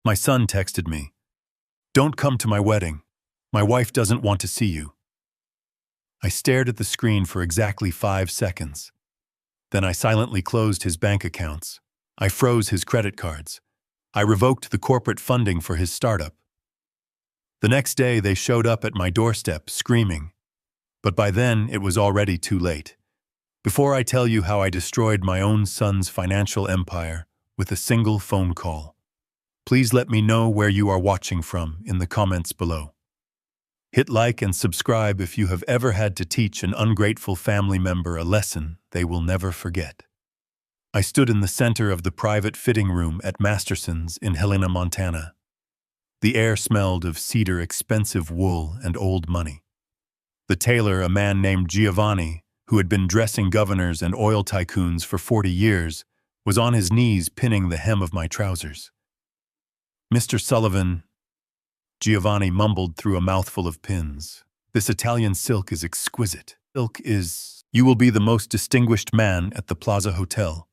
My son texted me, "Don't come to my wedding. My wife doesn't want to see you." I stared at the screen for exactly 5 seconds. Then I silently closed his bank accounts. I froze his credit cards. I revoked the corporate funding for his startup. The next day, they showed up at my doorstep, screaming. But by then, it was already too late. Before I tell you how I destroyed my own son's financial empire with a single phone call, please let me know where you are watching from in the comments below. Hit like and subscribe if you have ever had to teach an ungrateful family member a lesson they will never forget. I stood in the center of the private fitting room at Masterson's in Helena, Montana. The air smelled of cedar, expensive wool, and old money. The tailor, a man named Giovanni, who had been dressing governors and oil tycoons for 40 years, was on his knees pinning the hem of my trousers. "Mr. Sullivan," Giovanni mumbled through a mouthful of pins, "this Italian silk is exquisite. You will be the most distinguished man at the Plaza Hotel."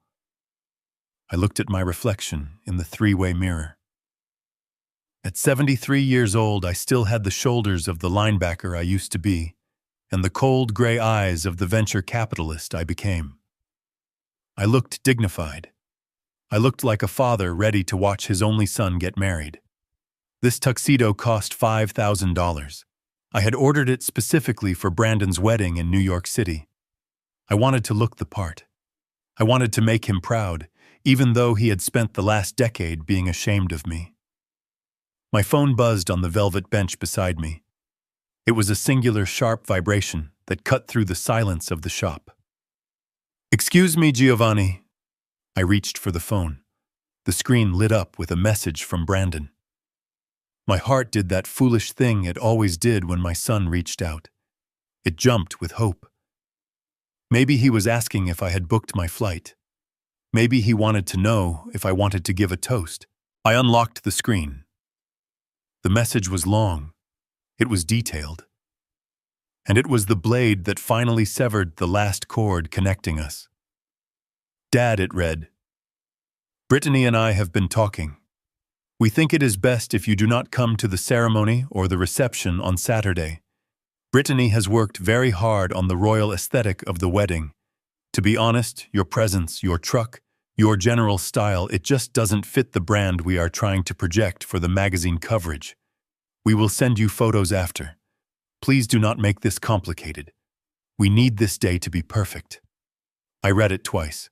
I looked at my reflection in the three-way mirror. At 73 years old, I still had the shoulders of the linebacker I used to be, and the cold gray eyes of the venture capitalist I became. I looked dignified. I looked like a father ready to watch his only son get married. This tuxedo cost $5,000. I had ordered it specifically for Brandon's wedding in New York City. I wanted to look the part. I wanted to make him proud, even though he had spent the last decade being ashamed of me. My phone buzzed on the velvet bench beside me. It was a singular, sharp vibration that cut through the silence of the shop. "Excuse me, Giovanni." I reached for the phone. The screen lit up with a message from Brandon. My heart did that foolish thing it always did when my son reached out. It jumped with hope. Maybe he was asking if I had booked my flight. Maybe he wanted to know if I wanted to give a toast. I unlocked the screen. The message was long. It was detailed. And it was the blade that finally severed the last cord connecting us. "Dad," it read, "Brittany and I have been talking. We think it is best if you do not come to the ceremony or the reception on Saturday. Brittany has worked very hard on the royal aesthetic of the wedding. To be honest, your presence, your truck, your general style, it just doesn't fit the brand we are trying to project for the magazine coverage. We will send you photos after. Please do not make this complicated. We need this day to be perfect." I read it twice.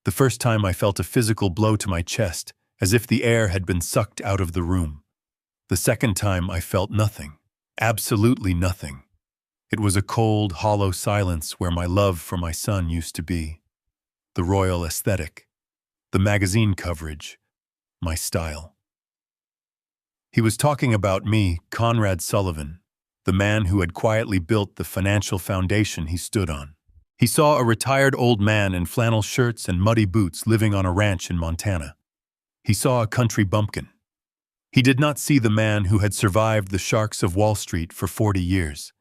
The first time I felt a physical blow to my chest, as if the air had been sucked out of the room. The second time I felt nothing, absolutely nothing. It was a cold, hollow silence where my love for my son used to be. The royal aesthetic, the magazine coverage, my style. He was talking about me, Conrad Sullivan, the man who had quietly built the financial foundation he stood on. He saw a retired old man in flannel shirts and muddy boots living on a ranch in Montana. He saw a country bumpkin. He did not see the man who had survived the sharks of Wall Street for 40 years.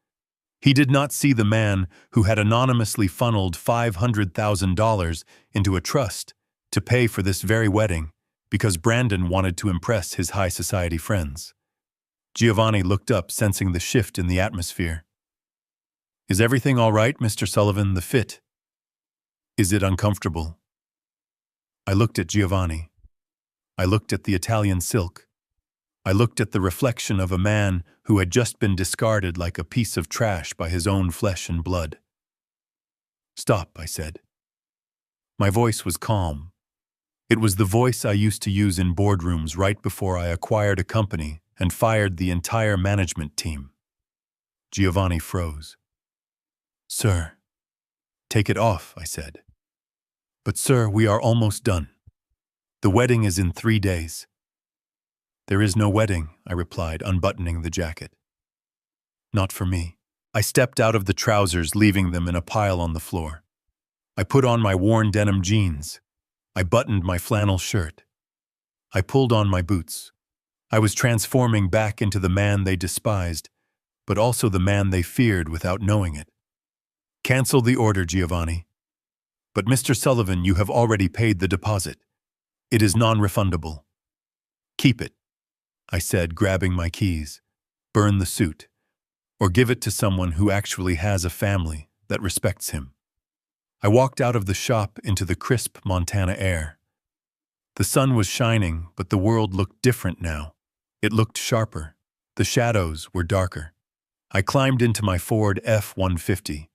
He did not see the man who had anonymously funneled $500,000 into a trust to pay for this very wedding because Brandon wanted to impress his high society friends. Giovanni looked up, sensing the shift in the atmosphere. "Is everything all right, Mr. Sullivan? The fit? Is it uncomfortable?" I looked at Giovanni. I looked at the Italian silk. I looked at the reflection of a man who had just been discarded like a piece of trash by his own flesh and blood. "Stop," I said. My voice was calm. It was the voice I used to use in boardrooms right before I acquired a company and fired the entire management team. Giovanni froze. "Sir." "Take it off," I said. "But sir, we are almost done. The wedding is in 3 days. "There is no wedding," I replied, unbuttoning the jacket. "Not for me." I stepped out of the trousers, leaving them in a pile on the floor. I put on my worn denim jeans. I buttoned my flannel shirt. I pulled on my boots. I was transforming back into the man they despised, but also the man they feared without knowing it. "Cancel the order, Giovanni." "But Mr. Sullivan, you have already paid the deposit. It is non-refundable." Keep it, I said, grabbing my keys. Burn the suit. Or give it to someone who actually has a family that respects him. I walked out of the shop into the crisp Montana air. The sun was shining, but the world looked different now. It looked sharper. The shadows were darker. I climbed into my Ford F-150.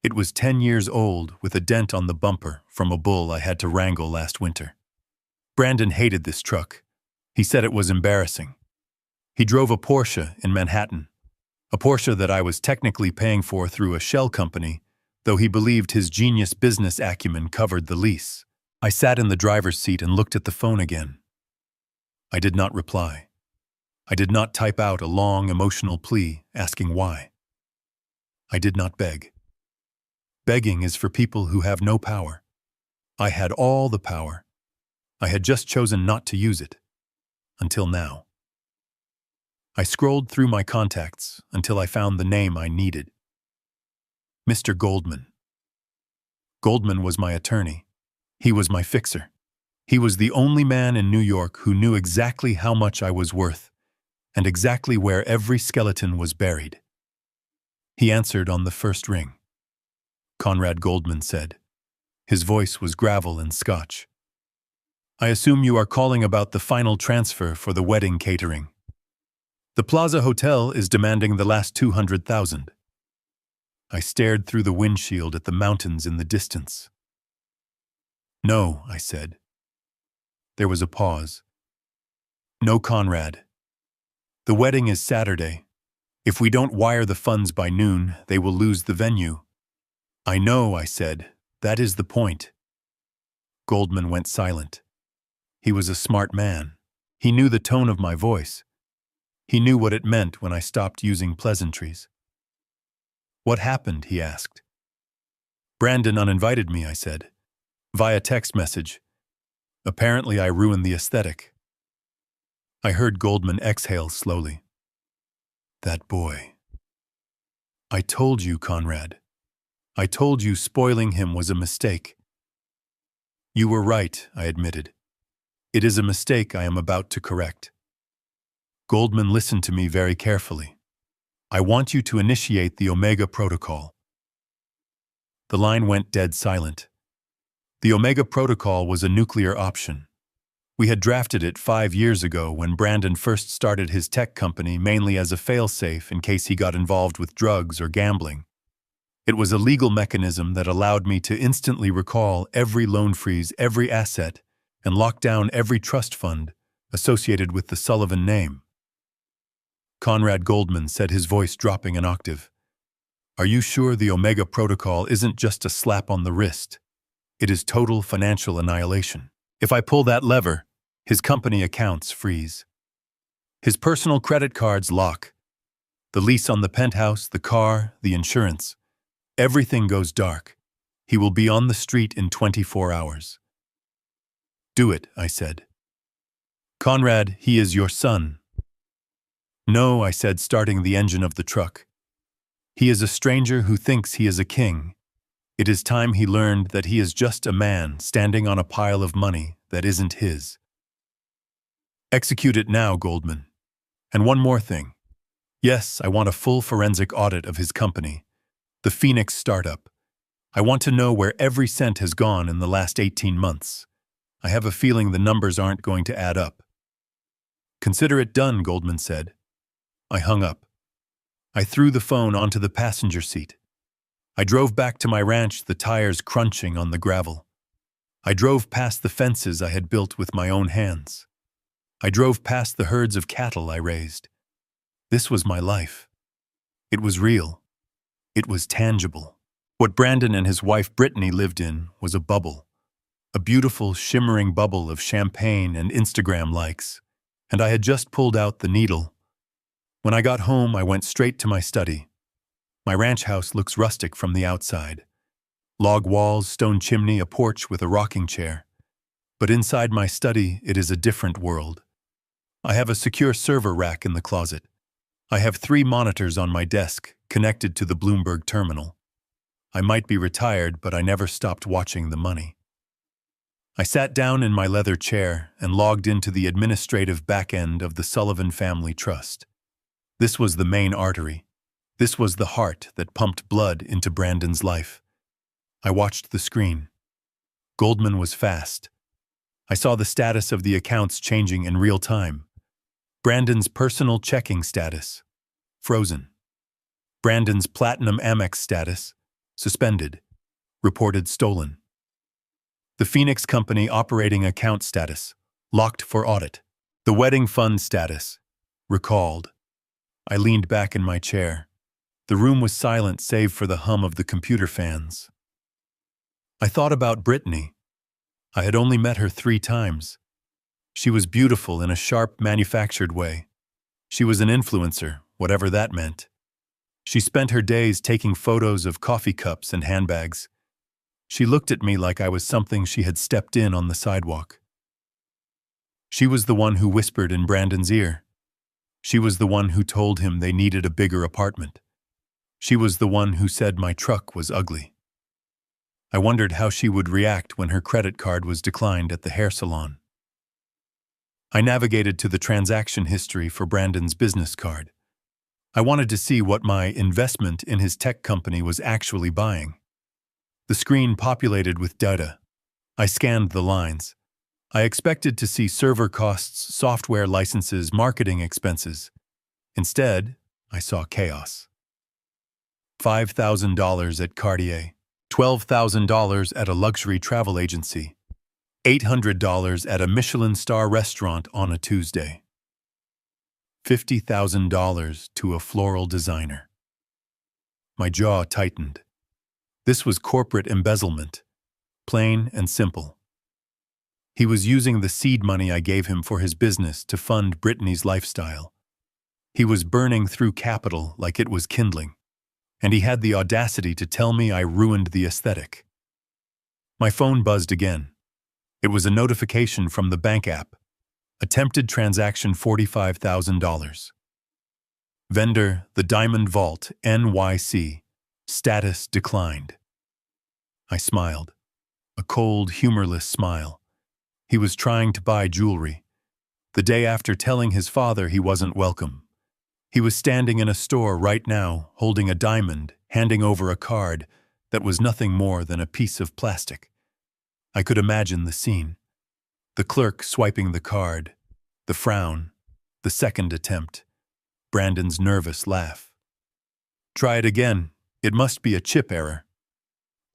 It was 10 years old, with a dent on the bumper from a bull I had to wrangle last winter. Brandon hated this truck. He said it was embarrassing. He drove a Porsche in Manhattan, a Porsche that I was technically paying for through a shell company, though he believed his genius business acumen covered the lease. I sat in the driver's seat and looked at the phone again. I did not reply. I did not type out a long, emotional plea asking why. I did not beg. Begging is for people who have no power. I had all the power. I had just chosen not to use it. Until now. I scrolled through my contacts until I found the name I needed. Mr. Goldman. Goldman was my attorney. He was my fixer. He was the only man in New York who knew exactly how much I was worth and exactly where every skeleton was buried. He answered on the first ring. Conrad Goldman said. His voice was gravel and Scotch. I assume you are calling about the final transfer for the wedding catering. The Plaza Hotel is demanding the last $200,000. I stared through the windshield at the mountains in the distance. No, I said. There was a pause. No, Conrad. The wedding is Saturday. If we don't wire the funds by noon, they will lose the venue. I know, I said. That is the point. Goldman went silent. He was a smart man. He knew the tone of my voice. He knew what it meant when I stopped using pleasantries. What happened? He asked. Brandon uninvited me, I said. Via text message. Apparently I ruined the aesthetic. I heard Goldman exhale slowly. That boy. I told you, Conrad. I told you spoiling him was a mistake. You were right, I admitted. It is a mistake I am about to correct. Goldman listened to me very carefully. I want you to initiate the Omega Protocol. The line went dead silent. The Omega Protocol was a nuclear option. We had drafted it 5 years ago when Brandon first started his tech company mainly as a failsafe in case he got involved with drugs or gambling. It was a legal mechanism that allowed me to instantly recall every loan freeze, every asset, and lock down every trust fund associated with the Sullivan name. Conrad Goldman said, his voice dropping an octave. Are you sure the Omega Protocol isn't just a slap on the wrist? It is total financial annihilation. If I pull that lever, his company accounts freeze. His personal credit cards lock. The lease on the penthouse, the car, the insurance. Everything goes dark. He will be on the street in 24 hours. Do it, I said. Conrad, he is your son. No, I said, starting the engine of the truck. He is a stranger who thinks he is a king. It is time he learned that he is just a man standing on a pile of money that isn't his. Execute it now, Goldman. And one more thing. Yes, I want a full forensic audit of his company, the Phoenix startup. I want to know where every cent has gone in the last 18 months. I have a feeling the numbers aren't going to add up. Consider it done, Goldman said. I hung up. I threw the phone onto the passenger seat. I drove back to my ranch, the tires crunching on the gravel. I drove past the fences I had built with my own hands. I drove past the herds of cattle I raised. This was my life. It was real. It was tangible. What Brandon and his wife Brittany lived in was a bubble. A beautiful, shimmering bubble of champagne and Instagram likes. And I had just pulled out the needle. When I got home, I went straight to my study. My ranch house looks rustic from the outside. Log walls, stone chimney, a porch with a rocking chair. But inside my study, it is a different world. I have a secure server rack in the closet. I have 3 monitors on my desk, connected to the Bloomberg terminal. I might be retired, but I never stopped watching the money. I sat down in my leather chair and logged into the administrative back end of the Sullivan Family Trust. This was the main artery. This was the heart that pumped blood into Brandon's life. I watched the screen. Goldman was fast. I saw the status of the accounts changing in real time. Brandon's personal checking status, frozen. Brandon's Platinum Amex status, suspended, reported stolen. The Phoenix Company operating account status, locked for audit. The wedding fund status, recalled. I leaned back in my chair. The room was silent save for the hum of the computer fans. I thought about Brittany. I had only met her 3 times. She was beautiful in a sharp, manufactured way. She was an influencer, whatever that meant. She spent her days taking photos of coffee cups and handbags. She looked at me like I was something she had stepped in on the sidewalk. She was the one who whispered in Brandon's ear. She was the one who told him they needed a bigger apartment. She was the one who said my truck was ugly. I wondered how she would react when her credit card was declined at the hair salon. I navigated to the transaction history for Brandon's business card. I wanted to see what my investment in his tech company was actually buying. The screen populated with data. I scanned the lines. I expected to see server costs, software licenses, marketing expenses. Instead, I saw chaos. $5,000 at Cartier, $12,000 at a luxury travel agency, $800 at a Michelin star restaurant on a Tuesday, $50,000 to a floral designer. My jaw tightened. This was corporate embezzlement, plain and simple. He was using the seed money I gave him for his business to fund Brittany's lifestyle. He was burning through capital like it was kindling, and he had the audacity to tell me I ruined the aesthetic. My phone buzzed again. It was a notification from the bank app. Attempted transaction $45,000. Vendor, the Diamond Vault, NYC. Status declined. I smiled. A cold, humorless smile. He was trying to buy jewelry. The day after telling his father he wasn't welcome. He was standing in a store right now, holding a diamond, handing over a card that was nothing more than a piece of plastic. I could imagine the scene. The clerk swiping the card, the frown, the second attempt, Brandon's nervous laugh. Try it again. It must be a chip error.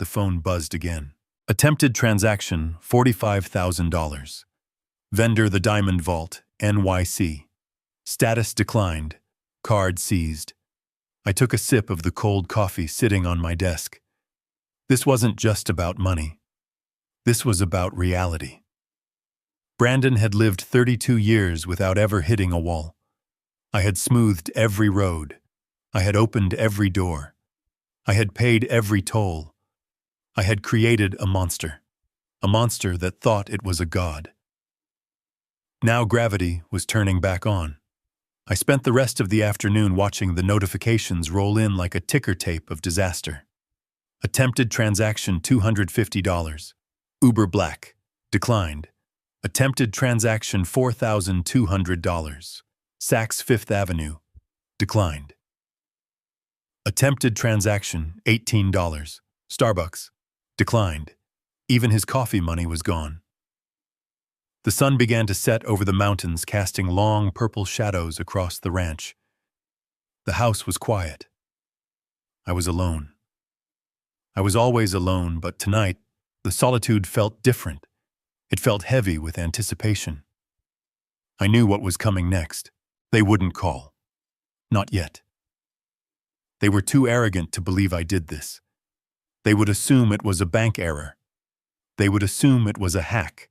The phone buzzed again. Attempted transaction, $45,000. Vendor, the Diamond Vault, NYC. Status declined. Card seized. I took a sip of the cold coffee sitting on my desk. This wasn't just about money. This was about reality. Brandon had lived 32 years without ever hitting a wall. I had smoothed every road. I had opened every door. I had paid every toll. I had created a monster that thought it was a god. Now gravity was turning back on. I spent the rest of the afternoon watching the notifications roll in like a ticker tape of disaster. Attempted transaction $250. Uber Black. Declined. Attempted transaction $4,200. Saks Fifth Avenue. Declined. Attempted transaction $18. Starbucks. Declined. Even his coffee money was gone. The sun began to set over the mountains, casting long purple shadows across the ranch. The house was quiet. I was alone. I was always alone, but tonight, the solitude felt different. It felt heavy with anticipation. I knew what was coming next. They wouldn't call. Not yet. They were too arrogant to believe I did this. They would assume it was a bank error. They would assume it was a hack.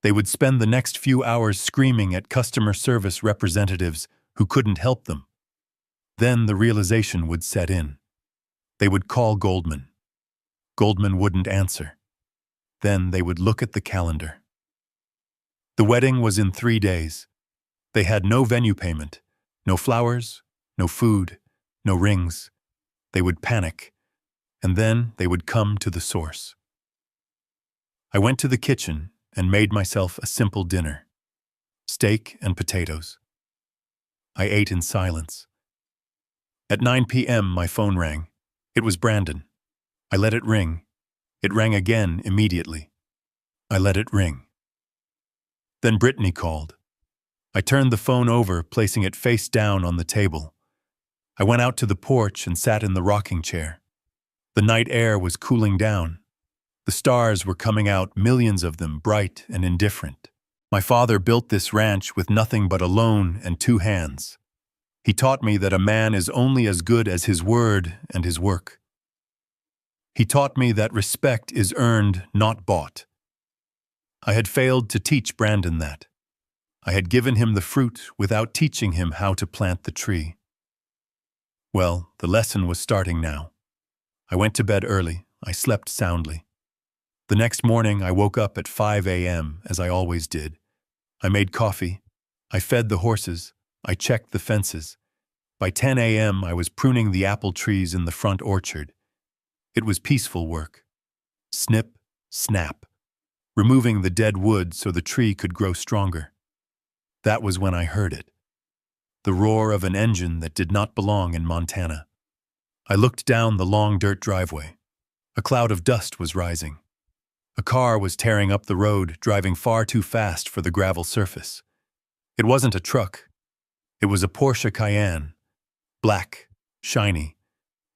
They would spend the next few hours screaming at customer service representatives who couldn't help them. Then the realization would set in. They would call Goldman. Goldman wouldn't answer. Then they would look at the calendar. The wedding was in 3 days. They had no venue payment, no flowers, no food, no rings. They would panic, and then they would come to the source. I went to the kitchen and made myself a simple dinner: steak and potatoes. I ate in silence. At 9 p.m., my phone rang. It was Brandon. I let it ring. It rang again immediately. I let it ring. Then Brittany called. I turned the phone over, placing it face down on the table. I went out to the porch and sat in the rocking chair. The night air was cooling down. The stars were coming out, millions of them, bright and indifferent. My father built this ranch with nothing but a loan and 2 hands. He taught me that a man is only as good as his word and his work. He taught me that respect is earned, not bought. I had failed to teach Brandon that. I had given him the fruit without teaching him how to plant the tree. Well, the lesson was starting now. I went to bed early. I slept soundly. The next morning, I woke up at 5 a.m., as I always did. I made coffee. I fed the horses. I checked the fences. By 10 a.m., I was pruning the apple trees in the front orchard. It was peaceful work. Snip, snap, removing the dead wood so the tree could grow stronger. That was when I heard it. The roar of an engine that did not belong in Montana. I looked down the long dirt driveway. A cloud of dust was rising. A car was tearing up the road, driving far too fast for the gravel surface. It wasn't a truck. It was a Porsche Cayenne. Black, shiny,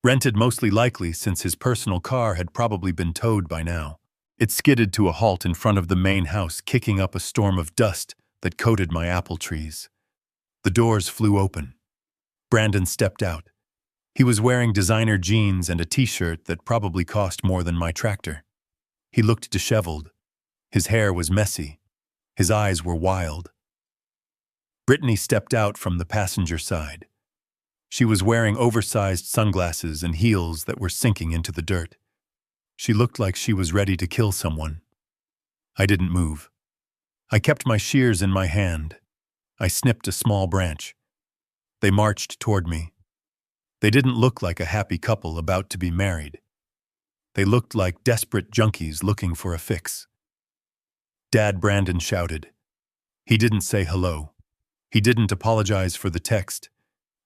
rented mostly likely since his personal car had probably been towed by now. It skidded to a halt in front of the main house, kicking up a storm of dust that coated my apple trees. The doors flew open. Brandon stepped out. He was wearing designer jeans and a t-shirt that probably cost more than my tractor. He looked disheveled. His hair was messy. His eyes were wild. Brittany stepped out from the passenger side. She was wearing oversized sunglasses and heels that were sinking into the dirt. She looked like she was ready to kill someone. I didn't move. I kept my shears in my hand. I snipped a small branch. They marched toward me. They didn't look like a happy couple about to be married. They looked like desperate junkies looking for a fix. Dad, Brandon shouted. He didn't say hello. He didn't apologize for the text.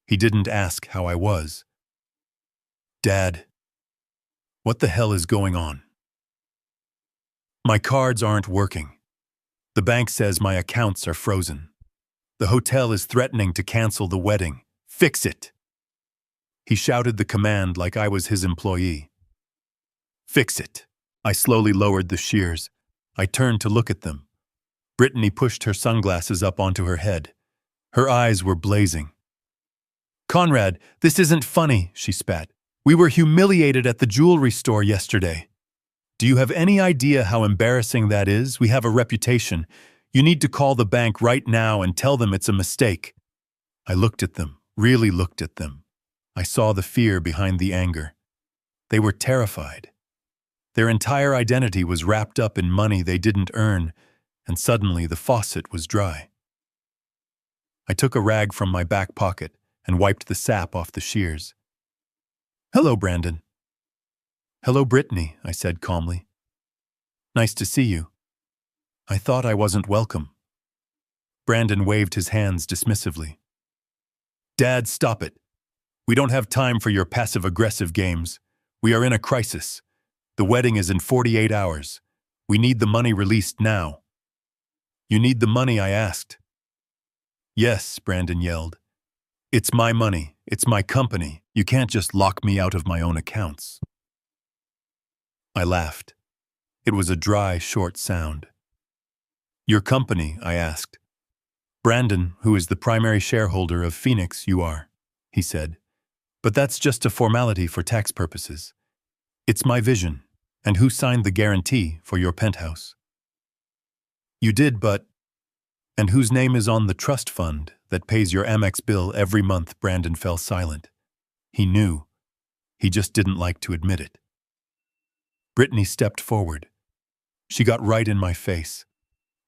He didn't ask how I was. Dad, what the hell is going on? My cards aren't working. The bank says my accounts are frozen. The hotel is threatening to cancel the wedding. Fix it! He shouted the command like I was his employee. Fix it! I slowly lowered the shears. I turned to look at them. Brittany pushed her sunglasses up onto her head. Her eyes were blazing. Conrad, this isn't funny, she spat. We were humiliated at the jewelry store yesterday. Do you have any idea how embarrassing that is? We have a reputation. You need to call the bank right now and tell them it's a mistake. I looked at them, really looked at them. I saw the fear behind the anger. They were terrified. Their entire identity was wrapped up in money they didn't earn, and suddenly the faucet was dry. I took a rag from my back pocket and wiped the sap off the shears. Hello, Brandon. Hello, Brittany, I said calmly. Nice to see you. I thought I wasn't welcome. Brandon waved his hands dismissively. Dad, stop it. We don't have time for your passive-aggressive games. We are in a crisis. The wedding is in 48 hours. We need the money released now. You need the money, I asked. Yes, Brandon yelled. It's my money. It's my company. You can't just lock me out of my own accounts. I laughed. It was a dry, short sound. Your company, I asked. Brandon, who is the primary shareholder of Phoenix, you are, he said. But that's just a formality for tax purposes. It's my vision. And who signed the guarantee for your penthouse? You did, but... And whose name is on the trust fund that pays your Amex bill every month? Brandon fell silent. He knew. He just didn't like to admit it. Brittany stepped forward. She got right in my face.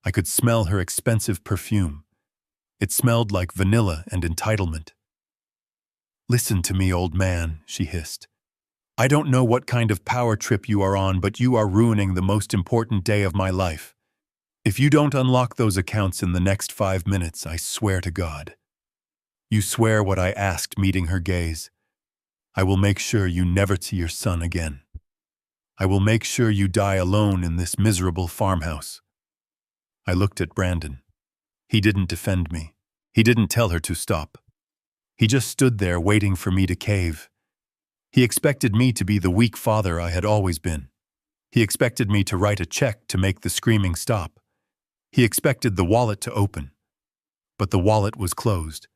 I could smell her expensive perfume. It smelled like vanilla and entitlement. Listen to me, old man, she hissed. I don't know what kind of power trip you are on, but you are ruining the most important day of my life. If you don't unlock those accounts in the next 5 minutes, I swear to God. You swear what I asked, meeting her gaze. I will make sure you never see your son again. I will make sure you die alone in this miserable farmhouse. I looked at Brandon. He didn't defend me. He didn't tell her to stop. He just stood there waiting for me to cave. He expected me to be the weak father I had always been. He expected me to write a check to make the screaming stop. He expected the wallet to open. But the wallet was closed,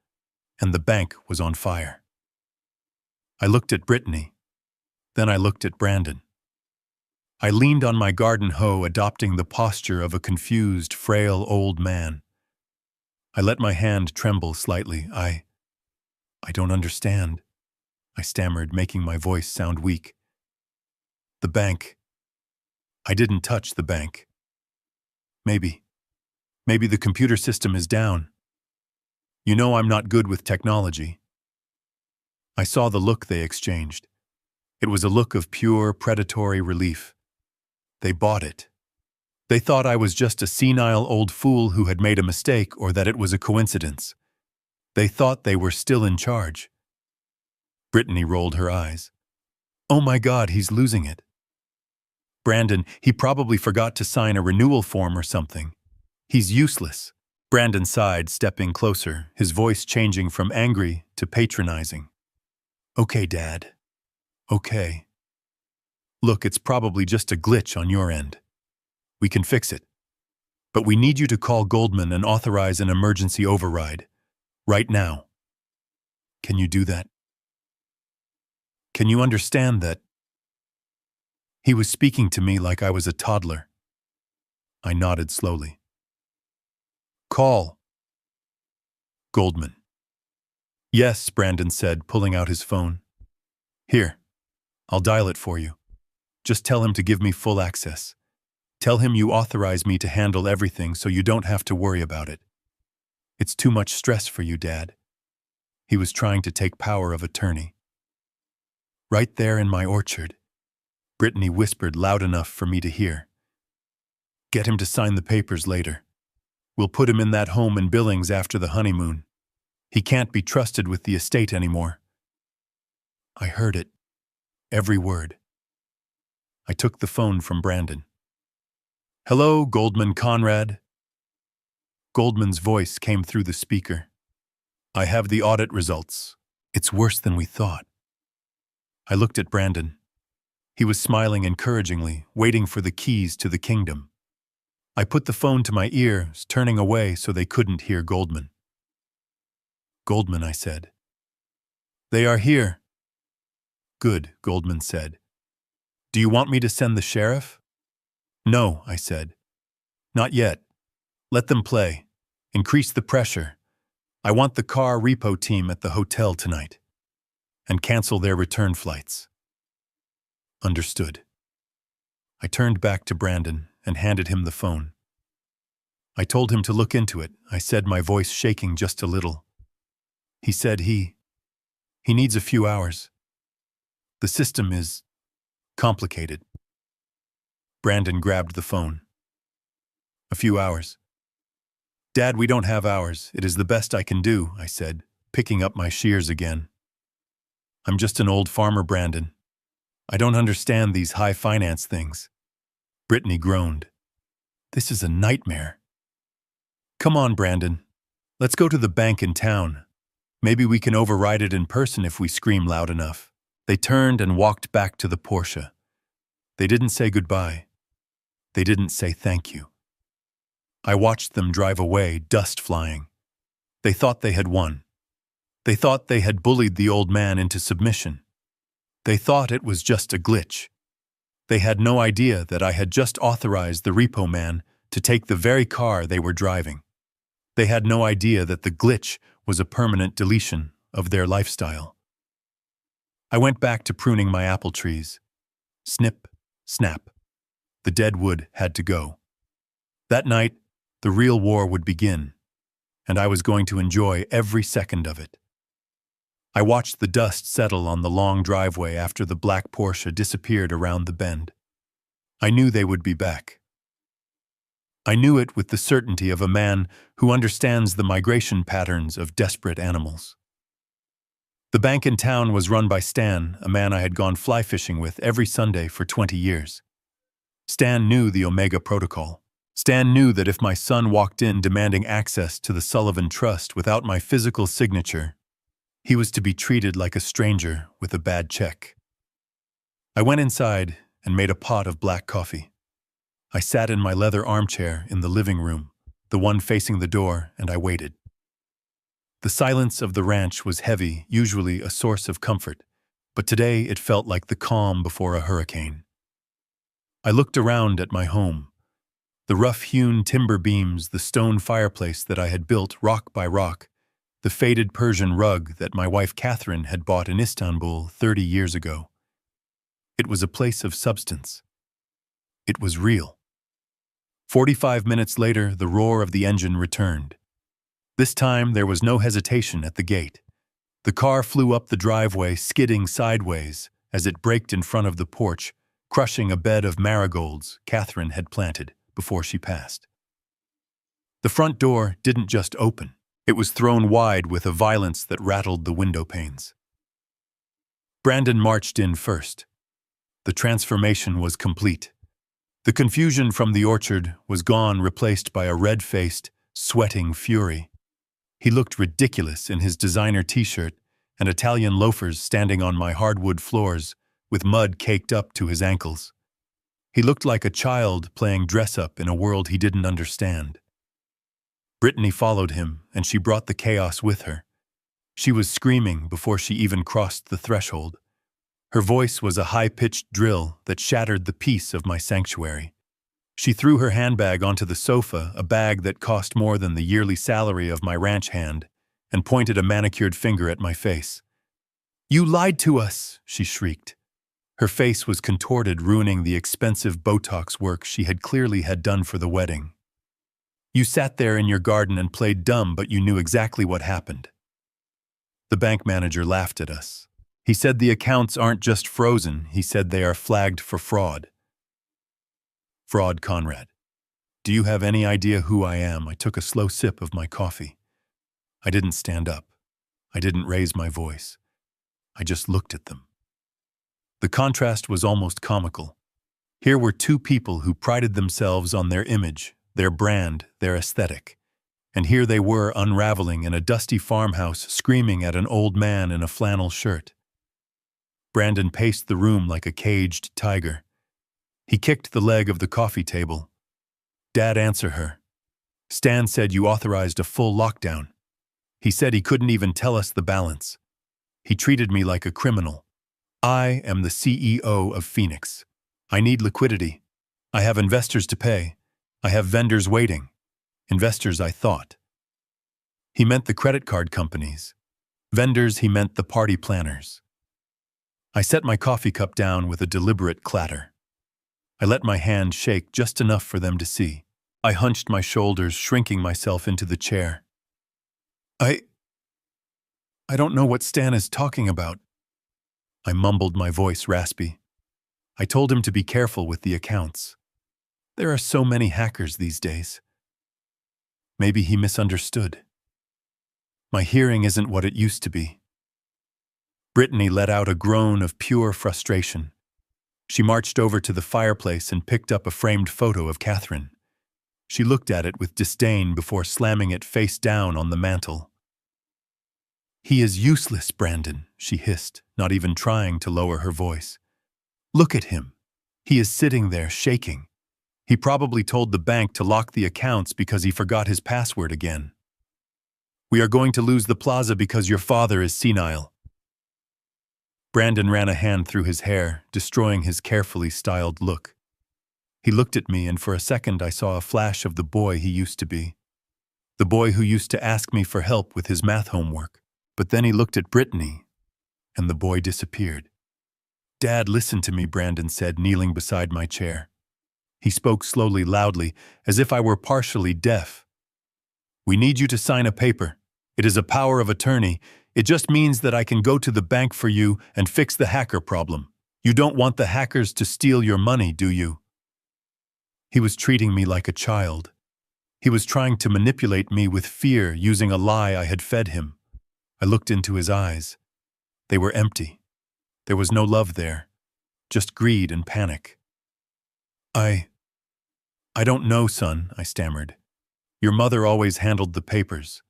and the bank was on fire. I looked at Brittany. Then I looked at Brandon. I leaned on my garden hoe, adopting the posture of a confused, frail old man. I let my hand tremble slightly. I don't understand, I stammered, making my voice sound weak. The bank. I didn't touch the bank. Maybe the computer system is down. You know I'm not good with technology. I saw the look they exchanged. It was a look of pure, predatory relief. They bought it. They thought I was just a senile old fool who had made a mistake, or that it was a coincidence. They thought they were still in charge. Brittany rolled her eyes. Oh my God, he's losing it. Brandon, he probably forgot to sign a renewal form or something. He's useless. Brandon sighed, stepping closer, his voice changing from angry to patronizing. Okay, Dad. Okay. Look, it's probably just a glitch on your end. We can fix it. But we need you to call Goldman and authorize an emergency override. Right now. Can you do that? Can you understand that? He was speaking to me like I was a toddler. I nodded slowly. Call. Goldman. Yes, Brandon said, pulling out his phone. Here, I'll dial it for you. Just tell him to give me full access. Tell him you authorize me to handle everything so you don't have to worry about it. It's too much stress for you, Dad. He was trying to take power of attorney. Right there in my orchard, Brittany whispered loud enough for me to hear. Get him to sign the papers later. We'll put him in that home in Billings after the honeymoon. He can't be trusted with the estate anymore. I heard it. Every word. I took the phone from Brandon. Hello, Goldman Conrad. Goldman's voice came through the speaker. I have the audit results. It's worse than we thought. I looked at Brandon. He was smiling encouragingly, waiting for the keys to the kingdom. I put the phone to my ears, turning away so they couldn't hear Goldman. Goldman, I said. They are here. Good, Goldman said. Do you want me to send the sheriff? No, I said. Not yet. Let them play. Increase the pressure. I want the car repo team at the hotel tonight. And cancel their return flights. Understood. I turned back to Brandon and handed him the phone. I told him to look into it, I said, my voice shaking just a little. He said he needs a few hours. The system is complicated. Brandon grabbed the phone. A few hours. Dad, we don't have hours. It is the best I can do, I said, picking up my shears again. I'm just an old farmer, Brandon. I don't understand these high finance things. Brittany groaned. This is a nightmare. Come on, Brandon. Let's go to the bank in town. Maybe we can override it in person if we scream loud enough. They turned and walked back to the Porsche. They didn't say goodbye. They didn't say thank you. I watched them drive away, dust flying. They thought they had won. They thought they had bullied the old man into submission. They thought it was just a glitch. They had no idea that I had just authorized the repo man to take the very car they were driving. They had no idea that the glitch was a permanent deletion of their lifestyle. I went back to pruning my apple trees. Snip, snap. The dead wood had to go. That night, the real war would begin, and I was going to enjoy every second of it. I watched the dust settle on the long driveway after the black Porsche disappeared around the bend. I knew they would be back. I knew it with the certainty of a man who understands the migration patterns of desperate animals. The bank in town was run by Stan, a man I had gone fly fishing with every Sunday for 20 years. Stan knew the Omega Protocol. Stan knew that if my son walked in demanding access to the Sullivan Trust without my physical signature, he was to be treated like a stranger with a bad check. I went inside and made a pot of black coffee. I sat in my leather armchair in the living room, the one facing the door, and I waited. The silence of the ranch was heavy, usually a source of comfort, but today it felt like the calm before a hurricane. I looked around at my home. The rough-hewn timber beams, the stone fireplace that I had built rock by rock, the faded Persian rug that my wife Catherine had bought in Istanbul 30 years ago. It was a place of substance. It was real. 45 minutes later, the roar of the engine returned. This time, there was no hesitation at the gate. The car flew up the driveway, skidding sideways as it braked in front of the porch, crushing a bed of marigolds Catherine had planted before she passed. The front door didn't just open. It was thrown wide with a violence that rattled the window panes. Brandon marched in first. The transformation was complete. The confusion from the orchard was gone, replaced by a red-faced, sweating fury. He looked ridiculous in his designer t-shirt and Italian loafers standing on my hardwood floors with mud caked up to his ankles. He looked like a child playing dress-up in a world he didn't understand. Brittany followed him, and she brought the chaos with her. She was screaming before she even crossed the threshold. Her voice was a high-pitched drill that shattered the peace of my sanctuary. She threw her handbag onto the sofa, a bag that cost more than the yearly salary of my ranch hand, and pointed a manicured finger at my face. "You lied to us," she shrieked. Her face was contorted, ruining the expensive Botox work she had clearly had done for the wedding. "You sat there in your garden and played dumb, but you knew exactly what happened." The bank manager laughed at us. He said the accounts aren't just frozen, he said they are flagged for fraud. Fraud, Conrad. Do you have any idea who I am? I took a slow sip of my coffee. I didn't stand up. I didn't raise my voice. I just looked at them. The contrast was almost comical. Here were two people who prided themselves on their image, their brand, their aesthetic. And here they were unraveling in a dusty farmhouse, screaming at an old man in a flannel shirt. Brandon paced the room like a caged tiger. He kicked the leg of the coffee table. "Dad, answer her. Stan said you authorized a full lockdown. He said he couldn't even tell us the balance. He treated me like a criminal. I am the CEO of Phoenix. I need liquidity. I have investors to pay. I have vendors waiting. Investors, I thought. He meant the credit card companies. Vendors, he meant the party planners." I set my coffee cup down with a deliberate clatter. I let my hand shake just enough for them to see. I hunched my shoulders, shrinking myself into the chair. I don't know what Stan is talking about. I mumbled, my voice raspy. I told him to be careful with the accounts. There are so many hackers these days. Maybe he misunderstood. My hearing isn't what it used to be. Brittany let out a groan of pure frustration. She marched over to the fireplace and picked up a framed photo of Catherine. She looked at it with disdain before slamming it face down on the mantel. "He is useless, Brandon," she hissed, not even trying to lower her voice. "Look at him. He is sitting there shaking. He probably told the bank to lock the accounts because he forgot his password again. We are going to lose the plaza because your father is senile." Brandon ran a hand through his hair, destroying his carefully styled look. He looked at me, and for a second I saw a flash of the boy he used to be. The boy who used to ask me for help with his math homework. But then he looked at Brittany, and the boy disappeared. "Dad, listen to me," Brandon said, kneeling beside my chair. He spoke slowly, loudly, as if I were partially deaf. "We need you to sign a paper. It is a power of attorney. It just means that I can go to the bank for you and fix the hacker problem. You don't want the hackers to steal your money, do you?" He was treating me like a child. He was trying to manipulate me with fear using a lie I had fed him. I looked into his eyes. They were empty. There was no love there, just greed and panic. I don't know, son, I stammered. Your mother always handled the papers.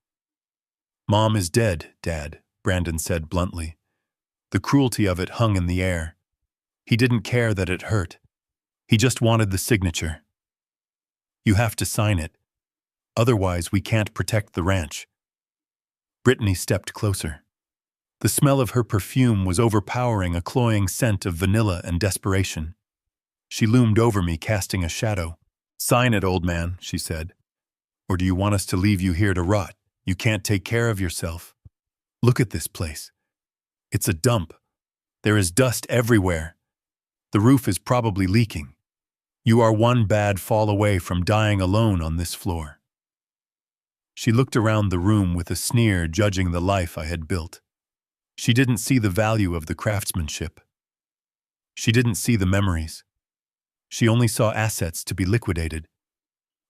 Mom is dead, Dad, Brandon said bluntly. The cruelty of it hung in the air. He didn't care that it hurt. He just wanted the signature. You have to sign it. Otherwise, we can't protect the ranch. Brittany stepped closer. The smell of her perfume was overpowering, a cloying scent of vanilla and desperation. She loomed over me, casting a shadow. Sign it, old man, she said. Or do you want us to leave you here to rot? You can't take care of yourself. Look at this place. It's a dump. There is dust everywhere. The roof is probably leaking. You are one bad fall away from dying alone on this floor. She looked around the room with a sneer, judging the life I had built. She didn't see the value of the craftsmanship. She didn't see the memories. She only saw assets to be liquidated.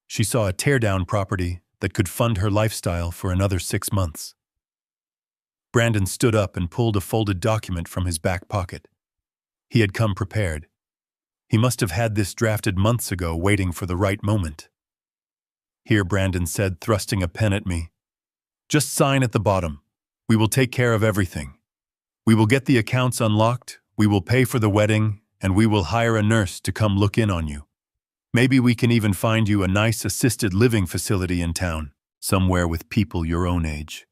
She saw a tear-down property that could fund her lifestyle for another 6 months. Brandon stood up and pulled a folded document from his back pocket. He had come prepared. He must have had this drafted months ago, waiting for the right moment. Here, Brandon said, thrusting a pen at me. Just sign at the bottom. We will take care of everything. We will get the accounts unlocked, we will pay for the wedding, and we will hire a nurse to come look in on you. Maybe we can even find you a nice assisted living facility in town, somewhere with people your own age.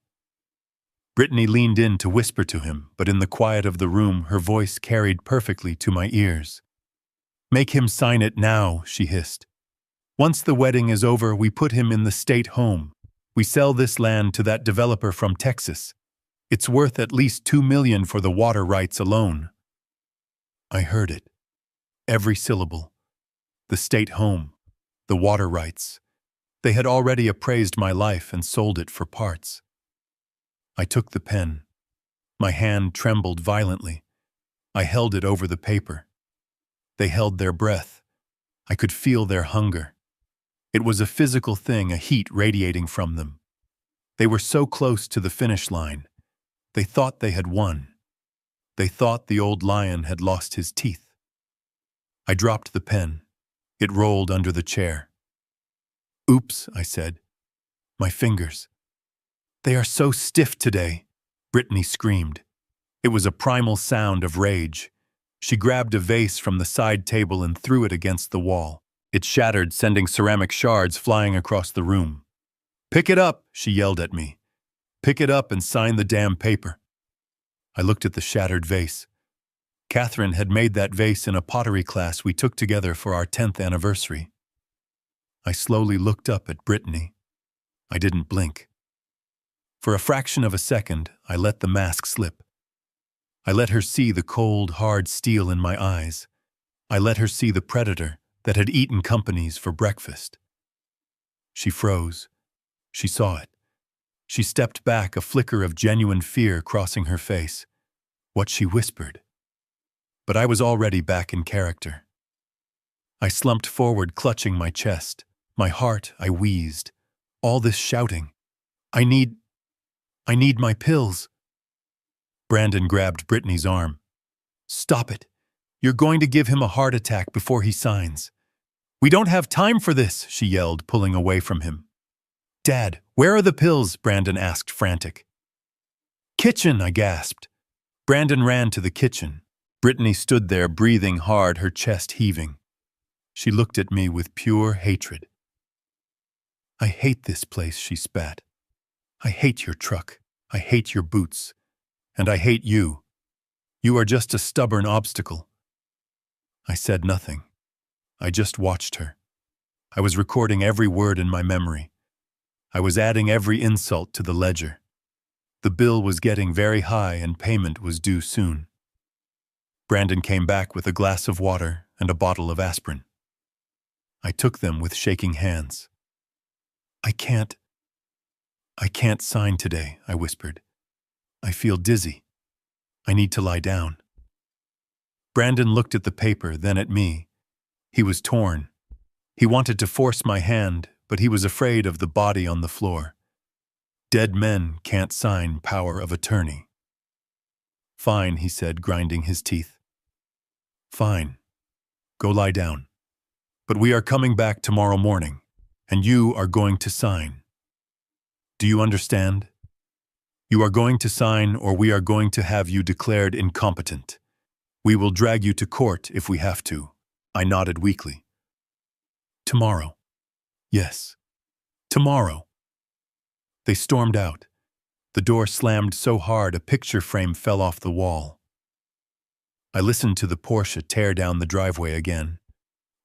Brittany leaned in to whisper to him, but in the quiet of the room, her voice carried perfectly to my ears. Make him sign it now, she hissed. Once the wedding is over, we put him in the state home. We sell this land to that developer from Texas. It's worth at least $2 million for the water rights alone. I heard it. Every syllable. The state home. The water rights. They had already appraised my life and sold it for parts. I took the pen. My hand trembled violently. I held it over the paper. They held their breath. I could feel their hunger. It was a physical thing, a heat radiating from them. They were so close to the finish line. They thought they had won. They thought the old lion had lost his teeth. I dropped the pen. It rolled under the chair. Oops, I said. My fingers. They are so stiff today, Brittany screamed. It was a primal sound of rage. She grabbed a vase from the side table and threw it against the wall. It shattered, sending ceramic shards flying across the room. Pick it up, she yelled at me. Pick it up and sign the damn paper. I looked at the shattered vase. Catherine had made that vase in a pottery class we took together for our 10th anniversary. I slowly looked up at Brittany. I didn't blink. For a fraction of a second, I let the mask slip. I let her see the cold, hard steel in my eyes. I let her see the predator that had eaten companies for breakfast. She froze. She saw it. She stepped back, a flicker of genuine fear crossing her face. What she whispered. But I was already back in character. I slumped forward, clutching my chest. My heart, I wheezed. All this shouting. I need my pills. Brandon grabbed Brittany's arm. Stop it. You're going to give him a heart attack before he signs. We don't have time for this, she yelled, pulling away from him. Dad, where are the pills? Brandon asked, frantic. Kitchen, I gasped. Brandon ran to the kitchen. Brittany stood there, breathing hard, her chest heaving. She looked at me with pure hatred. I hate this place, she spat. I hate your truck. I hate your boots. And I hate you. You are just a stubborn obstacle. I said nothing. I just watched her. I was recording every word in my memory. I was adding every insult to the ledger. The bill was getting very high and payment was due soon. Brandon came back with a glass of water and a bottle of aspirin. I took them with shaking hands. I can't sign today, I whispered. I feel dizzy. I need to lie down. Brandon looked at the paper, then at me. He was torn. He wanted to force my hand, but he was afraid of the body on the floor. Dead men can't sign power of attorney. Fine, he said, grinding his teeth. Fine. Go lie down. But we are coming back tomorrow morning, and you are going to sign. Do you understand? You are going to sign, or we are going to have you declared incompetent. We will drag you to court if we have to. I nodded weakly. Tomorrow. Yes. Tomorrow. They stormed out. The door slammed so hard a picture frame fell off the wall. I listened to the Porsche tear down the driveway again.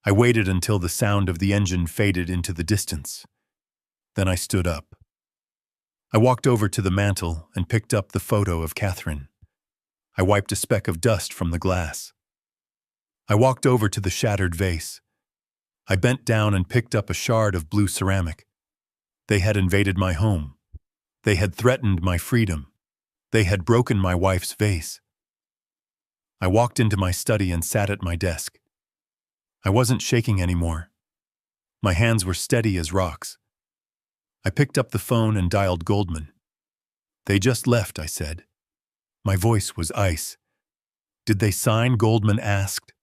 I waited until the sound of the engine faded into the distance. Then I stood up. I walked over to the mantel and picked up the photo of Catherine. I wiped a speck of dust from the glass. I walked over to the shattered vase. I bent down and picked up a shard of blue ceramic. They had invaded my home. They had threatened my freedom. They had broken my wife's vase. I walked into my study and sat at my desk. I wasn't shaking anymore. My hands were steady as rocks. I picked up the phone and dialed Goldman. They just left, I said. My voice was ice. Did they sign? Goldman asked.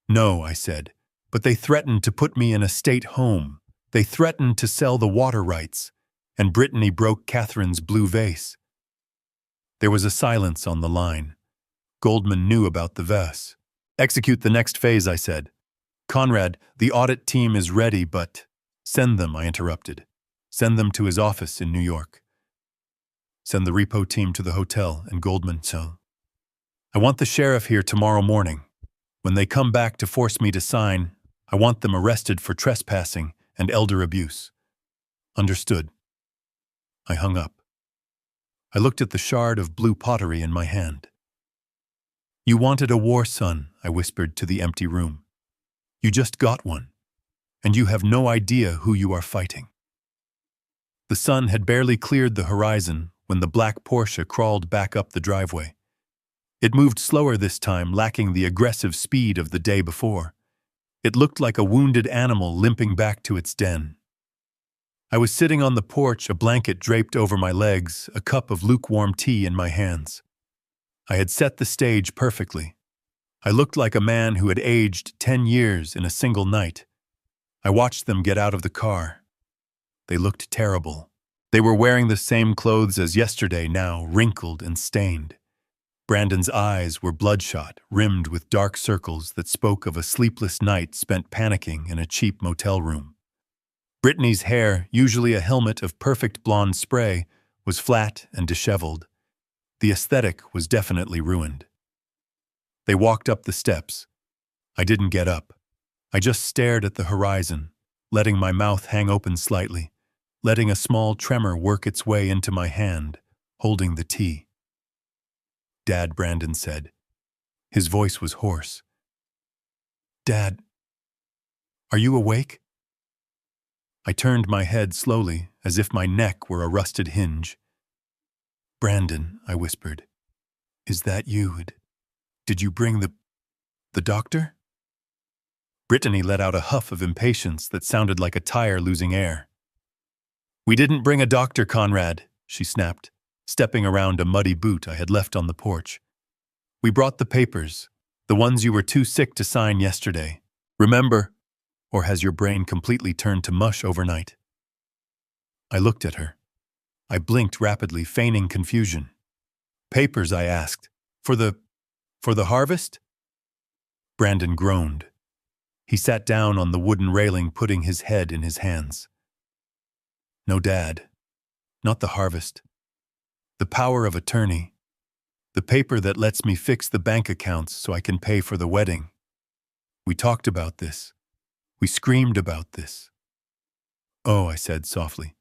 No, I said, but they threatened to put me in a state home. They threatened to sell the water rights, and Brittany broke Catherine's blue vase. There was a silence on the line. Goldman knew about the vase. Execute the next phase, I said. Conrad, the audit team is ready, but… Send them, I interrupted. Send them to his office in New York. Send the repo team to the hotel, and Goldman, so. I want the sheriff here tomorrow morning. When they come back to force me to sign, I want them arrested for trespassing and elder abuse. Understood. I hung up. I looked at the shard of blue pottery in my hand. You wanted a war, son, I whispered to the empty room. You just got one, and you have no idea who you are fighting. The sun had barely cleared the horizon when the black Porsche crawled back up the driveway. It moved slower this time, lacking the aggressive speed of the day before. It looked like a wounded animal limping back to its den. I was sitting on the porch, a blanket draped over my legs, a cup of lukewarm tea in my hands. I had set the stage perfectly. I looked like a man who had aged 10 years in a single night. I watched them get out of the car. They looked terrible. They were wearing the same clothes as yesterday now, wrinkled and stained. Brandon's eyes were bloodshot, rimmed with dark circles that spoke of a sleepless night spent panicking in a cheap motel room. Brittany's hair, usually a helmet of perfect blonde spray, was flat and disheveled. The aesthetic was definitely ruined. They walked up the steps. I didn't get up. I just stared at the horizon, letting my mouth hang open slightly, letting a small tremor work its way into my hand, holding the tea. Dad, Brandon said. His voice was hoarse. Dad, are you awake? I turned my head slowly, as if my neck were a rusted hinge. Brandon, I whispered, is that you? Did you bring the doctor? Brittany let out a huff of impatience that sounded like a tire losing air. We didn't bring a doctor, Conrad, she snapped, stepping around a muddy boot I had left on the porch. We brought the papers, the ones you were too sick to sign yesterday. Remember? Or has your brain completely turned to mush overnight? I looked at her. I blinked rapidly, feigning confusion. Papers, I asked. For the harvest? Brandon groaned. He sat down on the wooden railing, putting his head in his hands. No, Dad. Not the harvest. The power of attorney. The paper that lets me fix the bank accounts so I can pay for the wedding. We talked about this. We screamed about this. Oh, I said softly.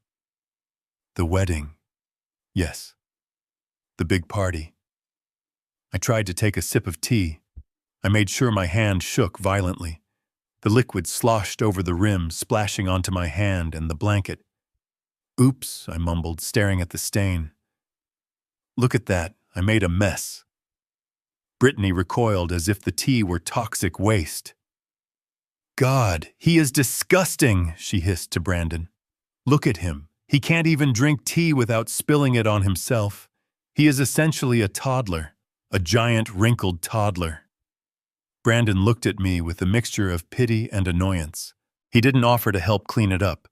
The wedding. Yes. The big party. I tried to take a sip of tea. I made sure my hand shook violently. The liquid sloshed over the rim, splashing onto my hand and the blanket. Oops, I mumbled, staring at the stain. Look at that, I made a mess. Brittany recoiled as if the tea were toxic waste. God, he is disgusting, she hissed to Brandon. Look at him. He can't even drink tea without spilling it on himself. He is essentially a toddler, a giant wrinkled toddler. Brandon looked at me with a mixture of pity and annoyance. He didn't offer to help clean it up.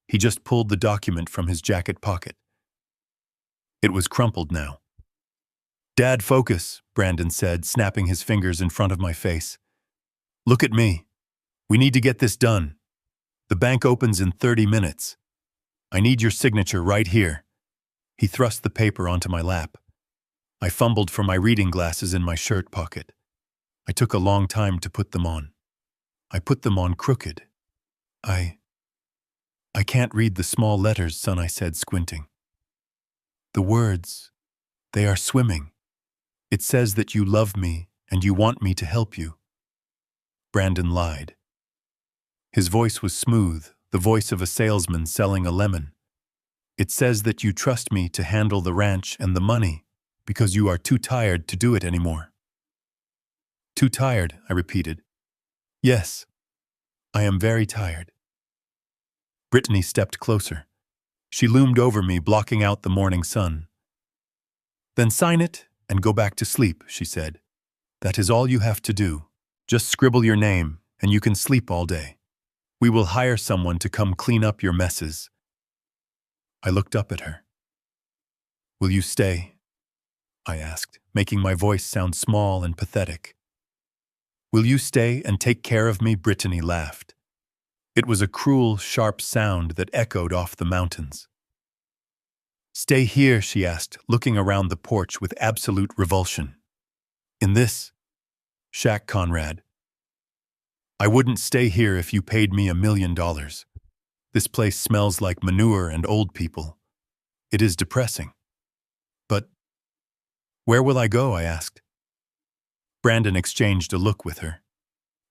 He just pulled the document from his jacket pocket. It was crumpled now. "Dad, focus," Brandon said, snapping his fingers in front of my face. "Look at me. We need to get this done. The bank opens in 30 minutes. I need your signature right here." He thrust the paper onto my lap. I fumbled for my reading glasses in my shirt pocket. I took a long time to put them on. I put them on crooked. I can't read the small letters, son, I said, squinting. "The words, they are swimming. It says that you love me and you want me to help you." Brandon lied. His voice was smooth, the voice of a salesman selling a lemon. "It says that you trust me to handle the ranch and the money because you are too tired to do it anymore." "Too tired," I repeated. "Yes, I am very tired." Brittany stepped closer. She loomed over me, blocking out the morning sun. "Then sign it and go back to sleep," she said. "That is all you have to do. Just scribble your name and you can sleep all day. We will hire someone to come clean up your messes." I looked up at her. "Will you stay?" I asked, making my voice sound small and pathetic. "Will you stay and take care of me?" Brittany laughed. It was a cruel, sharp sound that echoed off the mountains. "Stay here?" she asked, looking around the porch with absolute revulsion. "In this shack, Conrad. I wouldn't stay here if you paid me $1 million. This place smells like manure and old people. It is depressing." "But where will I go?" I asked. Brandon exchanged a look with her.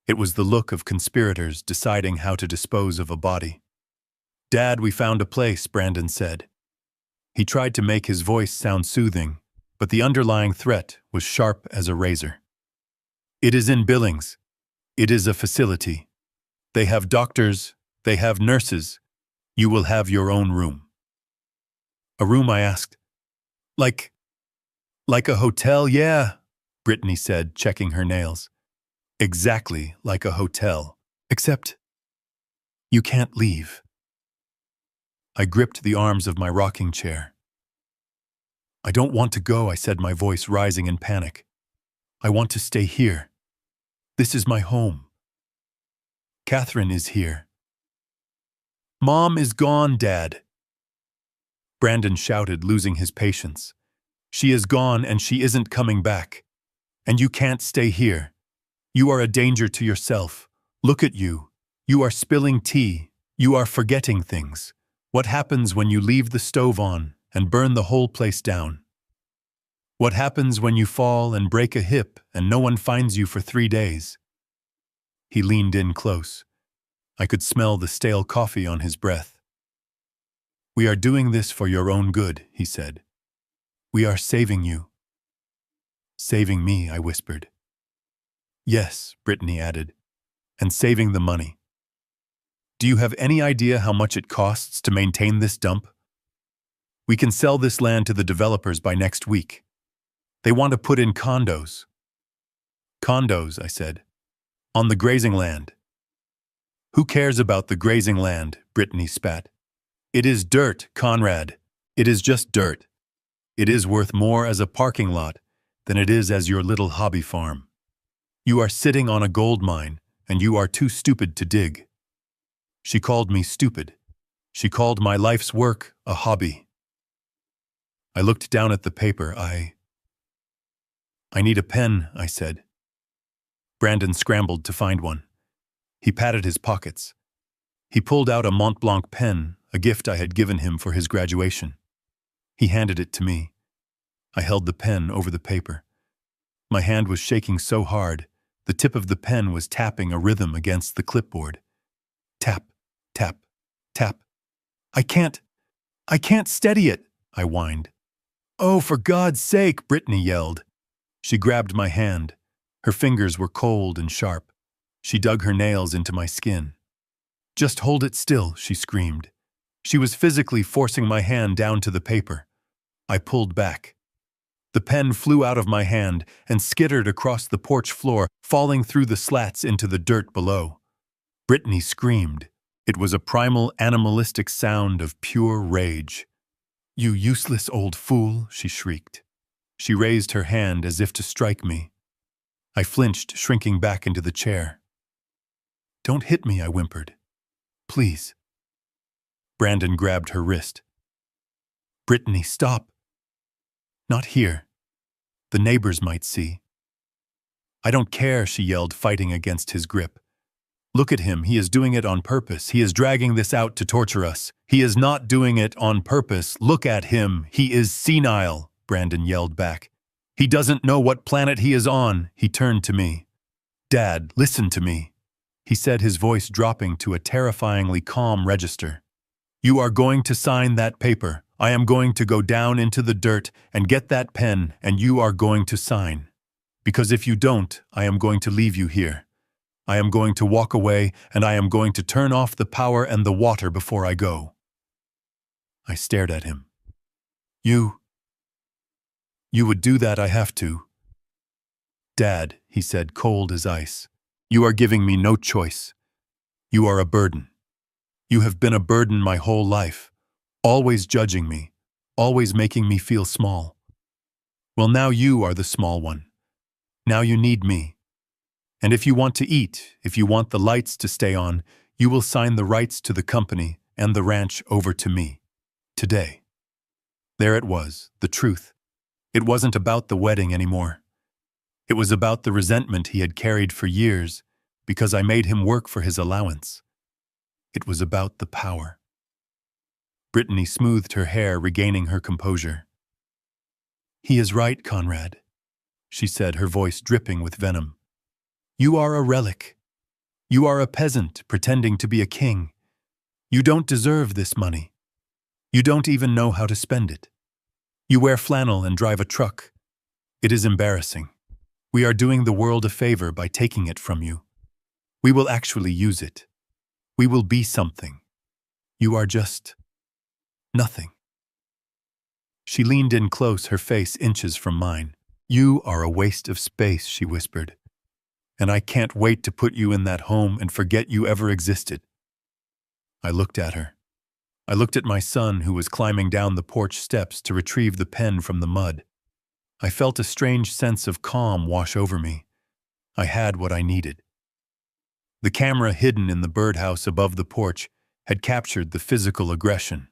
It was the look of conspirators deciding how to dispose of a body. "Dad, we found a place," Brandon said. He tried to make his voice sound soothing, but the underlying threat was sharp as a razor. "It is in Billings. It is a facility. They have doctors, they have nurses. You will have your own room." "A room?" I asked. Like a hotel, yeah," Brittany said, checking her nails. "Exactly like a hotel, except you can't leave." I gripped the arms of my rocking chair. "I don't want to go," I said, my voice rising in panic. "I want to stay here. This is my home. Catherine is here." "Mom is gone, Dad," Brandon shouted, losing his patience. "She is gone and she isn't coming back. And you can't stay here. You are a danger to yourself. Look at you. You are spilling tea. You are forgetting things. What happens when you leave the stove on and burn the whole place down? What happens when you fall and break a hip and no one finds you for 3 days?" He leaned in close. I could smell the stale coffee on his breath. "We are doing this for your own good," he said. "We are saving you." "Saving me," I whispered. "Yes," Brittany added, "and saving the money. Do you have any idea how much it costs to maintain this dump? We can sell this land to the developers by next week. They want to put in condos." "Condos," I said. "On the grazing land." "Who cares about the grazing land?" Brittany spat. "It is dirt, Conrad. It is just dirt. It is worth more as a parking lot than it is as your little hobby farm. You are sitting on a gold mine, and you are too stupid to dig." She called me stupid. She called my life's work a hobby. I looked down at the paper. I need a pen," I said. Brandon scrambled to find one. He patted his pockets. He pulled out a Mont Blanc pen, a gift I had given him for his graduation. He handed it to me. I held the pen over the paper. My hand was shaking so hard, the tip of the pen was tapping a rhythm against the clipboard. Tap, tap, tap. I can't steady it," I whined. "Oh, for God's sake," Brittany yelled. She grabbed my hand. Her fingers were cold and sharp. She dug her nails into my skin. "Just hold it still," she screamed. She was physically forcing my hand down to the paper. I pulled back. The pen flew out of my hand and skittered across the porch floor, falling through the slats into the dirt below. Brittany screamed. It was a primal, animalistic sound of pure rage. "You useless old fool," she shrieked. She raised her hand as if to strike me. I flinched, shrinking back into the chair. "Don't hit me," I whimpered. "Please." Brandon grabbed her wrist. "Brittany, stop." "Not here. The neighbors might see." "I don't care," she yelled, fighting against his grip. "Look at him. He is doing it on purpose. He is dragging this out to torture us. He is not doing it on purpose. Look at him. He is senile," Brandon yelled back. "He doesn't know what planet he is on." He turned to me. "Dad, listen to me," he said, his voice dropping to a terrifyingly calm register. "You are going to sign that paper. I am going to go down into the dirt and get that pen, and you are going to sign. Because if you don't, I am going to leave you here. I am going to walk away, and I am going to turn off the power and the water before I go." I stared at him. You would do that? I have to." "Dad," he said, cold as ice, "you are giving me no choice. You are a burden. You have been a burden my whole life, always judging me, always making me feel small. Well, now you are the small one. Now you need me. And if you want to eat, if you want the lights to stay on, you will sign the rights to the company and the ranch over to me. Today." There it was, the truth. It wasn't about the wedding anymore. It was about the resentment he had carried for years because I made him work for his allowance. It was about the power. Brittany smoothed her hair, regaining her composure. "He is right, Conrad," she said, her voice dripping with venom. "You are a relic. You are a peasant pretending to be a king. You don't deserve this money. You don't even know how to spend it. You wear flannel and drive a truck. It is embarrassing. We are doing the world a favor by taking it from you. We will actually use it. We will be something. You are just nothing." She leaned in close, her face inches from mine. "You are a waste of space," she whispered. "And I can't wait to put you in that home and forget you ever existed." I looked at her. I looked at my son, who was climbing down the porch steps to retrieve the pen from the mud. I felt a strange sense of calm wash over me. I had what I needed. The camera hidden in the birdhouse above the porch had captured the physical aggression.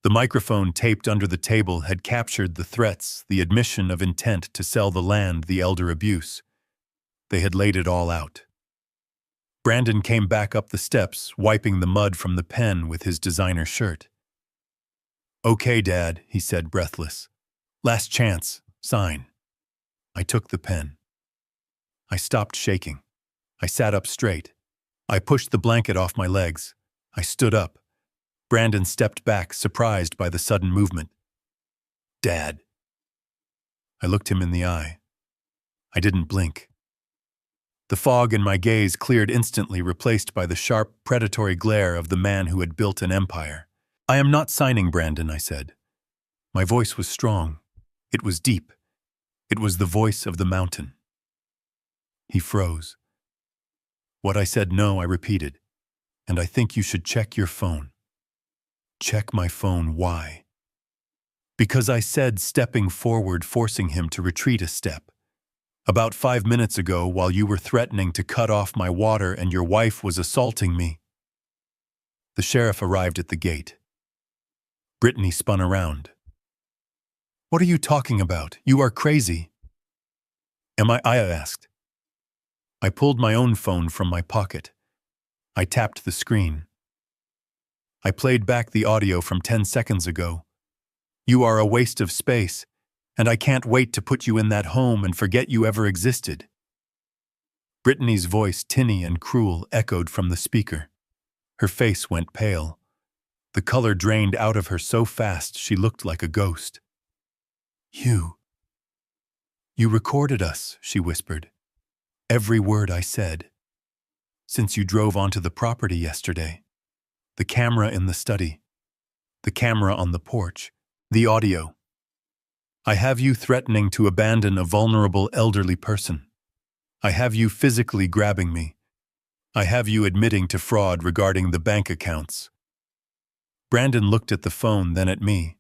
The microphone taped under the table had captured the threats, the admission of intent to sell the land, the elder abuse. They had laid it all out. Brandon came back up the steps, wiping the mud from the pen with his designer shirt. "Okay, Dad," he said, breathless. "Last chance. Sign." I took the pen. I stopped shaking. I sat up straight. I pushed the blanket off my legs. I stood up. Brandon stepped back, surprised by the sudden movement. "Dad." I looked him in the eye. I didn't blink. The fog in my gaze cleared instantly, replaced by the sharp, predatory glare of the man who had built an empire. "I am not signing, Brandon," I said. My voice was strong. It was deep. It was the voice of the mountain. He froze. "What I said, no," I repeated. "And I think you should check your phone." "Check my phone, why?" "Because I said stepping forward, forcing him to retreat a step. About 5 minutes ago, while you were threatening to cut off my water and your wife was assaulting me." The sheriff arrived at the gate. Brittany spun around. "What are you talking about? You are crazy." "Am I?" I asked. I pulled my own phone from my pocket. I tapped the screen. I played back the audio from 10 seconds ago. "You are a waste of space, and I can't wait to put you in that home and forget you ever existed." Brittany's voice, tinny and cruel, echoed from the speaker. Her face went pale. The color drained out of her so fast she looked like a ghost. You recorded us," she whispered. "Every word I said. Since you drove onto the property yesterday. The camera in the study. the camera on the porch, the audio. I have you threatening to abandon a vulnerable elderly person. I have you physically grabbing me. I have you admitting to fraud regarding the bank accounts. Brandon looked at the phone, then at me.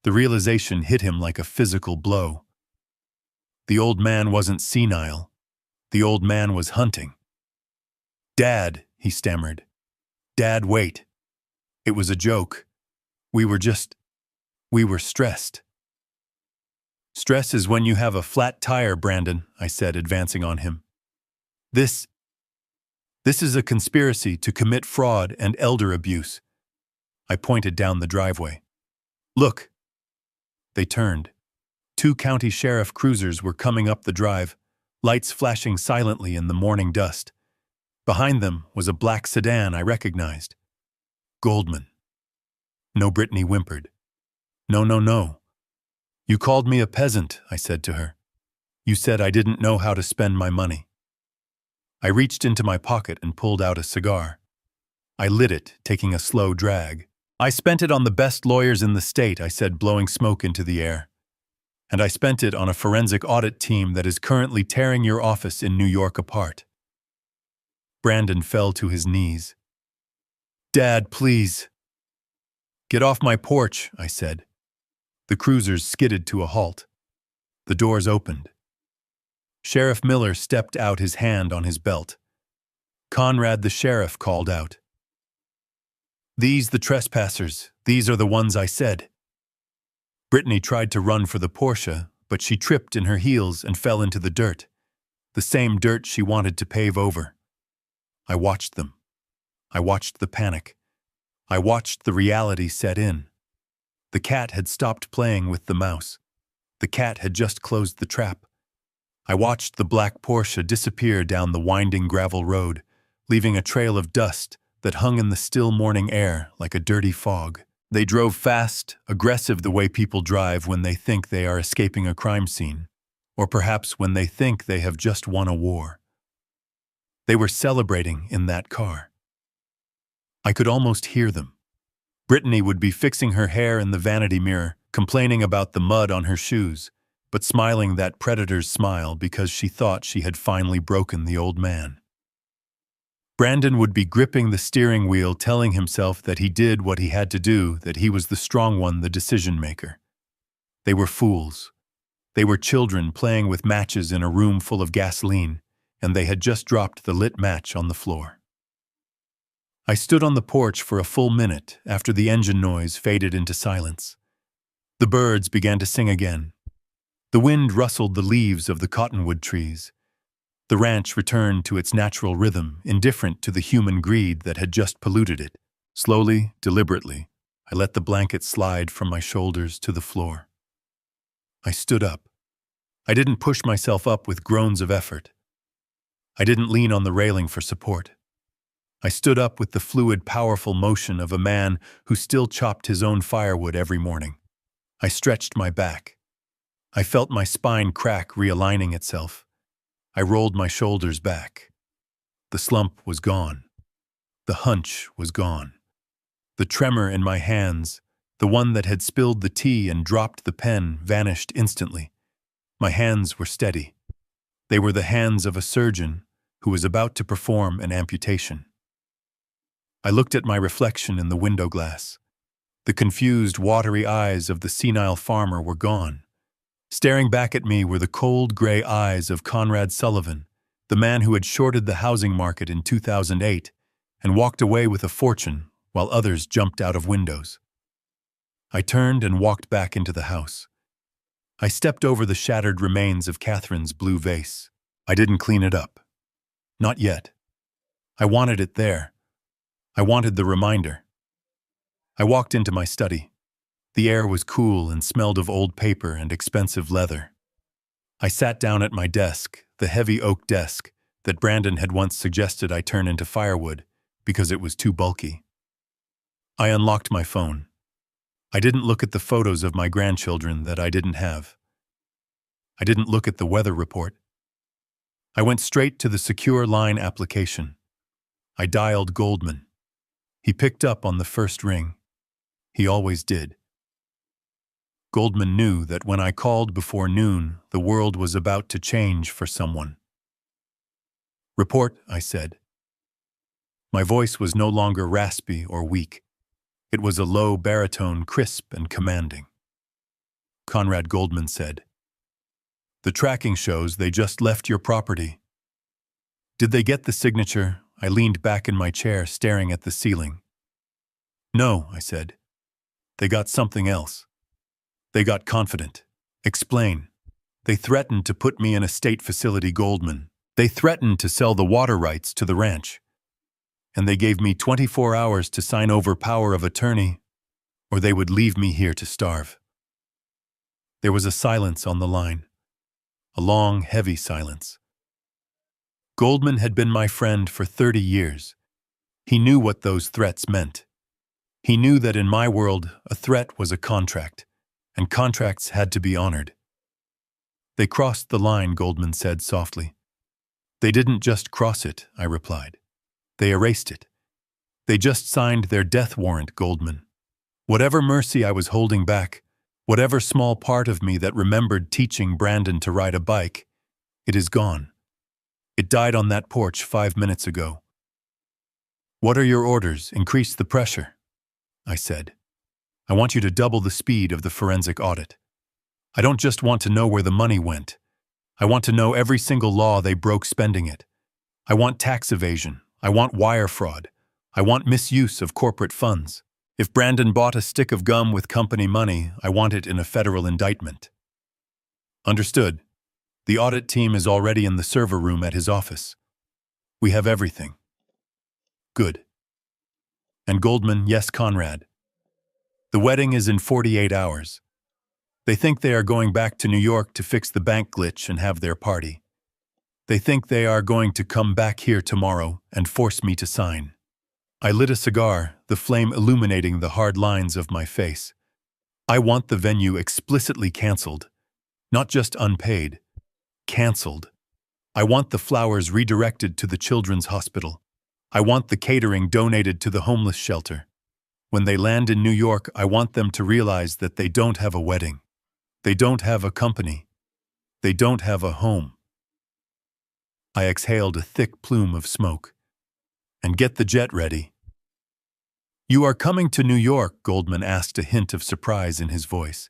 The realization hit him like a physical blow. The old man wasn't senile. The old man was hunting. "Dad," he stammered. "Dad, wait. It was a joke. We were stressed." "Stress is when you have a flat tire, Brandon," I said, advancing on him. This is a conspiracy to commit fraud and elder abuse." I pointed down the driveway. "Look." They turned. 2 county sheriff cruisers were coming up the drive, lights flashing silently in the morning dust. Behind them was a black sedan I recognized. Goldman. "No," Brittany whimpered. "No, no, no. You called me a peasant," I said to her. "You said I didn't know how to spend my money." I reached into my pocket and pulled out a cigar. I lit it, taking a slow drag. "I spent it on the best lawyers in the state," I said, blowing smoke into the air. "And I spent it on a forensic audit team that is currently tearing your office in New York apart." Brandon fell to his knees. "Dad, please." "Get off my porch," I said. The cruisers skidded to a halt. The doors opened. Sheriff Miller stepped out, his hand on his belt. Conrad the sheriff called out. "These the trespassers, these are the ones I said." Brittany tried to run for the Porsche, but she tripped in her heels and fell into the dirt. The same dirt she wanted to pave over. I watched them. I watched the panic. I watched the reality set in. The cat had stopped playing with the mouse. The cat had just closed the trap. I watched the black Porsche disappear down the winding gravel road, leaving a trail of dust that hung in the still morning air like a dirty fog. They drove fast, aggressive the way people drive when they think they are escaping a crime scene, or perhaps when they think they have just won a war. They were celebrating in that car. I could almost hear them. Brittany would be fixing her hair in the vanity mirror, complaining about the mud on her shoes, but smiling that predator's smile because she thought she had finally broken the old man. Brandon would be gripping the steering wheel, telling himself that he did what he had to do, that he was the strong one, the decision maker. They were fools. They were children playing with matches in a room full of gasoline, and they had just dropped the lit match on the floor. I stood on the porch for a full minute after the engine noise faded into silence. The birds began to sing again. The wind rustled the leaves of the cottonwood trees. The ranch returned to its natural rhythm, indifferent to the human greed that had just polluted it. Slowly, deliberately, I let the blanket slide from my shoulders to the floor. I stood up. I didn't push myself up with groans of effort. I didn't lean on the railing for support. I stood up with the fluid, powerful motion of a man who still chopped his own firewood every morning. I stretched my back. I felt my spine crack, realigning itself. I rolled my shoulders back. The slump was gone. The hunch was gone. The tremor in my hands, the one that had spilled the tea and dropped the pen, vanished instantly. My hands were steady. They were the hands of a surgeon who was about to perform an amputation. I looked at my reflection in the window glass. The confused, watery eyes of the senile farmer were gone. Staring back at me were the cold, gray eyes of Conrad Sullivan, the man who had shorted the housing market in 2008 and walked away with a fortune while others jumped out of windows. I turned and walked back into the house. I stepped over the shattered remains of Catherine's blue vase. I didn't clean it up. Not yet. I wanted it there. I wanted the reminder. I walked into my study. The air was cool and smelled of old paper and expensive leather. I sat down at my desk, the heavy oak desk that Brandon had once suggested I turn into firewood because it was too bulky. I unlocked my phone. I didn't look at the photos of my grandchildren that I didn't have. I didn't look at the weather report. I went straight to the secure line application. I dialed Goldman. He picked up on the first ring. He always did. Goldman knew that when I called before noon, the world was about to change for someone. "Report," I said. My voice was no longer raspy or weak. It was a low baritone, crisp and commanding. Conrad Goldman said, "The tracking shows they just left your property." "Did they get the signature?" I leaned back in my chair, staring at the ceiling. "No," I said. "They got something else. They got confident." "Explain." "They threatened to put me in a state facility, Goldman. They threatened to sell the water rights to the ranch. And they gave me 24 hours to sign over power of attorney, or they would leave me here to starve." There was a silence on the line. A long, heavy silence. Goldman had been my friend for 30 years. He knew what those threats meant. He knew that in my world, a threat was a contract, and contracts had to be honored. "They crossed the line," Goldman said softly. "They didn't just cross it," I replied. "They erased it. They just signed their death warrant, Goldman. Whatever mercy I was holding back, whatever small part of me that remembered teaching Brandon to ride a bike, it is gone. It died on that porch 5 minutes ago." "What are your orders? Increase the pressure," I said. "I want you to double the speed of the forensic audit. I don't just want to know where the money went. I want to know every single law they broke spending it. I want tax evasion. I want wire fraud. I want misuse of corporate funds. If Brandon bought a stick of gum with company money, I want it in a federal indictment." "Understood. The audit team is already in the server room at his office. We have everything." "Good." "And Goldman, yes, Conrad. The wedding is in 48 hours. They think they are going back to New York to fix the bank glitch and have their party. They think they are going to come back here tomorrow and force me to sign." I lit a cigar, the flame illuminating the hard lines of my face. "I want the venue explicitly canceled. Not just unpaid. Canceled. I want the flowers redirected to the children's hospital. I want the catering donated to the homeless shelter. When they land in New York, I want them to realize that they don't have a wedding. They don't have a company. They don't have a home." I exhaled a thick plume of smoke. "And get the jet ready." "You are coming to New York?" Goldman asked, a hint of surprise in his voice.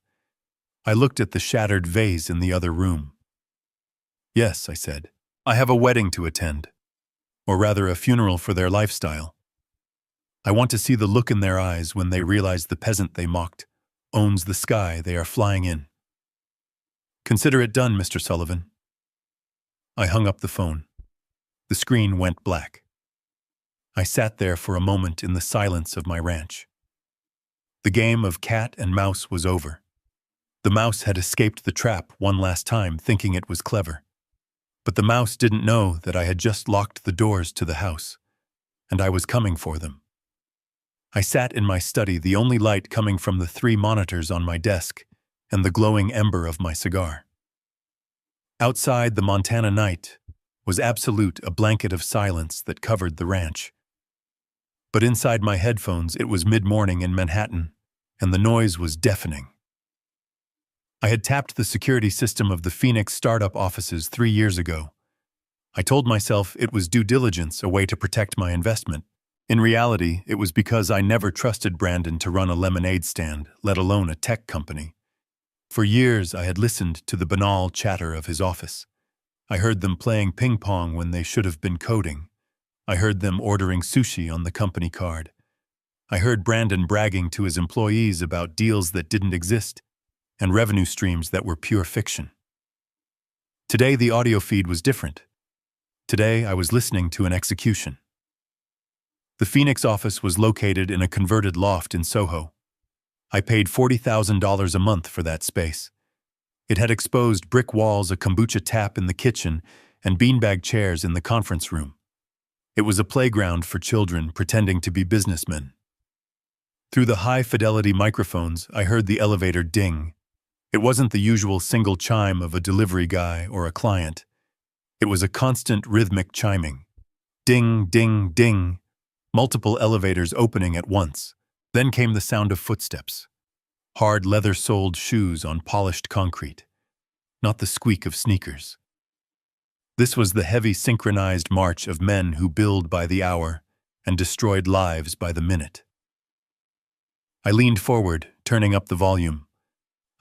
I looked at the shattered vase in the other room. "Yes," I said. "I have a wedding to attend. Or rather, a funeral for their lifestyle. I want to see the look in their eyes when they realize the peasant they mocked owns the sky they are flying in." "Consider it done, Mr. Sullivan." I hung up the phone. The screen went black. I sat there for a moment in the silence of my ranch. The game of cat and mouse was over. The mouse had escaped the trap one last time, thinking it was clever. But the mouse didn't know that I had just locked the doors to the house, and I was coming for them. I sat in my study, the only light coming from the 3 monitors on my desk and the glowing ember of my cigar. Outside, the Montana night was absolute, a blanket of silence that covered the ranch. But inside my headphones, it was mid-morning in Manhattan, and the noise was deafening. I had tapped the security system of the Phoenix startup offices 3 years ago. I told myself it was due diligence, a way to protect my investment. In reality, it was because I never trusted Brandon to run a lemonade stand, let alone a tech company. For years, I had listened to the banal chatter of his office. I heard them playing ping pong when they should have been coding. I heard them ordering sushi on the company card. I heard Brandon bragging to his employees about deals that didn't exist and revenue streams that were pure fiction. Today, the audio feed was different. Today, I was listening to an execution. The Phoenix office was located in a converted loft in Soho. I paid $40,000 a month for that space. It had exposed brick walls, a kombucha tap in the kitchen, and beanbag chairs in the conference room. It was a playground for children pretending to be businessmen. Through the high-fidelity microphones, I heard the elevator ding. It wasn't the usual single chime of a delivery guy or a client. It was a constant rhythmic chiming. Ding, ding, ding. Multiple elevators opening at once. Then came the sound of footsteps, hard leather-soled shoes on polished concrete, not the squeak of sneakers. This was the heavy synchronized march of men who billed by the hour and destroyed lives by the minute. I leaned forward, turning up the volume.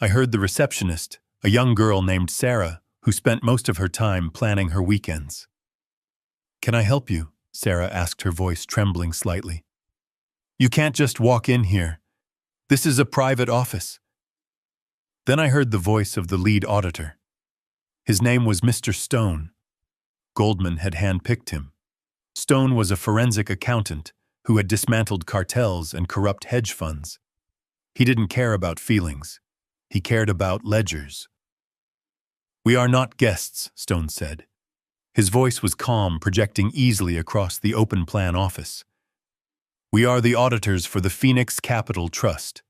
I heard the receptionist, a young girl named Sarah, who spent most of her time planning her weekends. "Can I help you?" Sarah asked, her voice trembling slightly. "You can't just walk in here. This is a private office." Then I heard the voice of the lead auditor. His name was Mr. Stone. Goldman had handpicked him. Stone was a forensic accountant who had dismantled cartels and corrupt hedge funds. He didn't care about feelings. He cared about ledgers. "We are not guests," Stone said. His voice was calm, projecting easily across the open-plan office. "We are the auditors for the Phoenix Capital Trust.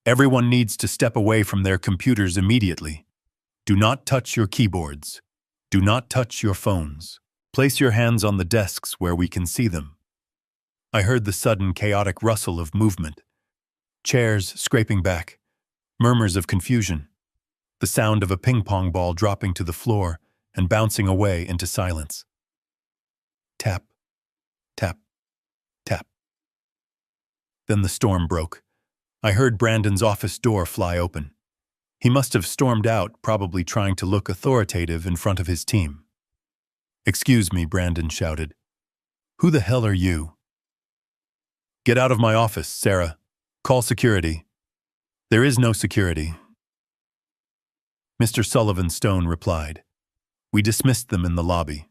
Everyone needs to step away from their computers immediately. Do not touch your keyboards. Do not touch your phones. Place your hands on the desks where we can see them." I heard the sudden, chaotic rustle of movement. Chairs scraping back, murmurs of confusion, the sound of a ping-pong ball dropping to the floor and bouncing away into silence. Tap, tap, tap. Then the storm broke. I heard Brandon's office door fly open. He must have stormed out, probably trying to look authoritative in front of his team. "Excuse me," Brandon shouted. "Who the hell are you?" "Get out of my office, Sarah. Call security." "There is no security." Mr. Sullivan Stone replied. We dismissed them in the lobby.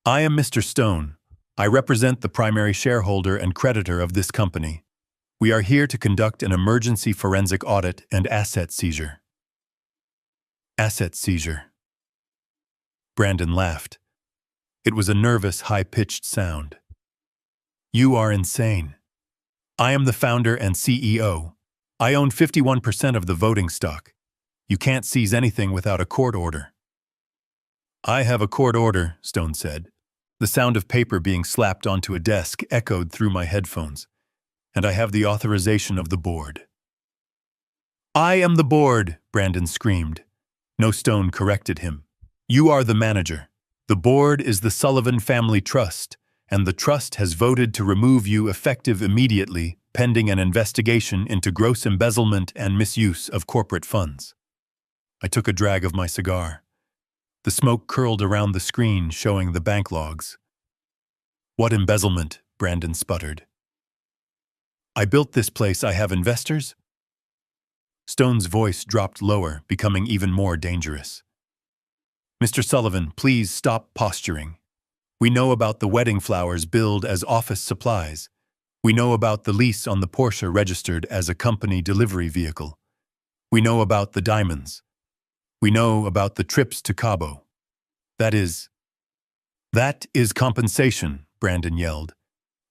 "I am Mr. Stone. I represent the primary shareholder and creditor of this company. We are here to conduct an emergency forensic audit and asset seizure." Asset seizure. Brandon laughed. It was a nervous, high-pitched sound. "You are insane. I am the founder and CEO. I own 51% of the voting stock. You can't seize anything without a court order." "I have a court order," Stone said. The sound of paper being slapped onto a desk echoed through my headphones. "And I have the authorization of the board." "I am the board," Brandon screamed. No, Stone corrected him. "You are the manager. The board is the Sullivan Family Trust, and the trust has voted to remove you effective immediately, pending an investigation into gross embezzlement and misuse of corporate funds." I took a drag of my cigar. The smoke curled around the screen, showing the bank logs. "What embezzlement?" Brandon sputtered. "I built this place. I have investors." Stone's voice dropped lower, becoming even more dangerous. "Mr. Sullivan, please stop posturing. We know about the wedding flowers billed as office supplies. We know about the lease on the Porsche registered as a company delivery vehicle. We know about the diamonds. We know about the trips to Cabo. That is compensation," Brandon yelled.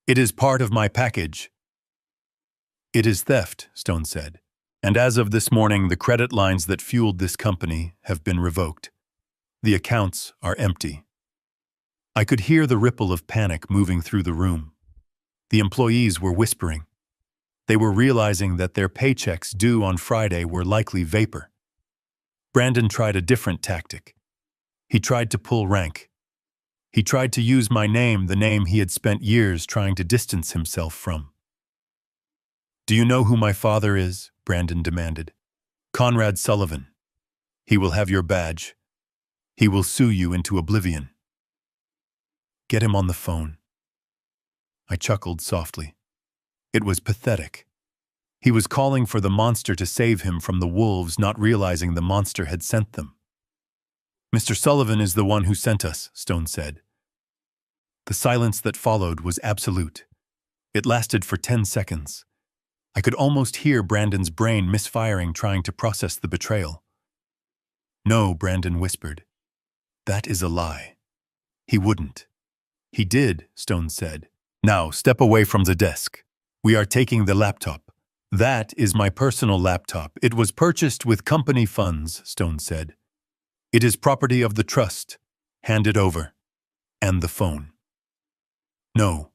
"It is part of my package." "It is theft," Stone said. "And as of this morning, the credit lines that fueled this company have been revoked. The accounts are empty." I could hear the ripple of panic moving through the room. The employees were whispering. They were realizing that their paychecks due on Friday were likely vapor. Brandon tried a different tactic. He tried to pull rank. He tried to use my name, the name he had spent years trying to distance himself from. "Do you know who my father is?" Brandon demanded. "Conrad Sullivan. He will have your badge. He will sue you into oblivion." "Get him on the phone." I chuckled softly. It was pathetic. He was calling for the monster to save him from the wolves, not realizing the monster had sent them. "Mr. Sullivan is the one who sent us," Stone said. The silence that followed was absolute. It lasted for 10 seconds. I could almost hear Brandon's brain misfiring, trying to process the betrayal. "No," Brandon whispered. "That is a lie. He wouldn't." "He did," Stone said. "Now step away from the desk. We are taking the laptop." "That is my personal laptop. It was purchased with company funds," Stone said. "It is property of the trust. Hand it over. And the phone." "No,"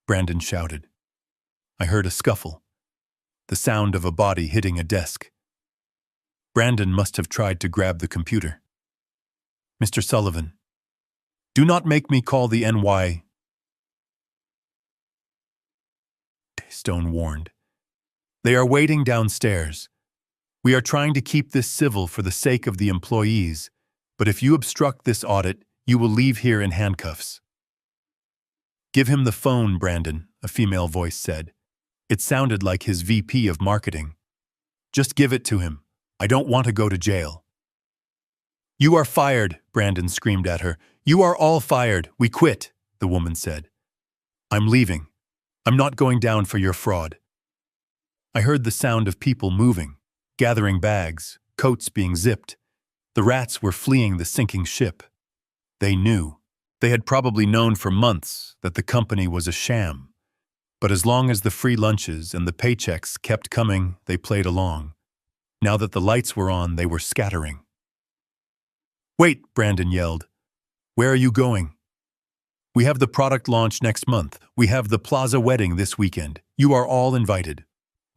Brandon shouted. I heard a scuffle, the sound of a body hitting a desk. Brandon must have tried to grab the computer. Mr. Sullivan, do not make me call the NY, Stone warned. They are waiting downstairs. We are trying to keep this civil for the sake of the employees, but if you obstruct this audit, you will leave here in handcuffs. Give him the phone, Brandon, a female voice said. It sounded like his VP of marketing. Just give it to him. I don't want to go to jail. You are fired, Brandon screamed at her. You are all fired. We quit, the woman said. I'm leaving. I'm not going down for your fraud. I heard the sound of people moving, gathering bags, coats being zipped. The rats were fleeing the sinking ship. They knew. They had probably known for months that the company was a sham. But as long as the free lunches and the paychecks kept coming, they played along. Now that the lights were on, they were scattering. Wait, Brandon yelled. Where are you going? We have the product launch next month. We have the plaza wedding this weekend. You are all invited.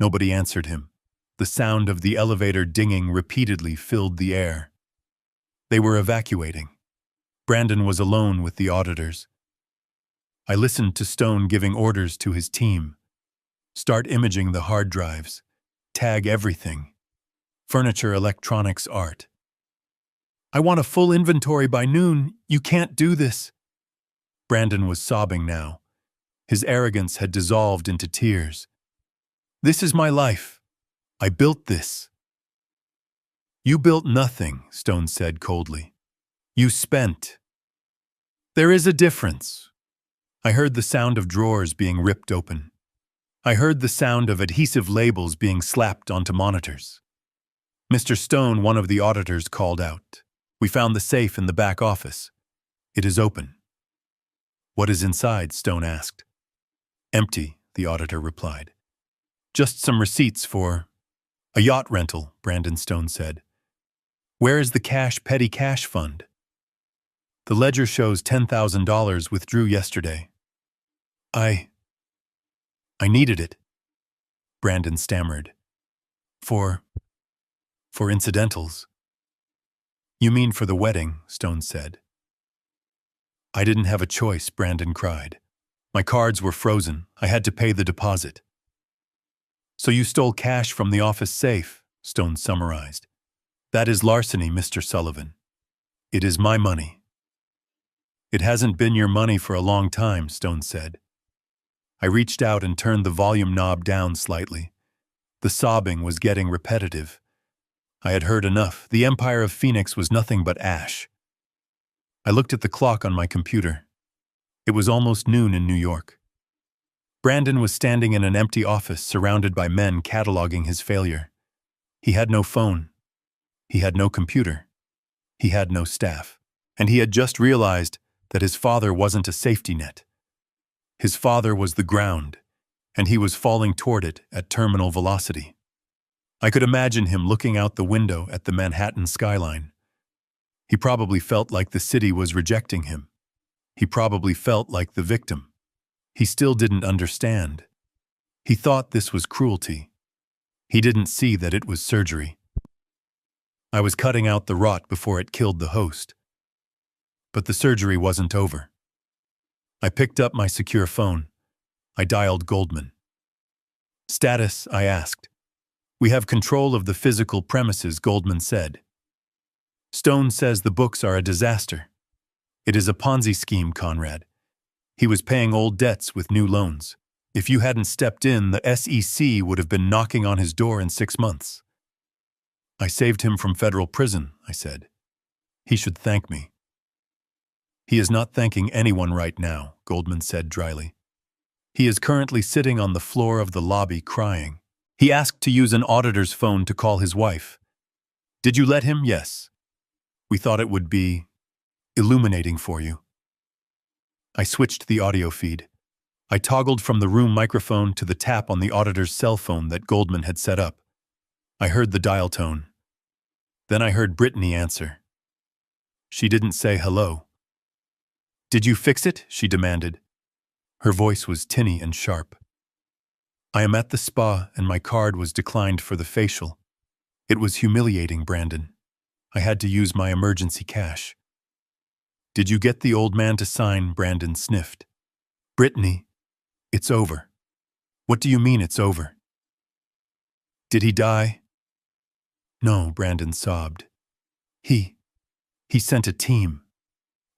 Nobody answered him. The sound of the elevator dinging repeatedly filled the air. They were evacuating. Brandon was alone with the auditors. I listened to Stone giving orders to his team. Start imaging the hard drives. Tag everything. Furniture, electronics, art. I want a full inventory by noon. You can't do this. Brandon was sobbing now. His arrogance had dissolved into tears. This is my life. I built this. You built nothing, Stone said coldly. You spent. There is a difference. I heard the sound of drawers being ripped open. I heard the sound of adhesive labels being slapped onto monitors. Mr. Stone, one of the auditors, called out. We found the safe in the back office. It is open. What is inside? Stone asked. Empty, the auditor replied. Just some receipts for a yacht rental, Brandon Stone said. Where is the petty cash fund? The ledger shows $10,000 withdrew yesterday. I needed it, Brandon stammered. For incidentals. You mean for the wedding, Stone said. I didn't have a choice, Brandon cried. My cards were frozen. I had to pay the deposit. So you stole cash from the office safe, Stone summarized. That is larceny, Mr. Sullivan. It is my money. It hasn't been your money for a long time, Stone said. I reached out and turned the volume knob down slightly. The sobbing was getting repetitive. I had heard enough. The Empire of Phoenix was nothing but ash. I looked at the clock on my computer. It was almost noon in New York. Brandon was standing in an empty office surrounded by men cataloging his failure. He had no phone. He had no computer. He had no staff. And he had just realized that his father wasn't a safety net. His father was the ground, and he was falling toward it at terminal velocity. I could imagine him looking out the window at the Manhattan skyline. He probably felt like the city was rejecting him. He probably felt like the victim. He still didn't understand. He thought this was cruelty. He didn't see that it was surgery. I was cutting out the rot before it killed the host. But the surgery wasn't over. I picked up my secure phone. I dialed Goldman. Status, I asked. We have control of the physical premises, Goldman said. Stone says the books are a disaster. It is a Ponzi scheme, Conrad. He was paying old debts with new loans. If you hadn't stepped in, the SEC would have been knocking on his door in 6 months. I saved him from federal prison, I said. He should thank me. He is not thanking anyone right now, Goldman said dryly. He is currently sitting on the floor of the lobby crying. He asked to use an auditor's phone to call his wife. Did you let him? Yes. We thought it would be illuminating for you. I switched the audio feed. I toggled from the room microphone to the tap on the auditor's cell phone that Goldman had set up. I heard the dial tone. Then I heard Brittany answer. She didn't say hello. Did you fix it? She demanded. Her voice was tinny and sharp. I am at the spa and my card was declined for the facial. It was humiliating, Brandon. I had to use my emergency cash. Did you get the old man to sign? Brandon sniffed. Brittany, it's over. What do you mean it's over? Did he die? No, Brandon sobbed. He sent a team.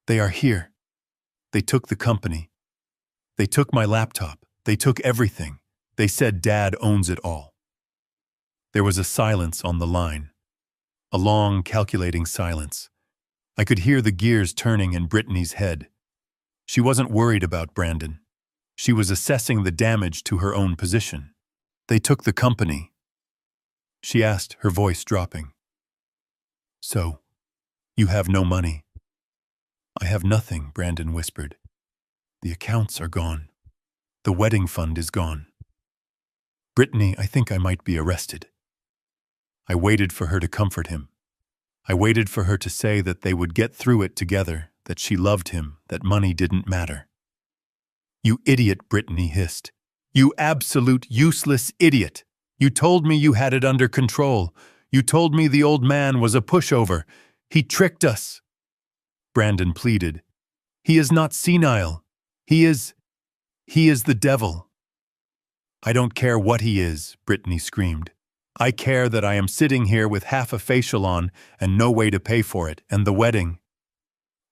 They are here. They took the company. They took my laptop. They took everything. They said Dad owns it all. There was a silence on the line. A long, calculating silence. I could hear the gears turning in Brittany's head. She wasn't worried about Brandon. She was assessing the damage to her own position. They took the company. She asked, her voice dropping. So, you have no money? I have nothing, Brandon whispered. The accounts are gone. The wedding fund is gone. Brittany, I think I might be arrested. I waited for her to comfort him. I waited for her to say that they would get through it together, that she loved him, that money didn't matter. You idiot, Brittany hissed. You absolute useless idiot. You told me you had it under control. You told me the old man was a pushover. He tricked us. Brandon pleaded. He is not senile. He is the devil. I don't care what he is, Brittany screamed. I care that I am sitting here with half a facial on and no way to pay for it, and the wedding.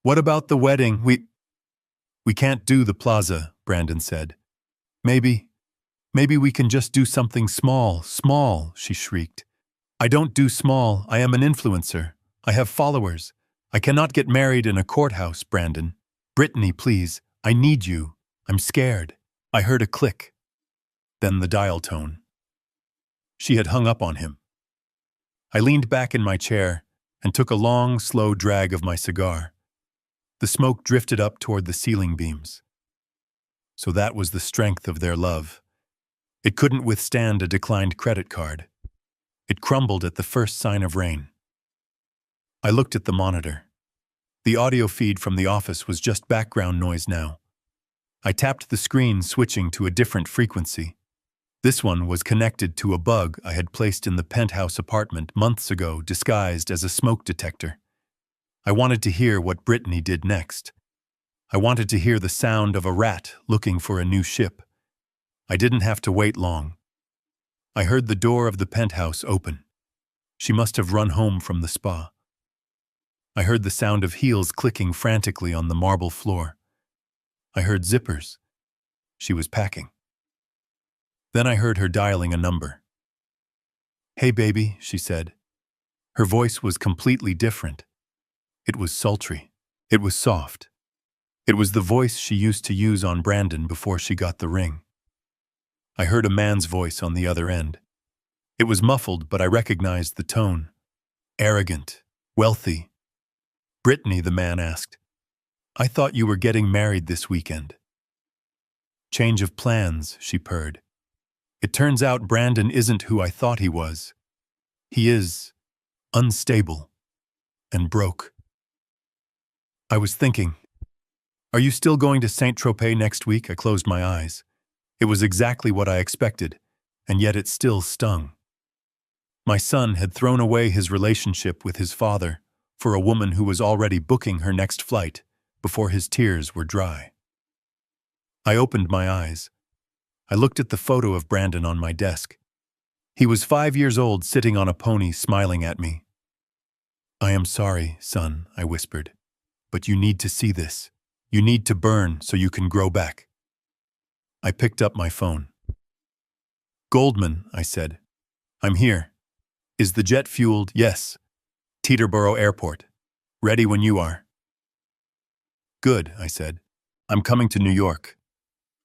What about the wedding? We can't do the plaza, Brandon said. Maybe we can just do something small, she shrieked. I don't do small, I am an influencer. I have followers. I cannot get married in a courthouse, Brandon. Brittany, please, I need you. I'm scared. I heard a click. Then the dial tone. She had hung up on him. I leaned back in my chair and took a long, slow drag of my cigar. The smoke drifted up toward the ceiling beams. So that was the strength of their love. It couldn't withstand a declined credit card. It crumbled at the first sign of rain. I looked at the monitor. The audio feed from the office was just background noise now. I tapped the screen, switching to a different frequency. This one was connected to a bug I had placed in the penthouse apartment months ago, disguised as a smoke detector. I wanted to hear what Brittany did next. I wanted to hear the sound of a rat looking for a new ship. I didn't have to wait long. I heard the door of the penthouse open. She must have run home from the spa. I heard the sound of heels clicking frantically on the marble floor. I heard zippers. She was packing. Then I heard her dialing a number. Hey, baby, she said. Her voice was completely different. It was sultry. It was soft. It was the voice she used to use on Brandon before she got the ring. I heard a man's voice on the other end. It was muffled, but I recognized the tone. Arrogant. Wealthy. Brittany, the man asked. I thought you were getting married this weekend. Change of plans, she purred. It turns out Brandon isn't who I thought he was. He is unstable and broke. I was thinking, are you still going to Saint-Tropez next week? I closed my eyes. It was exactly what I expected, and yet it still stung. My son had thrown away his relationship with his father for a woman who was already booking her next flight before his tears were dry. I opened my eyes. I looked at the photo of Brandon on my desk. He was 5 years old, sitting on a pony, smiling at me. I am sorry, son, I whispered, but you need to see this. You need to burn so you can grow back. I picked up my phone. Goldman, I said. I'm here. Is the jet fueled? Yes. Teterboro Airport. Ready when you are. Good, I said. I'm coming to New York.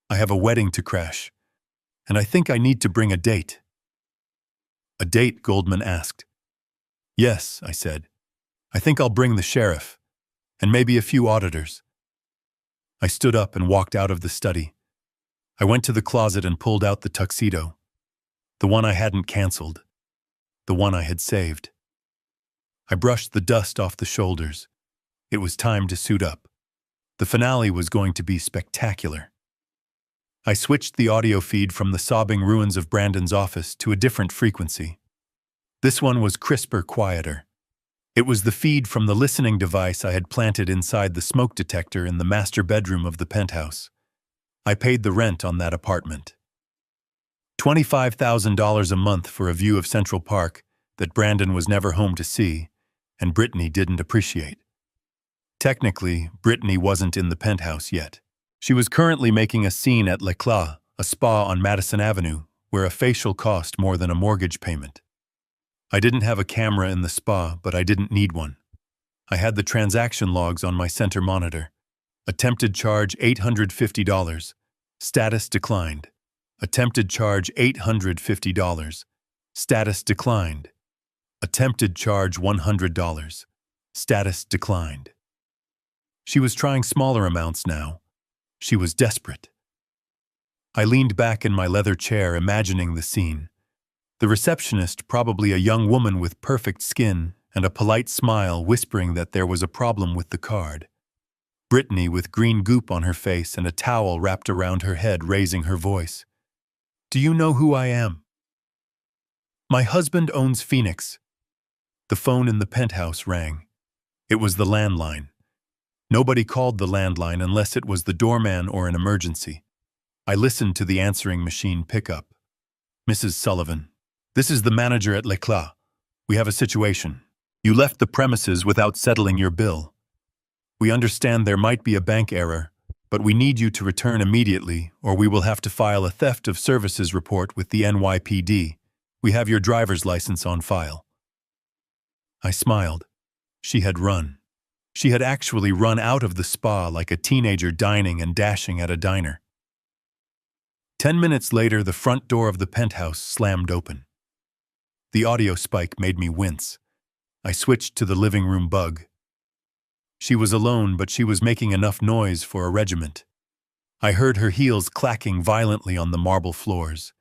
I have a wedding to crash, and I think I need to bring a date. A date? Goldman asked. Yes, I said. I think I'll bring the sheriff, and maybe a few auditors. I stood up and walked out of the study. I went to the closet and pulled out the tuxedo, the one I hadn't canceled, the one I had saved. I brushed the dust off the shoulders. It was time to suit up. The finale was going to be spectacular. I switched the audio feed from the sobbing ruins of Brandon's office to a different frequency. This one was crisper, quieter. It was the feed from the listening device I had planted inside the smoke detector in the master bedroom of the penthouse. I paid the rent on that apartment. $25,000 a month for a view of Central Park that Brandon was never home to see, and Brittany didn't appreciate. Technically, Brittany wasn't in the penthouse yet. She was currently making a scene at L'Eclat, a spa on Madison Avenue, where a facial cost more than a mortgage payment. I didn't have a camera in the spa, but I didn't need one. I had the transaction logs on my center monitor. Attempted charge $850. Status declined. Attempted charge $850. Status declined. Attempted charge $100. Status declined. She was trying smaller amounts now. She was desperate. I leaned back in my leather chair, imagining the scene. The receptionist, probably a young woman with perfect skin and a polite smile, whispering that there was a problem with the card. Brittany with green goop on her face and a towel wrapped around her head, raising her voice. "Do you know who I am? My husband owns Phoenix." The phone in the penthouse rang. It was the landline. Nobody called the landline unless it was the doorman or an emergency. I listened to the answering machine pick up. "Mrs. Sullivan, this is the manager at L'Eclat. We have a situation. You left the premises without settling your bill. We understand there might be a bank error, but we need you to return immediately, or we will have to file a theft of services report with the NYPD. We have your driver's license on file." I smiled. She had run. She had actually run out of the spa like a teenager dining and dashing at a diner. 10 minutes later, the front door of the penthouse slammed open. The audio spike made me wince. I switched to the living room bug. She was alone, but she was making enough noise for a regiment. I heard her heels clacking violently on the marble floors.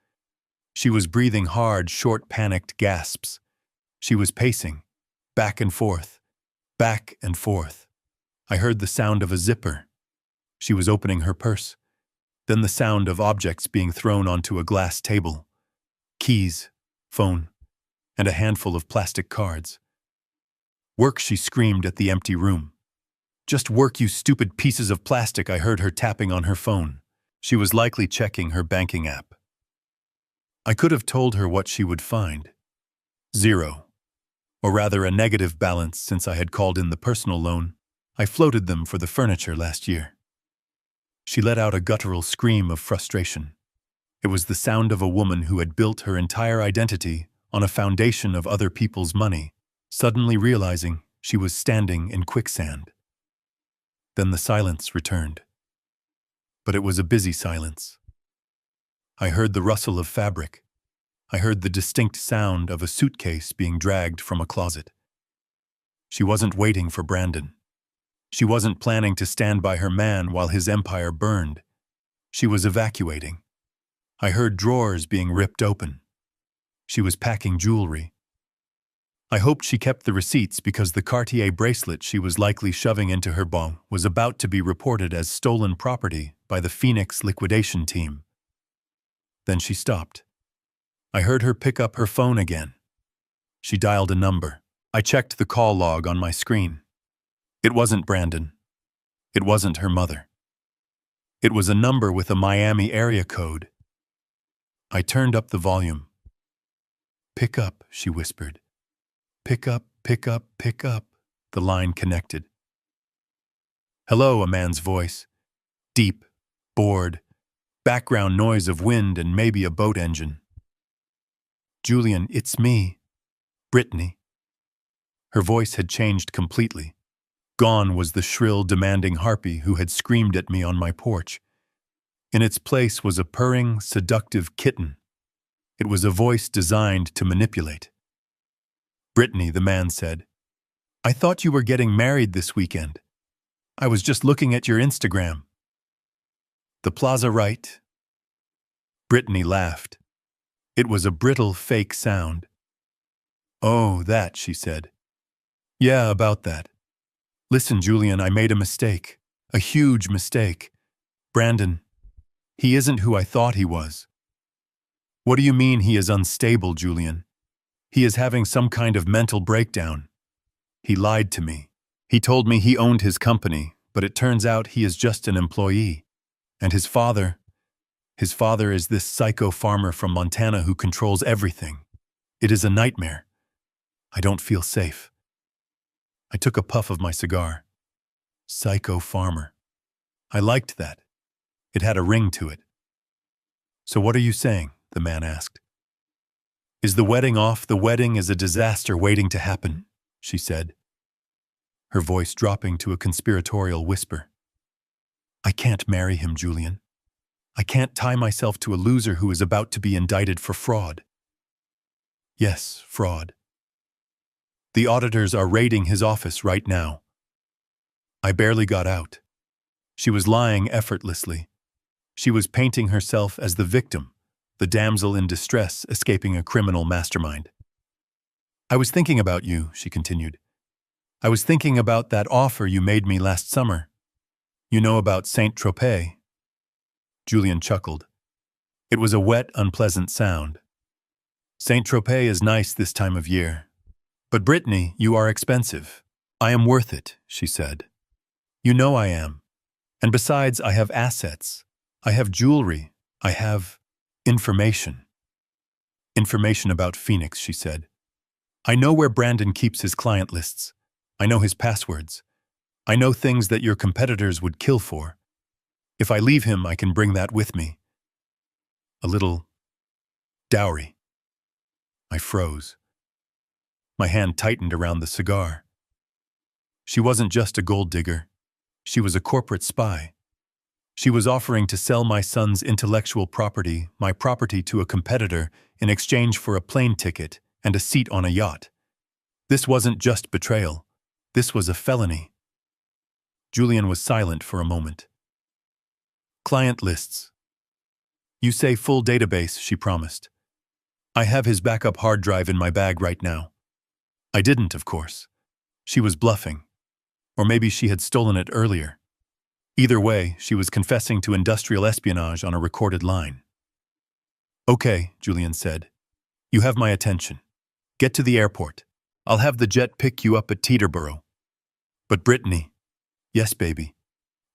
She was breathing hard, short, panicked gasps. She was pacing, back and forth. Back and forth. I heard the sound of a zipper. She was opening her purse. Then the sound of objects being thrown onto a glass table. Keys, phone, and a handful of plastic cards. "Work," she screamed at the empty room. "Just work, you stupid pieces of plastic," I heard her tapping on her phone. She was likely checking her banking app. I could have told her what she would find. Zero. Or rather a negative balance, since I had called in the personal loan. I floated them for the furniture last year. She let out a guttural scream of frustration. It was the sound of a woman who had built her entire identity on a foundation of other people's money, suddenly realizing she was standing in quicksand. Then the silence returned. But it was a busy silence. I heard the rustle of fabric. I heard the distinct sound of a suitcase being dragged from a closet. She wasn't waiting for Brandon. She wasn't planning to stand by her man while his empire burned. She was evacuating. I heard drawers being ripped open. She was packing jewelry. I hoped she kept the receipts because the Cartier bracelet she was likely shoving into her bon was about to be reported as stolen property by the Phoenix liquidation team. Then she stopped. I heard her pick up her phone again. She dialed a number. I checked the call log on my screen. It wasn't Brandon. It wasn't her mother. It was a number with a Miami area code. I turned up the volume. "Pick up," she whispered. "Pick up, pick up, pick up." The line connected. "Hello," a man's voice. Deep, bored, background noise of wind and maybe a boat engine. "Julian, it's me. Brittany." Her voice had changed completely. Gone was the shrill, demanding harpy who had screamed at me on my porch. In its place was a purring, seductive kitten. It was a voice designed to manipulate. "Brittany," the man said, "I thought you were getting married this weekend. I was just looking at your Instagram." "The plaza, right?" Brittany laughed. It was a brittle, fake sound. "Oh, that," she said. "Yeah, about that. Listen, Julian, I made a mistake. A huge mistake. Brandon, He isn't who I thought he was. What do you mean he is unstable, Julian? He is having some kind of mental breakdown. He lied to me. He told me he owned his company, but it turns out he is just an employee. And his father is this psycho farmer from Montana who controls everything. It is a nightmare. I don't feel safe. I took a puff of my cigar. Psycho farmer. I liked that. It had a ring to it. So what are you saying? The man asked. Is the wedding off? The wedding is a disaster waiting to happen, she said, her voice dropping to a conspiratorial whisper. I can't marry him, Julian. I can't tie myself to a loser who is about to be indicted for fraud. Yes, fraud. The auditors are raiding his office right now. I barely got out. She was lying effortlessly. She was painting herself as the victim, the damsel in distress escaping a criminal mastermind. I was thinking about you, she continued. I was thinking about that offer you made me last summer. You know about Saint-Tropez. Julian chuckled. It was a wet, unpleasant sound. Saint-Tropez is nice this time of year. But Brittany, you are expensive. I am worth it, she said. You know I am. And besides, I have assets. I have jewelry. I have information. Information about Phoenix, she said. I know where Brandon keeps his client lists. I know his passwords. I know things that your competitors would kill for. If I leave him, I can bring that with me. A little dowry. I froze. My hand tightened around the cigar. She wasn't just a gold digger. She was a corporate spy. She was offering to sell my son's intellectual property, my property, to a competitor in exchange for a plane ticket and a seat on a yacht. This wasn't just betrayal. This was a felony. Julian was silent for a moment. Client lists. You say full database, she promised. I have his backup hard drive in my bag right now. I didn't, of course. She was bluffing. Or maybe she had stolen it earlier. Either way, she was confessing to industrial espionage on a recorded line. Okay, Julian said. You have my attention. Get to the airport. I'll have the jet pick you up at Teterboro. But Brittany. Yes, baby.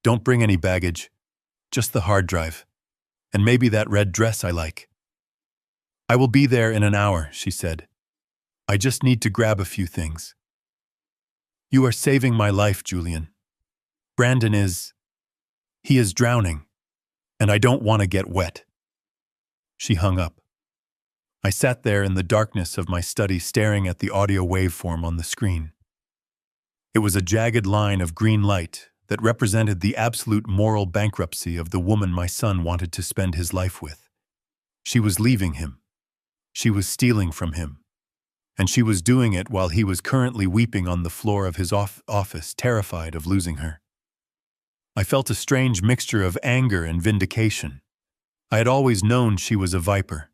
Don't bring any baggage. Just the hard drive. And maybe that red dress I like. I will be there in an hour, she said. I just need to grab a few things. You are saving my life, Julian. Brandon he is drowning, and I don't want to get wet. She hung up. I sat there in the darkness of my study staring at the audio waveform on the screen. It was a jagged line of green light that represented the absolute moral bankruptcy of the woman my son wanted to spend his life with. She was leaving him. She was stealing from him. And she was doing it while he was currently weeping on the floor of his office, terrified of losing her. I felt a strange mixture of anger and vindication. I had always known she was a viper.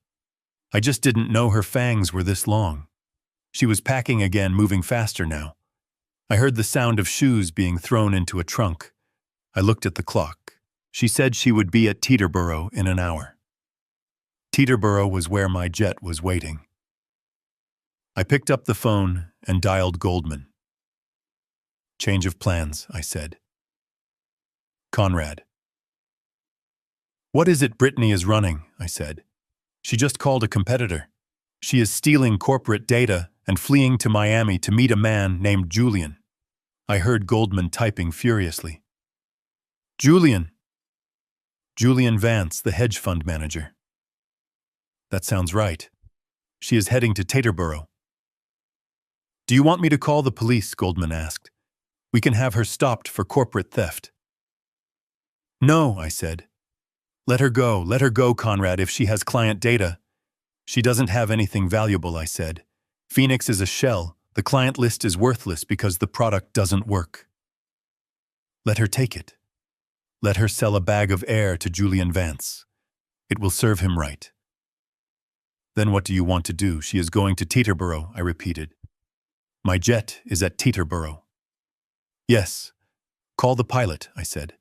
I just didn't know her fangs were this long. She was packing again, moving faster now. I heard the sound of shoes being thrown into a trunk. I looked at the clock. She said she would be at Teterboro in an hour. Teterboro was where my jet was waiting. I picked up the phone and dialed Goldman. Change of plans, I said. Conrad. What is it Brittany is running? I said. She just called a competitor. She is stealing corporate data and fleeing to Miami to meet a man named Julian. I heard Goldman typing furiously. Julian. Julian Vance, the hedge fund manager. That sounds right. She is heading to Teterboro. Do you want me to call the police? Goldman asked. We can have her stopped for corporate theft. No, I said. Let her go, Conrad, if she has client data. She doesn't have anything valuable, I said. Phoenix is a shell. The client list is worthless because the product doesn't work. Let her take it. Let her sell a bag of air to Julian Vance. It will serve him right. Then what do you want to do? She is going to Teterboro, I repeated. My jet is at Teterboro. Yes. Call the pilot, I said.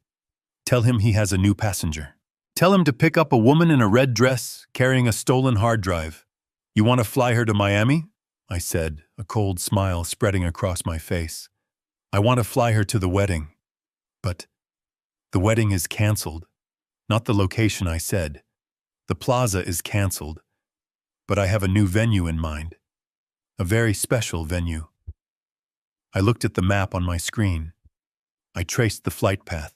Tell him he has a new passenger. Tell him to pick up a woman in a red dress carrying a stolen hard drive. You want to fly her to Miami? I said, a cold smile spreading across my face. I want to fly her to the wedding. But the wedding is canceled. Not the location, I said. The plaza is canceled. But I have a new venue in mind. A very special venue. I looked at the map on my screen. I traced the flight path.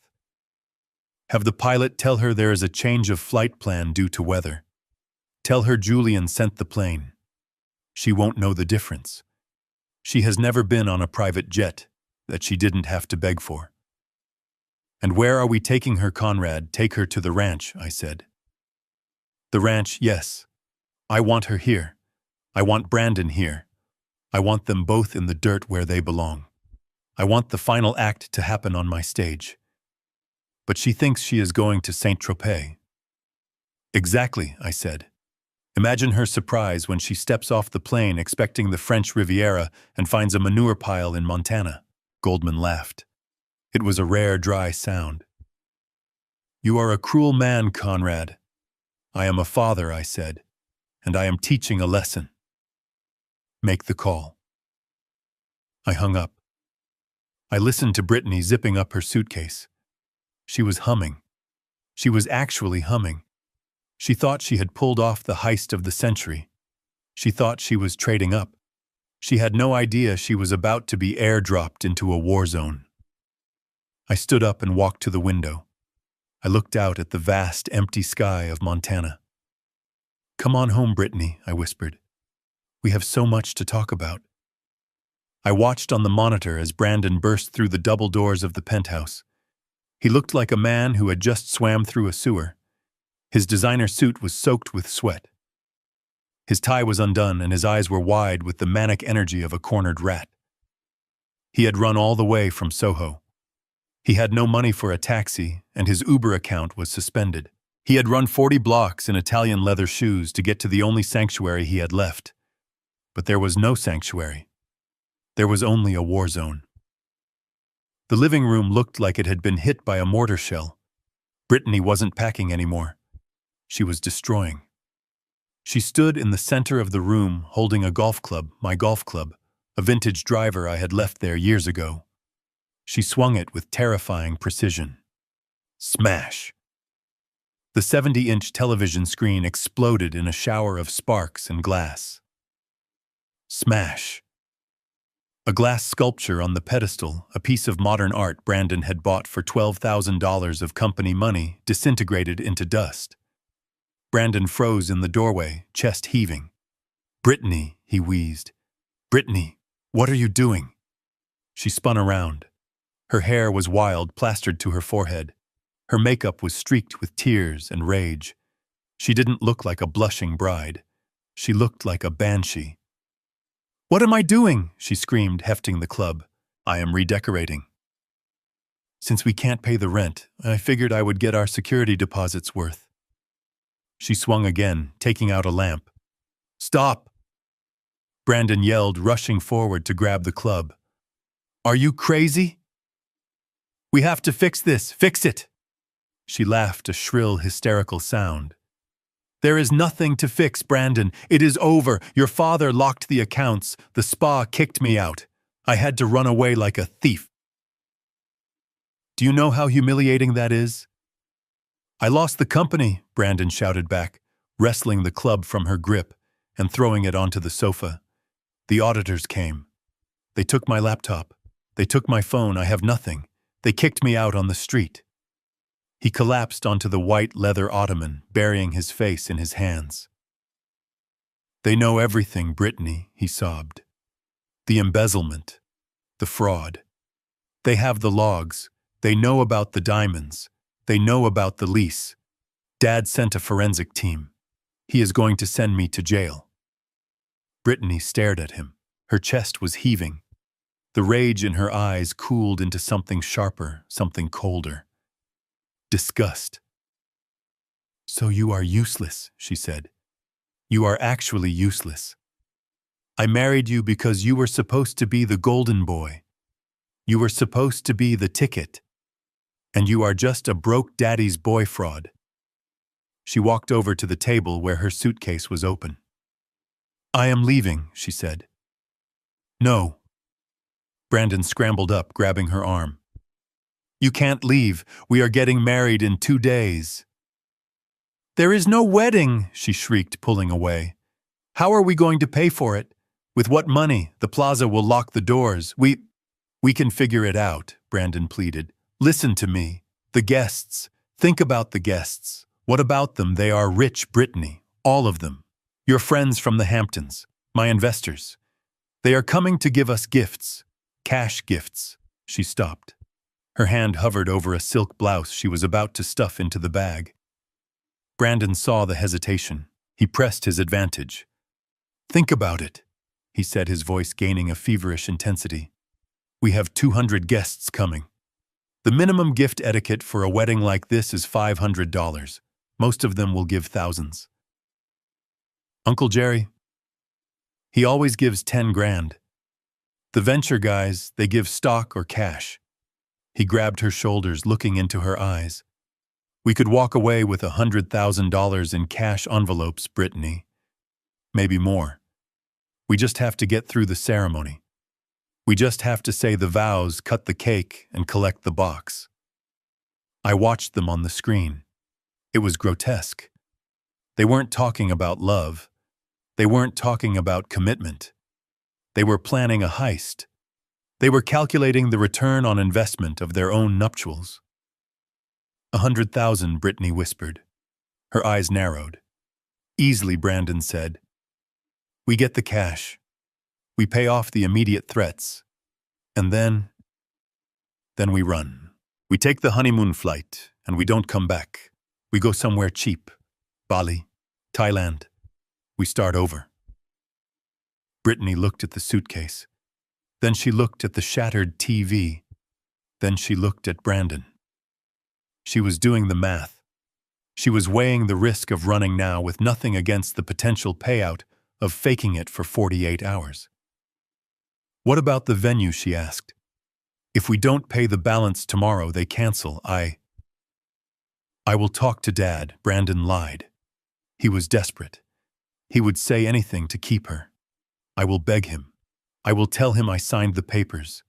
Have the pilot tell her there is a change of flight plan due to weather. Tell her Julian sent the plane. She won't know the difference. She has never been on a private jet that she didn't have to beg for. And where are we taking her, Conrad? Take her to the ranch, I said. The ranch, yes. I want her here. I want Brandon here. I want them both in the dirt where they belong. I want the final act to happen on my stage. But she thinks she is going to Saint-Tropez. Exactly, I said. Imagine her surprise when she steps off the plane expecting the French Riviera and finds a manure pile in Montana. Goldman laughed. It was a rare, dry sound. You are a cruel man, Conrad. I am a father, I said, and I am teaching a lesson. Make the call. I hung up. I listened to Brittany zipping up her suitcase. She was humming. She was actually humming. She thought she had pulled off the heist of the century. She thought she was trading up. She had no idea she was about to be airdropped into a war zone. I stood up and walked to the window. I looked out at the vast, empty sky of Montana. Come on home, Brittany, I whispered. We have so much to talk about. I watched on the monitor as Brandon burst through the double doors of the penthouse. He looked like a man who had just swam through a sewer. His designer suit was soaked with sweat. His tie was undone and his eyes were wide with the manic energy of a cornered rat. He had run all the way from Soho. He had no money for a taxi and his Uber account was suspended. He had run 40 blocks in Italian leather shoes to get to the only sanctuary he had left. But there was no sanctuary. There was only a war zone. The living room looked like it had been hit by a mortar shell. Brittany wasn't packing anymore. She was destroying. She stood in the center of the room holding a golf club, my golf club, a vintage driver I had left there years ago. She swung it with terrifying precision. Smash! The 70-inch television screen exploded in a shower of sparks and glass. Smash! A glass sculpture on the pedestal, a piece of modern art Brandon had bought for $12,000 of company money, disintegrated into dust. Brandon froze in the doorway, chest heaving. Brittany, he wheezed. Brittany, what are you doing? She spun around. Her hair was wild, plastered to her forehead. Her makeup was streaked with tears and rage. She didn't look like a blushing bride. She looked like a banshee. What am I doing? She screamed, hefting the club. I am redecorating. Since we can't pay the rent, I figured I would get our security deposits worth. She swung again, taking out a lamp. Stop! Brandon yelled, rushing forward to grab the club. Are you crazy? We have to fix this. Fix it! She laughed, a shrill, hysterical sound. There is nothing to fix, Brandon. It is over. Your father locked the accounts. The spa kicked me out. I had to run away like a thief. Do you know how humiliating that is? I lost the company, Brandon shouted back, wrestling the club from her grip and throwing it onto the sofa. The auditors came. They took my laptop. They took my phone. I have nothing. They kicked me out on the street. He collapsed onto the white leather ottoman, burying his face in his hands. They know everything, Brittany, he sobbed. The embezzlement. The fraud. They have the logs. They know about the diamonds. They know about the lease. Dad sent a forensic team. He is going to send me to jail. Brittany stared at him. Her chest was heaving. The rage in her eyes cooled into something sharper, something colder. Disgust. So you are useless, she said. You are actually useless. I married you because you were supposed to be the golden boy. You were supposed to be the ticket. And you are just a broke daddy's boy fraud. She walked over to the table where her suitcase was open. "I am leaving," she said. "No." Brandon scrambled up, grabbing her arm. "You can't leave. We are getting married in 2 days." "There is no wedding," she shrieked, pulling away. "How are we going to pay for it? With what money? The plaza will lock the doors. We can figure it out," Brandon pleaded. "Listen to me. The guests. Think about the guests. What about them? They are rich, Brittany. All of them. Your friends from the Hamptons. My investors. They are coming to give us gifts. Cash gifts." She stopped. Her hand hovered over a silk blouse she was about to stuff into the bag. Brandon saw the hesitation. He pressed his advantage. "Think about it," he said, his voice gaining a feverish intensity. "We have 200 guests coming. The minimum gift etiquette for a wedding like this is $500. Most of them will give thousands. Uncle Jerry? He always gives 10 grand. The venture guys, they give stock or cash." He grabbed her shoulders, looking into her eyes. "We could walk away with $100,000 in cash envelopes, Brittany. Maybe more. We just have to get through the ceremony. We just have to say the vows, cut the cake, and collect the box." I watched them on the screen. It was grotesque. They weren't talking about love. They weren't talking about commitment. They were planning a heist. They were calculating the return on investment of their own nuptials. 100,000, Brittany whispered. Her eyes narrowed. "Easily," Brandon said. "We get the cash. We pay off the immediate threats. And then we run. We take the honeymoon flight, and we don't come back. We go somewhere cheap. Bali, Thailand. We start over." Brittany looked at the suitcase. Then she looked at the shattered TV. Then she looked at Brandon. She was doing the math. She was weighing the risk of running now with nothing against the potential payout of faking it for 48 hours. "What about the venue?" she asked. "If we don't pay the balance tomorrow, they cancel. I will talk to Dad," Brandon lied. He was desperate. He would say anything to keep her. "I will beg him. I will tell him I signed the papers.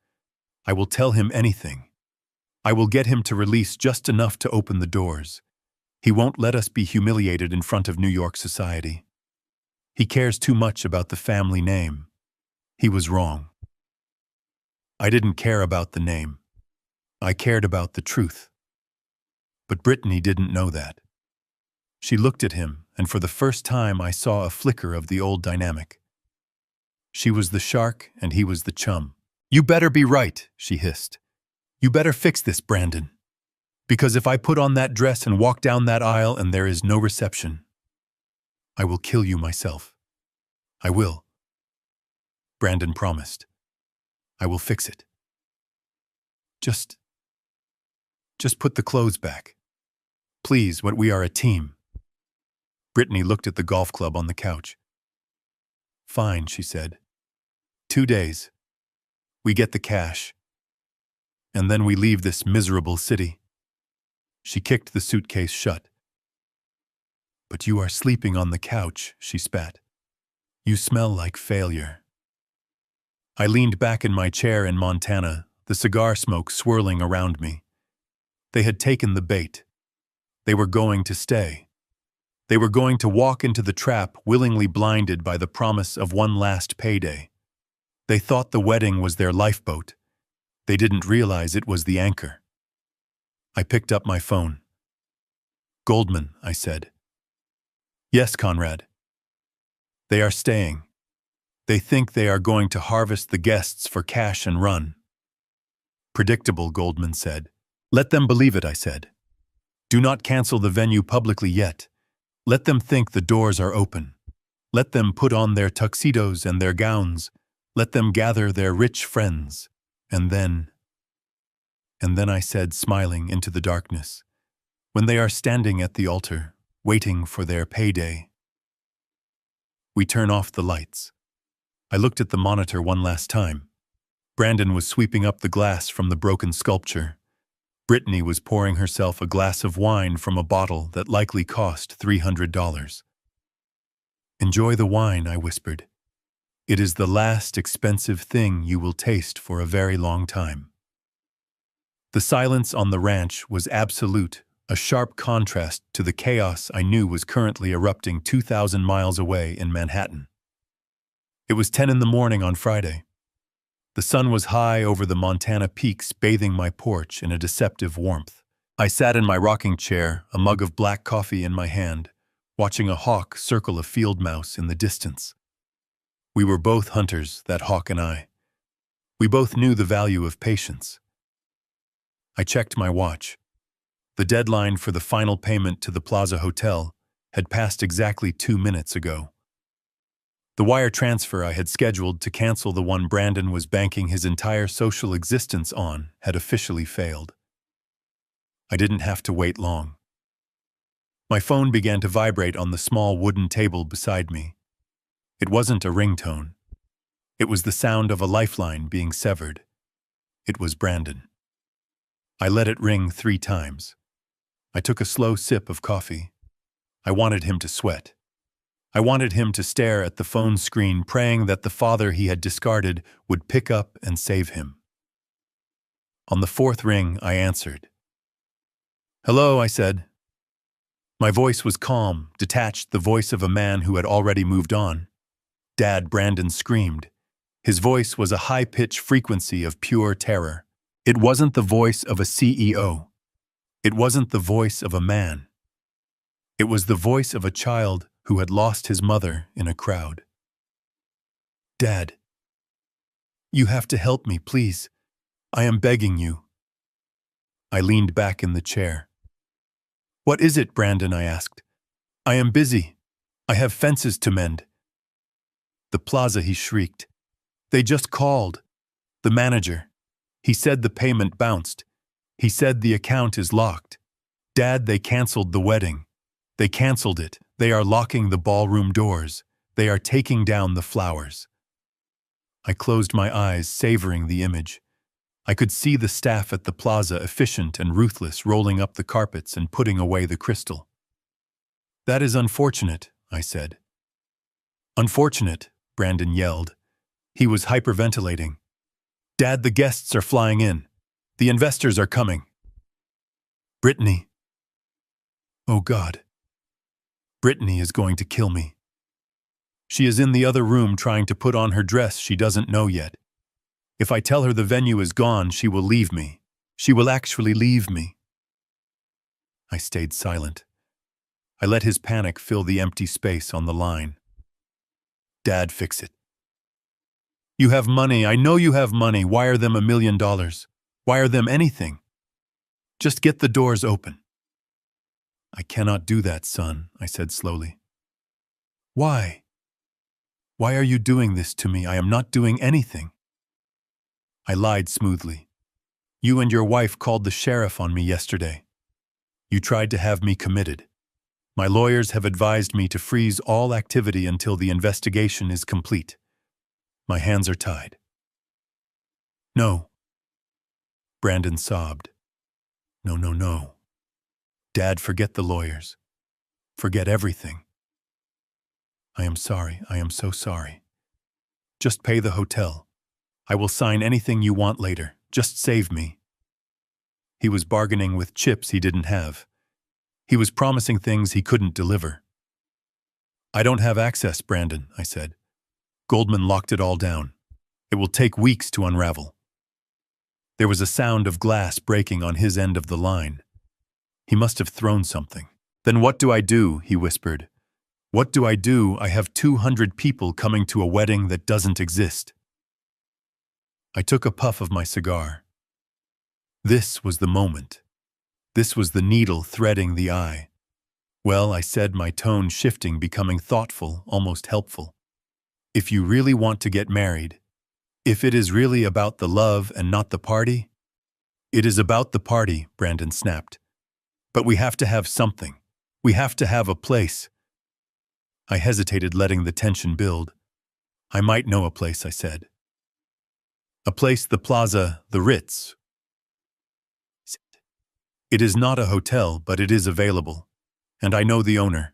I will tell him anything. I will get him to release just enough to open the doors. He won't let us be humiliated in front of New York society. He cares too much about the family name." He was wrong. I didn't care about the name. I cared about the truth. But Brittany didn't know that. She looked at him, and for the first time I saw a flicker of the old dynamic. She was the shark, and he was the chum. "You better be right," she hissed. "You better fix this, Brandon. Because if I put on that dress and walk down that aisle and there is no reception, I will kill you myself. I will." Brandon promised. "I will fix it. Just put the clothes back. Please, we are a team." Brittany looked at the golf club on the couch. "Fine," she said. 2 days. We get the cash. And then we leave this miserable city." She kicked the suitcase shut. "But you are sleeping on the couch," she spat. "You smell like failure." I leaned back in my chair in Montana, the cigar smoke swirling around me. They had taken the bait. They were going to stay. They were going to walk into the trap, willingly blinded by the promise of one last payday. They thought the wedding was their lifeboat. They didn't realize it was the anchor. I picked up my phone. "Goldman," I said. "Yes, Conrad." "They are staying. They think they are going to harvest the guests for cash and run." "Predictable," Goldman said. "Let them believe it," I said. "Do not cancel the venue publicly yet. Let them think the doors are open. Let them put on their tuxedos and their gowns. Let them gather their rich friends. And then I said, smiling into the darkness, when they are standing at the altar, waiting for their payday. We turn off the lights. I looked at the monitor one last time. Brandon was sweeping up the glass from the broken sculpture. Brittany was pouring herself a glass of wine from a bottle that likely cost $300. "Enjoy the wine," I whispered. "It is the last expensive thing you will taste for a very long time." The silence on the ranch was absolute, a sharp contrast to the chaos I knew was currently erupting 2,000 miles away in Manhattan. It was 10 in the morning on Friday. The sun was high over the Montana peaks, bathing my porch in a deceptive warmth. I sat in my rocking chair, a mug of black coffee in my hand, watching a hawk circle a field mouse in the distance. We were both hunters, that hawk and I. We both knew the value of patience. I checked my watch. The deadline for the final payment to the Plaza Hotel had passed exactly 2 minutes ago. The wire transfer I had scheduled to cancel the one Brandon was banking his entire social existence on had officially failed. I didn't have to wait long. My phone began to vibrate on the small wooden table beside me. It wasn't a ringtone. It was the sound of a lifeline being severed. It was Brandon. I let it ring 3 times. I took a slow sip of coffee. I wanted him to sweat. I wanted him to stare at the phone screen, praying that the father he had discarded would pick up and save him. On the 4th ring, I answered. "Hello," I said. My voice was calm, detached, the voice of a man who had already moved on. "Dad," Brandon screamed. His voice was a high-pitched frequency of pure terror. It wasn't the voice of a CEO. It wasn't the voice of a man. It was the voice of a child who had lost his mother in a crowd. "Dad, you have to help me, please. I am begging you." I leaned back in the chair. "What is it, Brandon?" I asked. "I am busy. I have fences to mend." "The Plaza," he shrieked. "They just called. The manager. He said the payment bounced. He said the account is locked. Dad, they canceled the wedding. They canceled it. They are locking the ballroom doors. They are taking down the flowers." I closed my eyes, savoring the image. I could see the staff at the Plaza, efficient and ruthless, rolling up the carpets and putting away the crystal. "That is unfortunate," I said. "Unfortunate," Brandon yelled. He was hyperventilating. "Dad, the guests are flying in. The investors are coming." "Brittany. Oh God. Brittany is going to kill me. She is in the other room trying to put on her dress she doesn't know yet. If I tell her the venue is gone, she will leave me. She will actually leave me." I stayed silent. I let his panic fill the empty space on the line. "Dad, fix it. You have money. I know you have money. Wire them $1 million. Wire them anything. Just get the doors open." "I cannot do that, son," I said slowly. "Why? Why are you doing this to me? I am not doing anything." I lied smoothly. "You and your wife called the sheriff on me yesterday. You tried to have me committed. My lawyers have advised me to freeze all activity until the investigation is complete. My hands are tied." "No." Brandon sobbed. "No, no, no. Dad, forget the lawyers. Forget everything. I am sorry. I am so sorry. Just pay the hotel. I will sign anything you want later. Just save me." He was bargaining with chips he didn't have. He was promising things he couldn't deliver. "I don't have access, Brandon," I said. "Goldman locked it all down. It will take weeks to unravel." There was a sound of glass breaking on his end of the line. He must have thrown something. "Then what do I do?" he whispered. "What do I do? I have 200 people coming to a wedding that doesn't exist." I took a puff of my cigar. This was the moment. This was the needle threading the eye. "Well," I said, my tone shifting, becoming thoughtful, almost helpful. "If you really want to get married, if it is really about the love and not the party—" "It is about the party," Brandon snapped. "But we have to have something. We have to have a place." I hesitated, letting the tension build. "I might know a place," I said. "A place, the Plaza, the Ritz." It is not a hotel, but it is available. And I know the owner.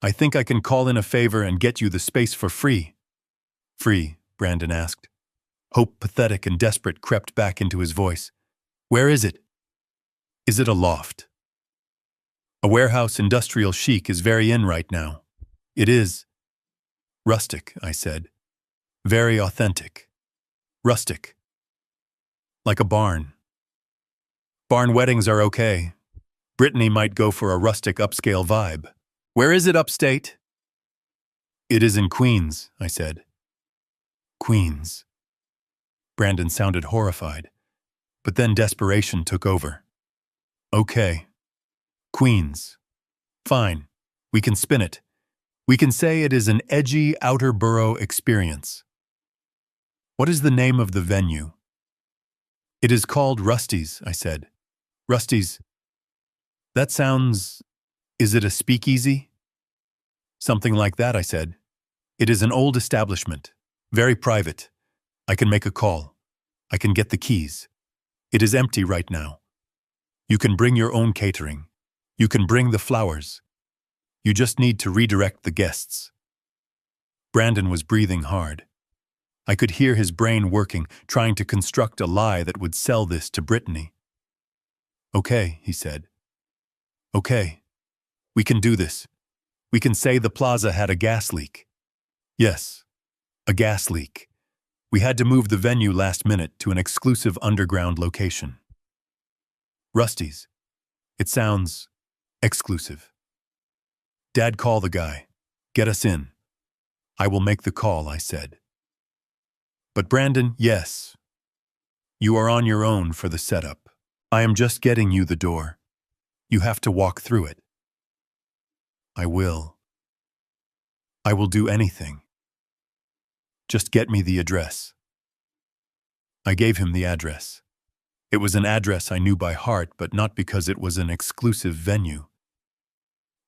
I think I can call in a favor and get you the space for free. Free, Brandon asked. Hope, pathetic and desperate, crept back into his voice. Where is it? Is it a loft? A warehouse industrial chic is very in right now. It is. Rustic, I said. Very authentic. Rustic. Like a barn. Barn weddings are okay. Brittany might go for a rustic upscale vibe. Where is it upstate? It is in Queens, I said. Queens. Brandon sounded horrified, but then desperation took over. Okay. Queens. Fine. We can spin it. We can say it is an edgy outer borough experience. What is the name of the venue? It is called Rusty's, I said. Rusty's. That sounds… Is it a speakeasy? Something like that, I said. It is an old establishment. Very private. I can make a call. I can get the keys. It is empty right now. You can bring your own catering. You can bring the flowers. You just need to redirect the guests. Brandon was breathing hard. I could hear his brain working, trying to construct a lie that would sell this to Brittany. Okay, he said. Okay. We can do this. We can say the plaza had a gas leak. Yes, a gas leak. We had to move the venue last minute to an exclusive underground location. Rusty's. It sounds exclusive. Dad, call the guy. Get us in. I will make the call, I said. But Brandon, yes. You are on your own for the setup. I am just getting you the door. You have to walk through it. I will. I will do anything. Just get me the address. I gave him the address. It was an address I knew by heart, but not because it was an exclusive venue.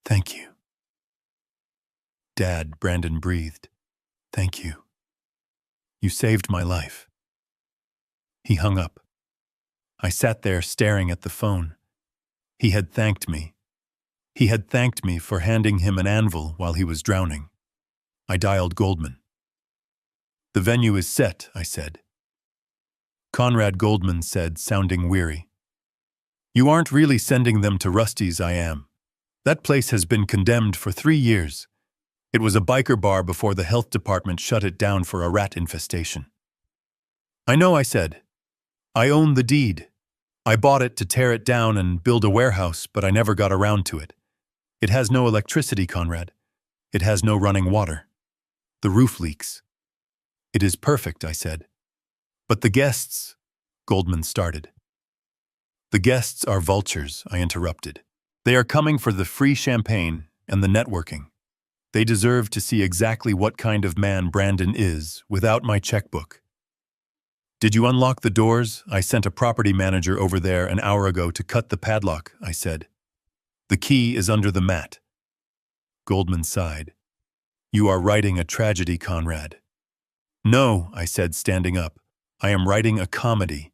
Thank you. Dad, Brandon breathed. Thank you. You saved my life. He hung up. I sat there staring at the phone. He had thanked me. He had thanked me for handing him an anvil while he was drowning. I dialed Goldman. The venue is set, I said. Conrad, Goldman said, sounding weary. You aren't really sending them to Rusty's, I am. That place has been condemned for 3 years. It was a biker bar before the health department shut it down for a rat infestation. I know, I said. I own the deed. I bought it to tear it down and build a warehouse, but I never got around to it. It has no electricity, Conrad. It has no running water. The roof leaks. It is perfect, I said. But the guests, Goldman started. The guests are vultures, I interrupted. They are coming for the free champagne and the networking. They deserve to see exactly what kind of man Brandon is without my checkbook. Did you unlock the doors? I sent a property manager over there an hour ago to cut the padlock, I said. The key is under the mat. Goldman sighed. You are writing a tragedy, Conrad. No, I said, standing up. I am writing a comedy,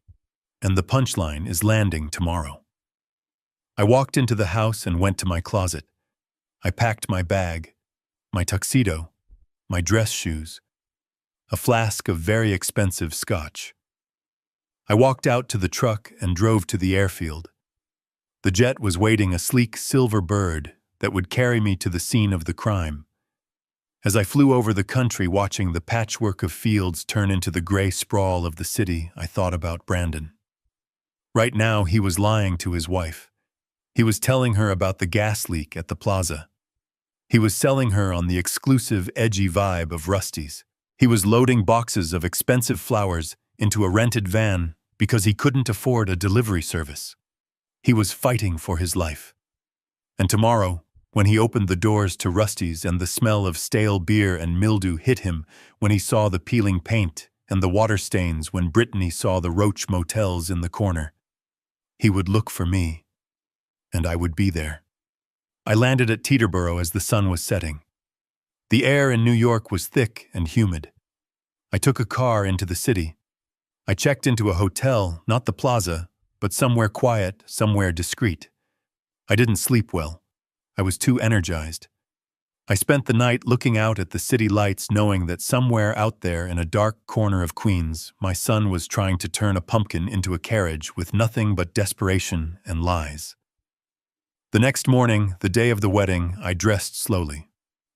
and the punchline is landing tomorrow. I walked into the house and went to my closet. I packed my bag, my tuxedo, my dress shoes, a flask of very expensive scotch. I walked out to the truck and drove to the airfield. The jet was waiting, a sleek silver bird that would carry me to the scene of the crime. As I flew over the country watching the patchwork of fields turn into the gray sprawl of the city, I thought about Brandon. Right now, he was lying to his wife. He was telling her about the gas leak at the plaza. He was selling her on the exclusive, edgy vibe of Rusty's. He was loading boxes of expensive flowers into a rented van because he couldn't afford a delivery service. He was fighting for his life. And tomorrow, when he opened the doors to Rusty's and the smell of stale beer and mildew hit him, when he saw the peeling paint and the water stains, when Brittany saw the roach motels in the corner, he would look for me, and I would be there. I landed at Teterboro as the sun was setting. The air in New York was thick and humid. I took a car into the city. I checked into a hotel, not the plaza, but somewhere quiet, somewhere discreet. I didn't sleep well. I was too energized. I spent the night looking out at the city lights, knowing that somewhere out there in a dark corner of Queens, my son was trying to turn a pumpkin into a carriage with nothing but desperation and lies. The next morning, the day of the wedding, I dressed slowly.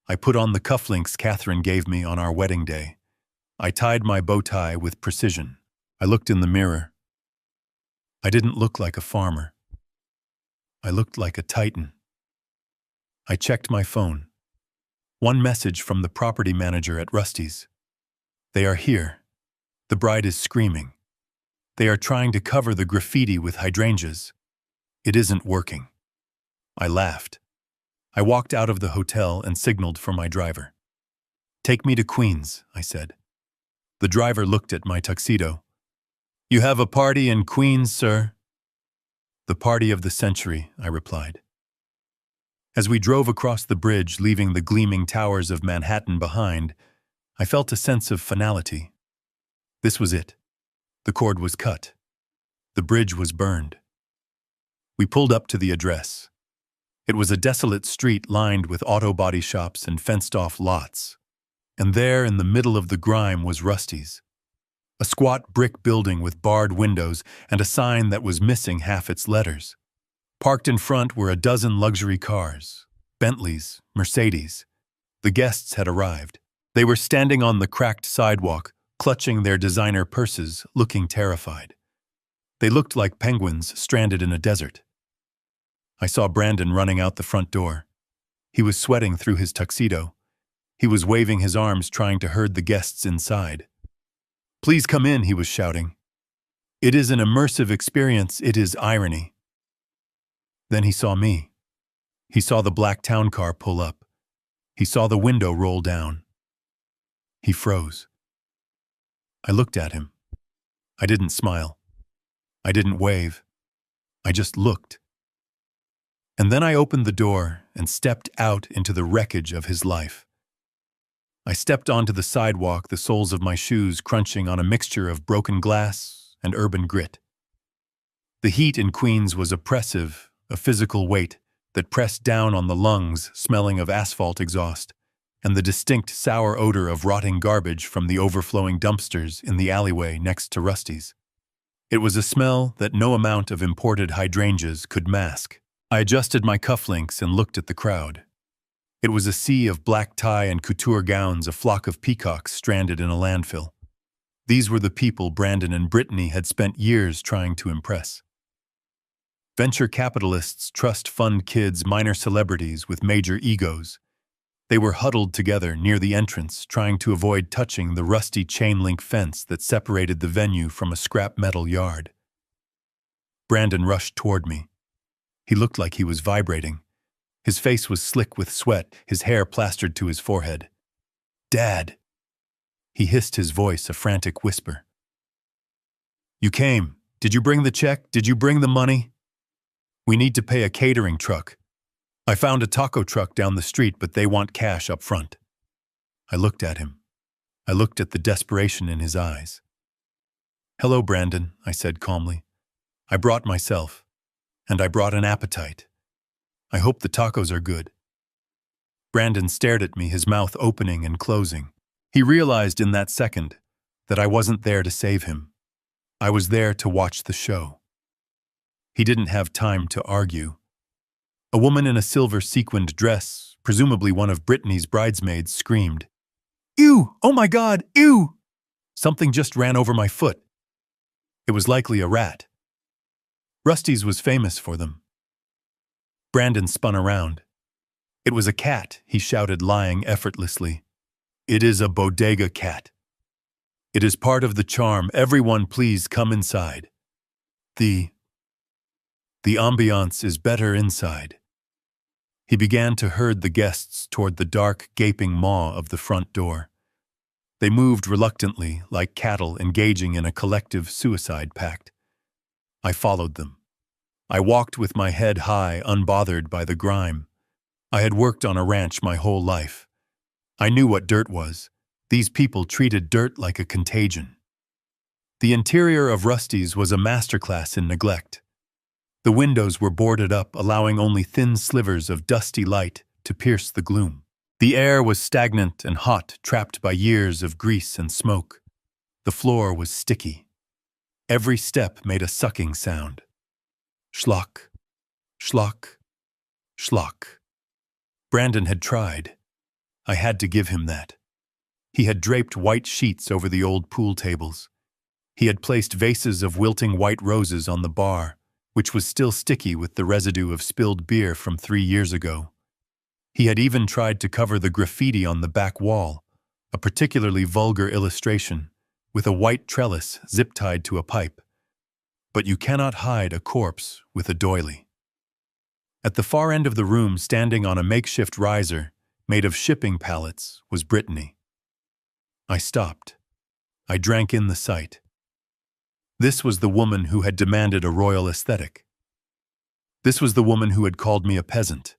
I put on the cufflinks Catherine gave me on our wedding day. I tied my bow tie with precision. I looked in the mirror. I didn't look like a farmer. I looked like a titan. I checked my phone. One message from the property manager at Rusty's. They are here. The bride is screaming. They are trying to cover the graffiti with hydrangeas. It isn't working. I laughed. I walked out of the hotel and signaled for my driver. Take me to Queens, I said. The driver looked at my tuxedo. You have a party in Queens, sir? The party of the century, I replied. As we drove across the bridge, leaving the gleaming towers of Manhattan behind, I felt a sense of finality. This was it. The cord was cut. The bridge was burned. We pulled up to the address. It was a desolate street lined with auto body shops and fenced-off lots. And there, in the middle of the grime, was Rusty's. A squat brick building with barred windows and a sign that was missing half its letters. Parked in front were a dozen luxury cars, Bentleys, Mercedes. The guests had arrived. They were standing on the cracked sidewalk, clutching their designer purses, looking terrified. They looked like penguins stranded in a desert. I saw Brandon running out the front door. He was sweating through his tuxedo. He was waving his arms, trying to herd the guests inside. Please come in, he was shouting. It is an immersive experience, it is irony. Then he saw me. He saw the black town car pull up. He saw the window roll down. He froze. I looked at him. I didn't smile. I didn't wave. I just looked. And then I opened the door and stepped out into the wreckage of his life. I stepped onto the sidewalk, the soles of my shoes crunching on a mixture of broken glass and urban grit. The heat in Queens was oppressive, a physical weight that pressed down on the lungs, smelling of asphalt exhaust, and the distinct sour odor of rotting garbage from the overflowing dumpsters in the alleyway next to Rusty's. It was a smell that no amount of imported hydrangeas could mask. I adjusted my cufflinks and looked at the crowd. It was a sea of black tie and couture gowns, a flock of peacocks stranded in a landfill. These were the people Brandon and Brittany had spent years trying to impress. Venture capitalists, trust fund kids, minor celebrities with major egos. They were huddled together near the entrance, trying to avoid touching the rusty chain-link fence that separated the venue from a scrap metal yard. Brandon rushed toward me. He looked like he was vibrating. His face was slick with sweat, his hair plastered to his forehead. Dad! He hissed, his voice a frantic whisper. You came. Did you bring the check? Did you bring the money? We need to pay a catering truck. I found a taco truck down the street, but they want cash up front. I looked at him. I looked at the desperation in his eyes. Hello, Brandon, I said calmly. I brought myself. And I brought an appetite. I hope the tacos are good. Brandon stared at me, his mouth opening and closing. He realized in that second that I wasn't there to save him. I was there to watch the show. He didn't have time to argue. A woman in a silver sequined dress, presumably one of Brittany's bridesmaids, screamed, Ew! Oh my God! Ew! Something just ran over my foot. It was likely a rat. Rusty's was famous for them. Brandon spun around. It was a cat, he shouted, lying effortlessly. It is a bodega cat. It is part of the charm. Everyone please come inside. The ambiance is better inside. He began to herd the guests toward the dark, gaping maw of the front door. They moved reluctantly, like cattle engaging in a collective suicide pact. I followed them. I walked with my head high, unbothered by the grime. I had worked on a ranch my whole life. I knew what dirt was. These people treated dirt like a contagion. The interior of Rusty's was a masterclass in neglect. The windows were boarded up, allowing only thin slivers of dusty light to pierce the gloom. The air was stagnant and hot, trapped by years of grease and smoke. The floor was sticky. Every step made a sucking sound. Schlock, schlock, schlock. Brandon had tried. I had to give him that. He had draped white sheets over the old pool tables. He had placed vases of wilting white roses on the bar, which was still sticky with the residue of spilled beer from 3 years ago. He had even tried to cover the graffiti on the back wall, a particularly vulgar illustration, with a white trellis zip-tied to a pipe. But you cannot hide a corpse with a doily. At the far end of the room, standing on a makeshift riser made of shipping pallets, was Brittany. I stopped. I drank in the sight. This was the woman who had demanded a royal aesthetic. This was the woman who had called me a peasant.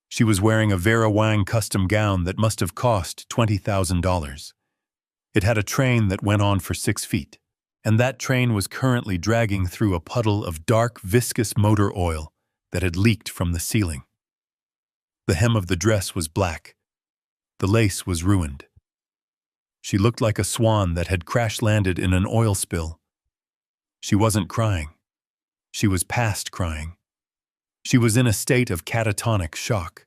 She was wearing a Vera Wang custom gown that must have cost $20,000. It had a train that went on for 6 feet, and that train was currently dragging through a puddle of dark, viscous motor oil that had leaked from the ceiling. The hem of the dress was black. The lace was ruined. She looked like a swan that had crash-landed in an oil spill. She wasn't crying. She was past crying. She was in a state of catatonic shock.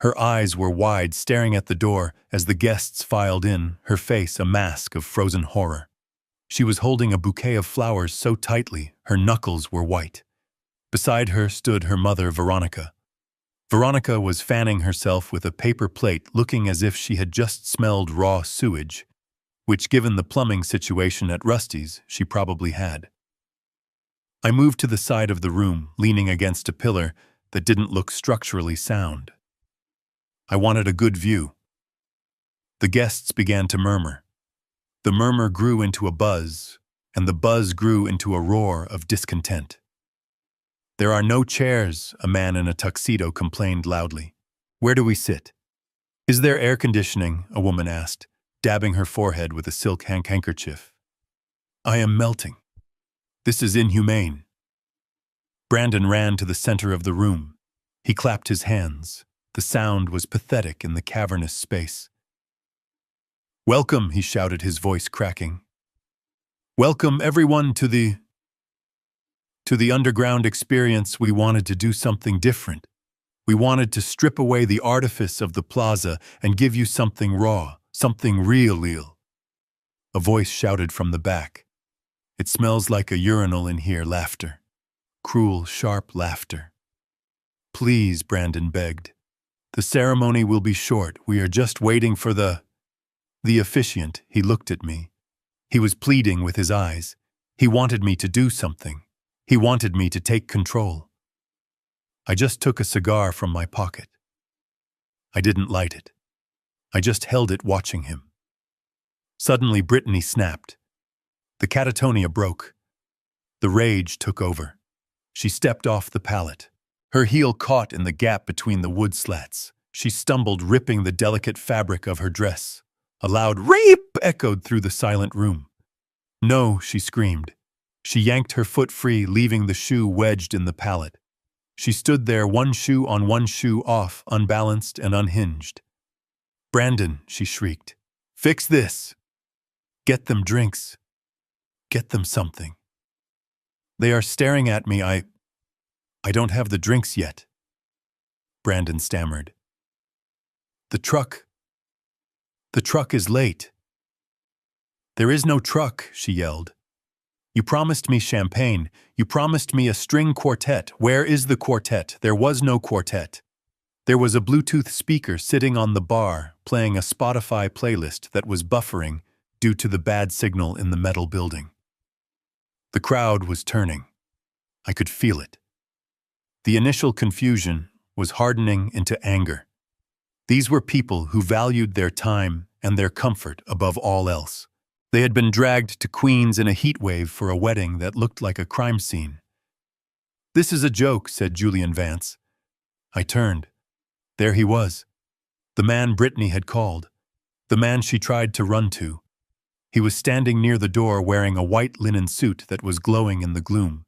Her eyes were wide, staring at the door as the guests filed in, her face a mask of frozen horror. She was holding a bouquet of flowers so tightly, her knuckles were white. Beside her stood her mother, Veronica. Veronica was fanning herself with a paper plate, looking as if she had just smelled raw sewage, which, given the plumbing situation at Rusty's, she probably had. I moved to the side of the room, leaning against a pillar that didn't look structurally sound. I wanted a good view. The guests began to murmur. The murmur grew into a buzz, and the buzz grew into a roar of discontent. "There are no chairs," a man in a tuxedo complained loudly. "Where do we sit?" "Is there air conditioning?" a woman asked, dabbing her forehead with a silk handkerchief. "I am melting. This is inhumane." Brandon ran to the center of the room. He clapped his hands. The sound was pathetic in the cavernous space. "Welcome," he shouted, his voice cracking. "Welcome, everyone, to the underground experience. We wanted to do something different. We wanted to strip away the artifice of the plaza and give you something raw, something real. A voice shouted from the back. "It smells like a urinal in here." Laughter. Cruel, sharp laughter. "Please," Brandon begged. "The ceremony will be short. We are just waiting for the officiant." He looked at me. He was pleading with his eyes. He wanted me to do something. He wanted me to take control. I just took a cigar from my pocket. I didn't light it. I just held it, watching him. Suddenly, Brittany snapped. The catatonia broke. The rage took over. She stepped off the pallet. Her heel caught in the gap between the wood slats. She stumbled, ripping the delicate fabric of her dress. A loud "rape" echoed through the silent room. "No," she screamed. She yanked her foot free, leaving the shoe wedged in the pallet. She stood there, one shoe on, one shoe off, unbalanced and unhinged. "Brandon," she shrieked. "Fix this. Get them drinks. Get them something. They are staring at me. I don't have the drinks yet." Brandon stammered. The truck is late." "There is no truck," she yelled. "You promised me champagne. You promised me a string quartet. Where is the quartet?" There was no quartet. There was a Bluetooth speaker sitting on the bar, playing a Spotify playlist that was buffering due to the bad signal in the metal building. The crowd was turning. I could feel it. The initial confusion was hardening into anger. These were people who valued their time and their comfort above all else. They had been dragged to Queens in a heat wave for a wedding that looked like a crime scene. "This is a joke," said Julian Vance. I turned. There he was. The man Brittany had called. The man she tried to run to. He was standing near the door wearing a white linen suit that was glowing in the gloom.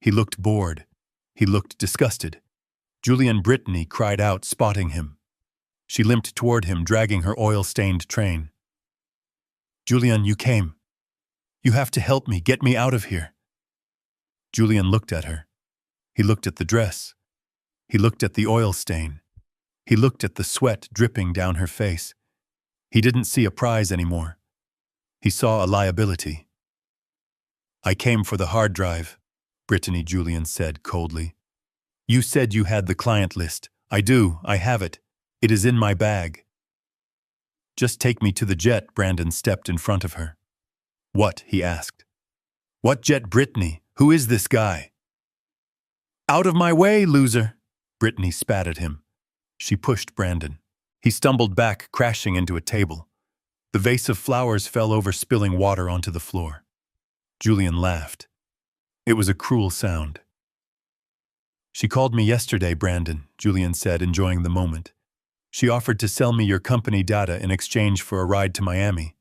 He looked bored. He looked disgusted. Julian Brittany cried out, spotting him. She limped toward him, dragging her oil-stained train. "Julian, you came. You have to help me, get me out of here." Julian looked at her. He looked at the dress. He looked at the oil stain. He looked at the sweat dripping down her face. He didn't see a prize anymore. He saw a liability. "I came for the hard drive," Brittany Julian said coldly. "You said you had the client list. I do, I have it. It is in my bag." "Just take me to the jet," Brandon stepped in front of her. "What?" he asked. "What jet, Brittany? Who is this guy?" "Out of my way, loser!" Brittany spat at him. She pushed Brandon. He stumbled back, crashing into a table. The vase of flowers fell over, spilling water onto the floor. Julian laughed. It was a cruel sound. "She called me yesterday, Brandon," Julian said, enjoying the moment. "She offered to sell me your company data in exchange for a ride to Miami.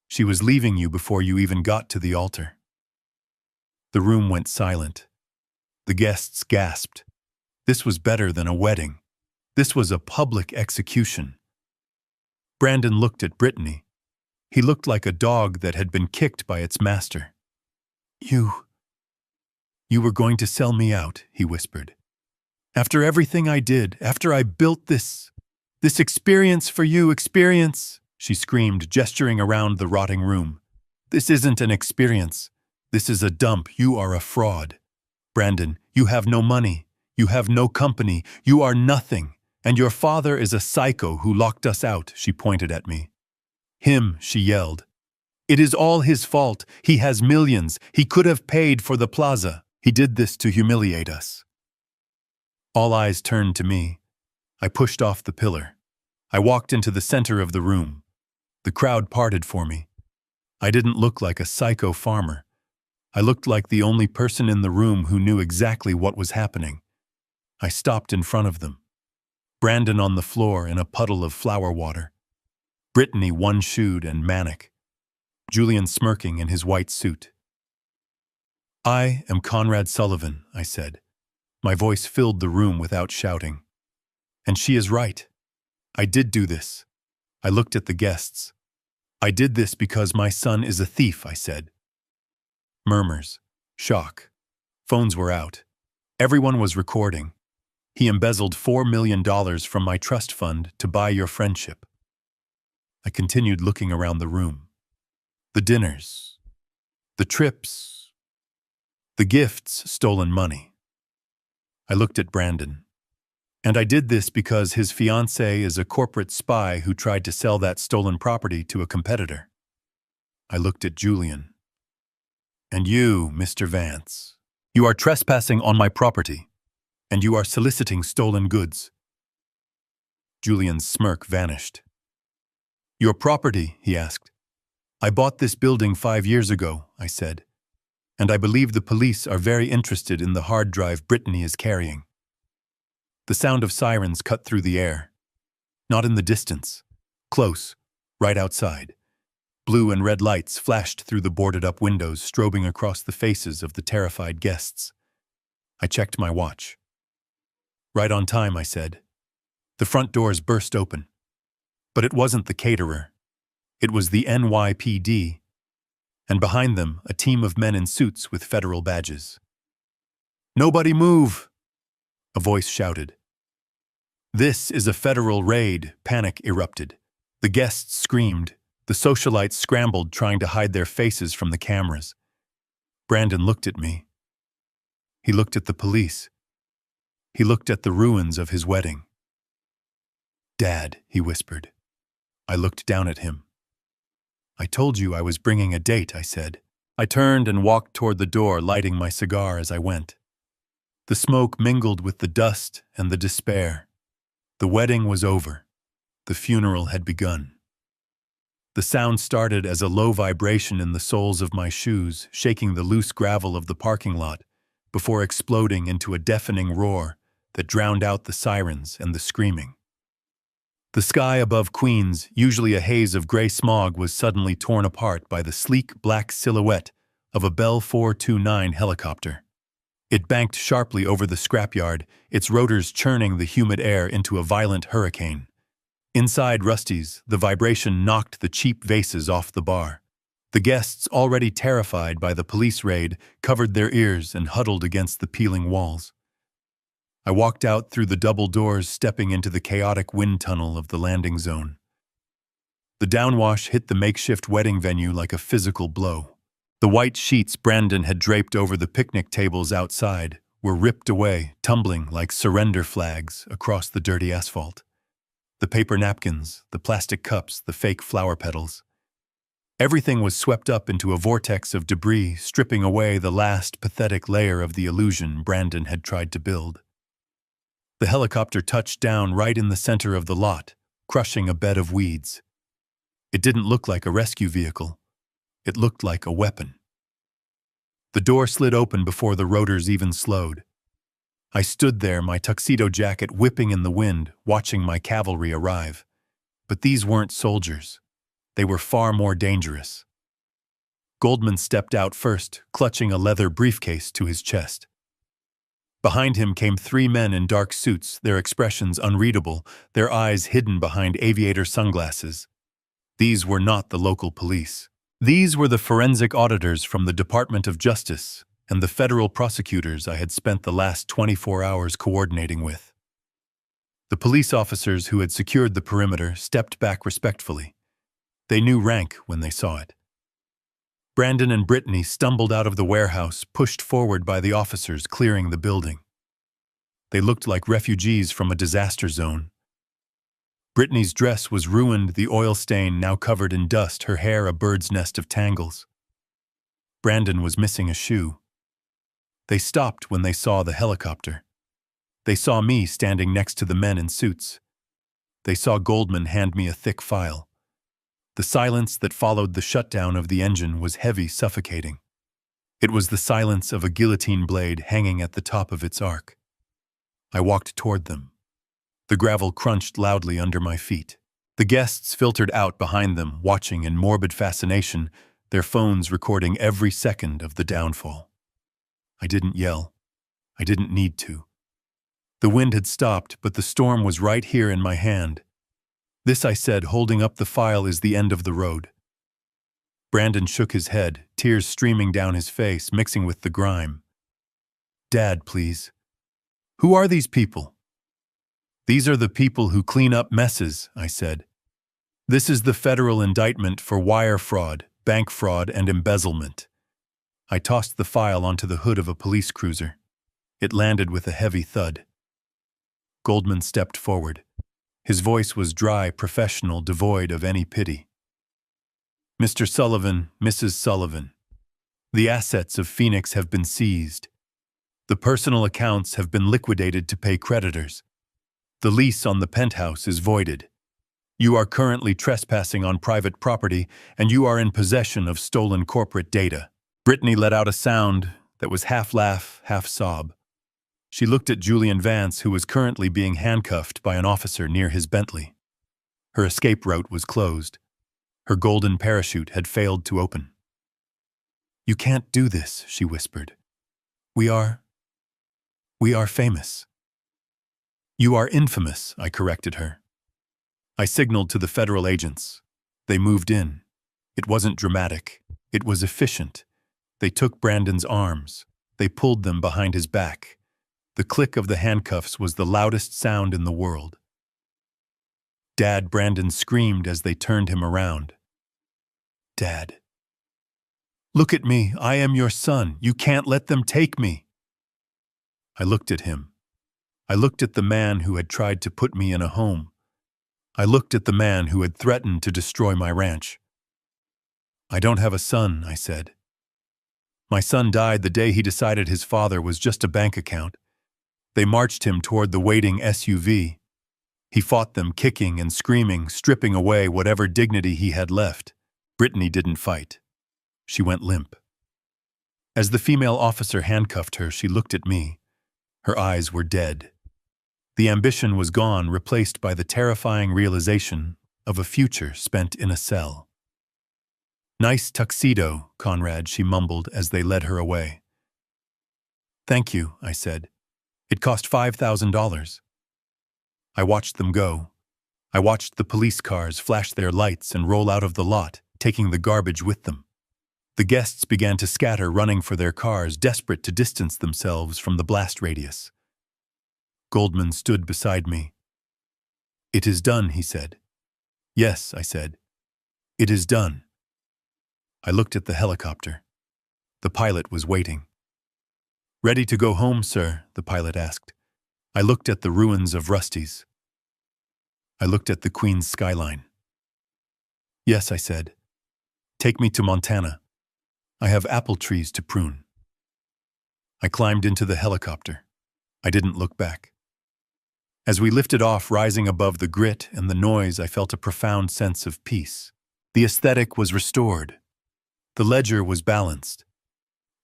She was leaving you before you even got to the altar." The room went silent. The guests gasped. This was better than a wedding. This was a public execution. Brandon looked at Brittany. He looked like a dog that had been kicked by its master. You were going to sell me out," he whispered. "After everything I did, after I built this experience for you, she screamed, gesturing around the rotting room. "This isn't an experience. This is a dump. You are a fraud. Brandon, you have no money. You have no company. You are nothing. And your father is a psycho who locked us out," she pointed at me. "Him," she yelled. "It is all his fault. He has millions. He could have paid for the plaza. He did this to humiliate us." All eyes turned to me. I pushed off the pillar. I walked into the center of the room. The crowd parted for me. I didn't look like a psycho farmer. I looked like the only person in the room who knew exactly what was happening. I stopped in front of them. Brandon on the floor in a puddle of flower water. Brittany one-shoed and manic. Julian smirking in his white suit. "I am Conrad Sullivan," I said. My voice filled the room without shouting. "And she is right. I did do this." I looked at the guests. "I did this because my son is a thief," I said. Murmurs. Shock. Phones were out. Everyone was recording. "He embezzled $4 million from my trust fund to buy your friendship." I continued looking around the room. The dinners. The trips. The gifts, stolen money. I looked at Brandon. "And I did this because his fiancée is a corporate spy who tried to sell that stolen property to a competitor." I looked at Julian. "And you, Mr. Vance, you are trespassing on my property, and you are soliciting stolen goods." Julian's smirk vanished. "Your property?" he asked. "I bought this building 5 years ago," I said. "And I believe the police are very interested in the hard drive Brittany is carrying." The sound of sirens cut through the air. Not in the distance. Close, right outside. Blue and red lights flashed through the boarded-up windows, strobing across the faces of the terrified guests. I checked my watch. "Right on time," I said. The front doors burst open. But it wasn't the caterer. It was the NYPD. And behind them, a team of men in suits with federal badges. "Nobody move!" a voice shouted. "This is a federal raid," panic erupted. The guests screamed. The socialites scrambled, trying to hide their faces from the cameras. Brandon looked at me. He looked at the police. He looked at the ruins of his wedding. "Dad," he whispered. I looked down at him. "I told you I was bringing a date," I said. I turned and walked toward the door, lighting my cigar as I went. The smoke mingled with the dust and the despair. The wedding was over. The funeral had begun. The sound started as a low vibration in the soles of my shoes, shaking the loose gravel of the parking lot, before exploding into a deafening roar that drowned out the sirens and the screaming. The sky above Queens, usually a haze of gray smog, was suddenly torn apart by the sleek black silhouette of a Bell 429 helicopter. It banked sharply over the scrapyard, its rotors churning the humid air into a violent hurricane. Inside Rusty's, the vibration knocked the cheap vases off the bar. The guests, already terrified by the police raid, covered their ears and huddled against the peeling walls. I walked out through the double doors, stepping into the chaotic wind tunnel of the landing zone. The downwash hit the makeshift wedding venue like a physical blow. The white sheets Brandon had draped over the picnic tables outside were ripped away, tumbling like surrender flags across the dirty asphalt. The paper napkins, the plastic cups, the fake flower petals. Everything was swept up into a vortex of debris, stripping away the last pathetic layer of the illusion Brandon had tried to build. The helicopter touched down right in the center of the lot, crushing a bed of weeds. It didn't look like a rescue vehicle. It looked like a weapon. The door slid open before the rotors even slowed. I stood there, my tuxedo jacket whipping in the wind, watching my cavalry arrive. But these weren't soldiers. They were far more dangerous. Goldman stepped out first, clutching a leather briefcase to his chest. Behind him came 3 men in dark suits, their expressions unreadable, their eyes hidden behind aviator sunglasses. These were not the local police. These were the forensic auditors from the Department of Justice and the federal prosecutors I had spent the last 24 hours coordinating with. The police officers who had secured the perimeter stepped back respectfully. They knew rank when they saw it. Brandon and Brittany stumbled out of the warehouse, pushed forward by the officers clearing the building. They looked like refugees from a disaster zone. Brittany's dress was ruined, the oil stain now covered in dust, her hair a bird's nest of tangles. Brandon was missing a shoe. They stopped when they saw the helicopter. They saw me standing next to the men in suits. They saw Goldman hand me a thick file. The silence that followed the shutdown of the engine was heavy, suffocating. It was the silence of a guillotine blade hanging at the top of its arc. I walked toward them. The gravel crunched loudly under my feet. The guests filtered out behind them, watching in morbid fascination, their phones recording every second of the downfall. I didn't yell. I didn't need to. The wind had stopped, but the storm was right here in my hand. This, I said, holding up the file, is the end of the road. Brandon shook his head, tears streaming down his face, mixing with the grime. Dad, please. Who are these people? These are the people who clean up messes, I said. This is the federal indictment for wire fraud, bank fraud, and embezzlement. I tossed the file onto the hood of a police cruiser. It landed with a heavy thud. Goldman stepped forward. His voice was dry, professional, devoid of any pity. Mr. Sullivan, Mrs. Sullivan, the assets of Phoenix have been seized. The personal accounts have been liquidated to pay creditors. The lease on the penthouse is voided. You are currently trespassing on private property, and you are in possession of stolen corporate data. Brittany let out a sound that was half laugh, half sob. She looked at Julian Vance, who was currently being handcuffed by an officer near his Bentley. Her escape route was closed. Her golden parachute had failed to open. You can't do this, she whispered. We are famous. You are infamous, I corrected her. I signaled to the federal agents. They moved in. It wasn't dramatic. It was efficient. They took Brandon's arms. They pulled them behind his back. The click of the handcuffs was the loudest sound in the world. Dad, Brandon screamed as they turned him around. Dad. Look at me. I am your son. You can't let them take me. I looked at him. I looked at the man who had tried to put me in a home. I looked at the man who had threatened to destroy my ranch. I don't have a son, I said. My son died the day he decided his father was just a bank account. They marched him toward the waiting SUV. He fought them, kicking and screaming, stripping away whatever dignity he had left. Brittany didn't fight. She went limp. As the female officer handcuffed her, she looked at me. Her eyes were dead. The ambition was gone, replaced by the terrifying realization of a future spent in a cell. "Nice tuxedo, Conrad," she mumbled as they led her away. "Thank you," I said. "It cost $5,000. I watched them go. I watched the police cars flash their lights and roll out of the lot, taking the garbage with them. The guests began to scatter, running for their cars, desperate to distance themselves from the blast radius. Goldman stood beside me. "It is done," he said. "Yes," I said. "It is done." I looked at the helicopter. The pilot was waiting. "Ready to go home, sir?" the pilot asked. I looked at the ruins of Rusty's. I looked at the Queen's skyline. "Yes," I said. "Take me to Montana. I have apple trees to prune." I climbed into the helicopter. I didn't look back. As we lifted off, rising above the grit and the noise, I felt a profound sense of peace. The aesthetic was restored. The ledger was balanced.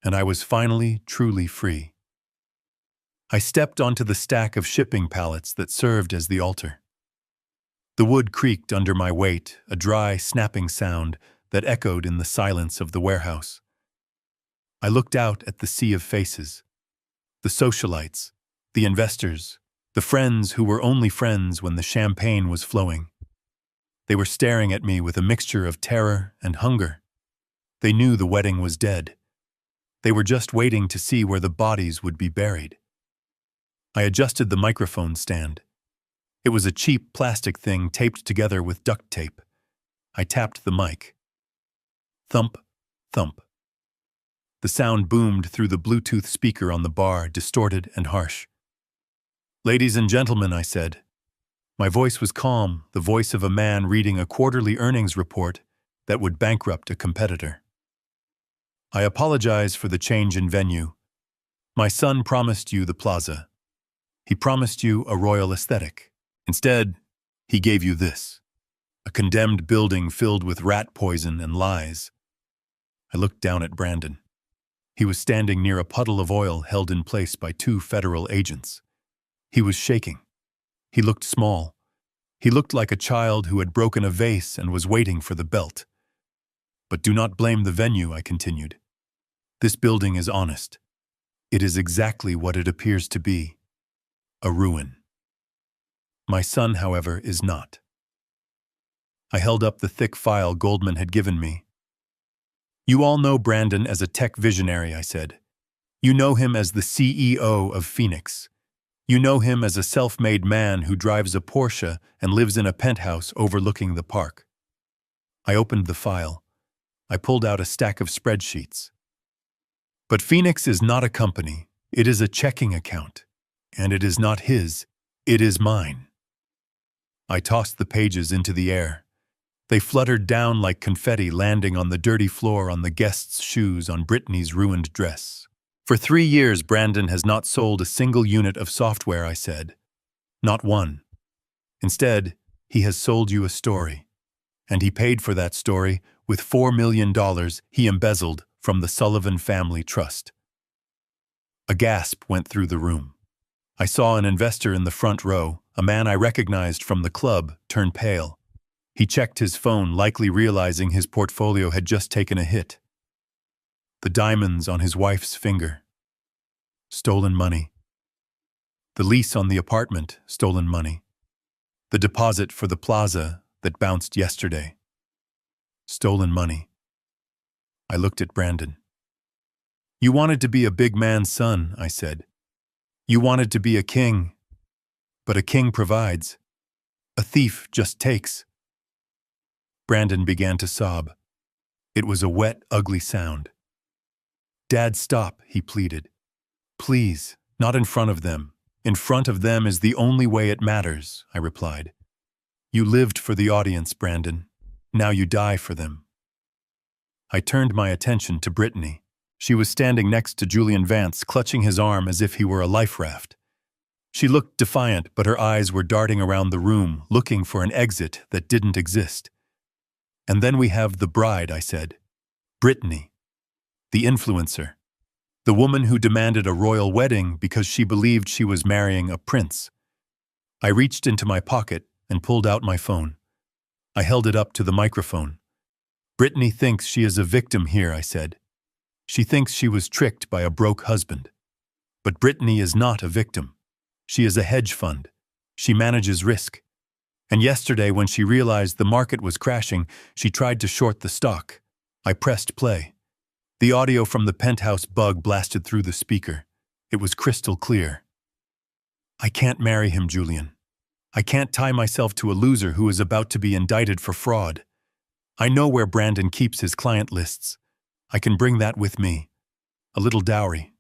And I was finally truly free. I stepped onto the stack of shipping pallets that served as the altar. The wood creaked under my weight, a dry, snapping sound that echoed in the silence of the warehouse. I looked out at the sea of faces. The socialites, the investors, the friends who were only friends when the champagne was flowing. They were staring at me with a mixture of terror and hunger. They knew the wedding was dead. They were just waiting to see where the bodies would be buried. I adjusted the microphone stand. It was a cheap plastic thing taped together with duct tape. I tapped the mic. Thump, thump. The sound boomed through the Bluetooth speaker on the bar, distorted and harsh. "Ladies and gentlemen," I said. My voice was calm, the voice of a man reading a quarterly earnings report that would bankrupt a competitor. "I apologize for the change in venue. My son promised you the plaza. He promised you a royal aesthetic. Instead, he gave you this, a condemned building filled with rat poison and lies." I looked down at Brandon. He was standing near a puddle of oil held in place by 2 federal agents. He was shaking. He looked small. He looked like a child who had broken a vase and was waiting for the belt. "But do not blame the venue," I continued. "This building is honest. It is exactly what it appears to be, a ruin. My son, however, is not." I held up the thick file Goldman had given me. "You all know Brandon as a tech visionary," I said. "You know him as the CEO of Phoenix. You know him as a self-made man who drives a Porsche and lives in a penthouse overlooking the park." I opened the file. I pulled out a stack of spreadsheets. "But Phoenix is not a company. It is a checking account. And it is not his. It is mine." I tossed the pages into the air. They fluttered down like confetti, landing on the dirty floor, on the guests' shoes, on Brittany's ruined dress. "For 3 years, Brandon has not sold a single unit of software," I said. "Not one. Instead, he has sold you a story. And he paid for that story with $4 million he embezzled from the Sullivan Family Trust." A gasp went through the room. I saw an investor in the front row, a man I recognized from the club, turn pale. He checked his phone, likely realizing his portfolio had just taken a hit. The diamonds on his wife's finger. Stolen money. The lease on the apartment, stolen money. The deposit for the plaza that bounced yesterday. Stolen money. I looked at Brandon. "You wanted to be a big man's son," I said. "You wanted to be a king. But a king provides. A thief just takes." Brandon began to sob. It was a wet, ugly sound. "Dad, stop," he pleaded. "Please, not in front of them. In front of them is the only way it matters," I replied. "You lived for the audience, Brandon. Now you die for them." I turned my attention to Brittany. She was standing next to Julian Vance, clutching his arm as if he were a life raft. She looked defiant, but her eyes were darting around the room, looking for an exit that didn't exist. "And then we have the bride," I said. "Brittany. The influencer. The woman who demanded a royal wedding because she believed she was marrying a prince. I reached into my pocket and pulled out my phone. I held it up to the microphone. Brittany thinks she is a victim here, I said. She thinks she was tricked by a broke husband. But Brittany is not a victim. She is a hedge fund. She manages risk. And yesterday, when she realized the market was crashing, she tried to short the stock. I pressed play. The audio from the penthouse bug blasted through the speaker. It was crystal clear. I can't marry him, Julian. I can't tie myself to a loser who is about to be indicted for fraud. I know where Brandon keeps his client lists. I can bring that with me. A little dowry.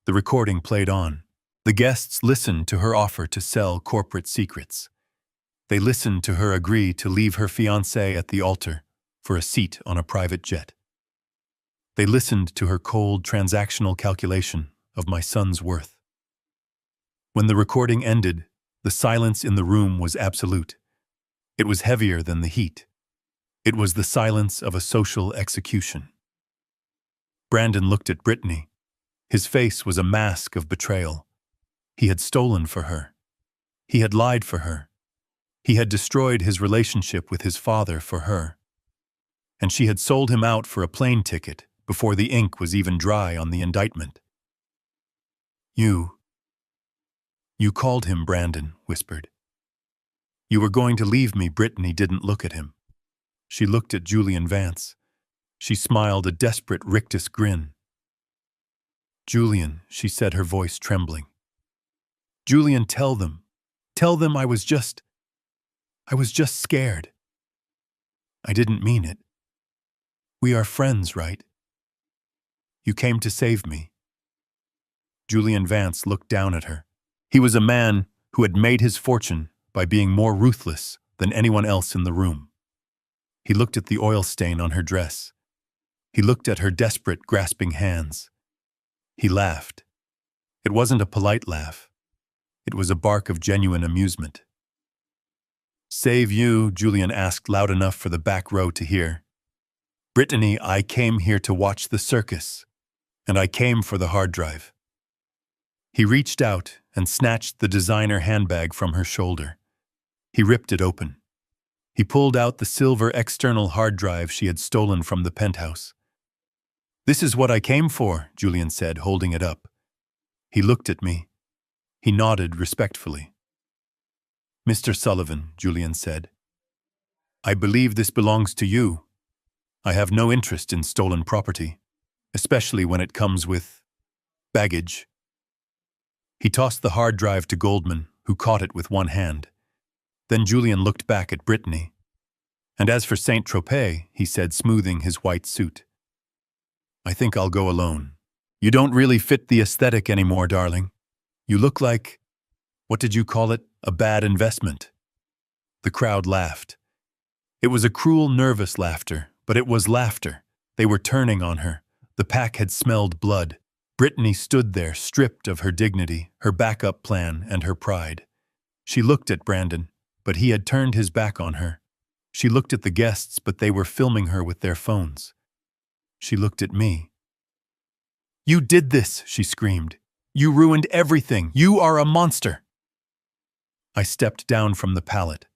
The recording played on. The guests listened to her offer to sell corporate secrets. They listened to her agree to leave her fiancé at the altar for a seat on a private jet. They listened to her cold transactional calculation of my son's worth. When the recording ended, the silence in the room was absolute. It was heavier than the heat. It was the silence of a social execution. Brandon looked at Brittany. His face was a mask of betrayal. He had stolen for her. He had lied for her. He had destroyed his relationship with his father for her. And she had sold him out for a plane ticket before the ink was even dry on the indictment. You called him, Brandon whispered. You were going to leave me. Brittany didn't look at him. She looked at Julian Vance. She smiled a desperate rictus grin. Julian, she said, her voice trembling. Julian, tell them I was just scared. I didn't mean it. We are friends, right? You came to save me. Julian Vance looked down at her. He was a man who had made his fortune by being more ruthless than anyone else in the room. He looked at the oil stain on her dress. He looked at her desperate, grasping hands. He laughed. It wasn't a polite laugh. It was a bark of genuine amusement. Save you? Julian asked loud enough for the back row to hear. Brittany, I came here to watch the circus, and I came for the hard drive. He reached out and snatched the designer handbag from her shoulder. He ripped it open. He pulled out the silver external hard drive she had stolen from the penthouse. This is what I came for, Julian said, holding it up. He looked at me. He nodded respectfully. Mr. Sullivan, Julian said, I believe this belongs to you. I have no interest in stolen property, especially when it comes with baggage. He tossed the hard drive to Goldman, who caught it with one hand. Then Julian looked back at Brittany. And as for Saint-Tropez, he said, smoothing his white suit, I think I'll go alone. You don't really fit the aesthetic anymore, darling. You look like, what did you call it, a bad investment. The crowd laughed. It was a cruel, nervous laughter, but it was laughter. They were turning on her. The pack had smelled blood. Brittany stood there, stripped of her dignity, her backup plan, and her pride. She looked at Brandon, but he had turned his back on her. She looked at the guests, but they were filming her with their phones. She looked at me. You did this, she screamed. You ruined everything. You are a monster. I stepped down from the pallet.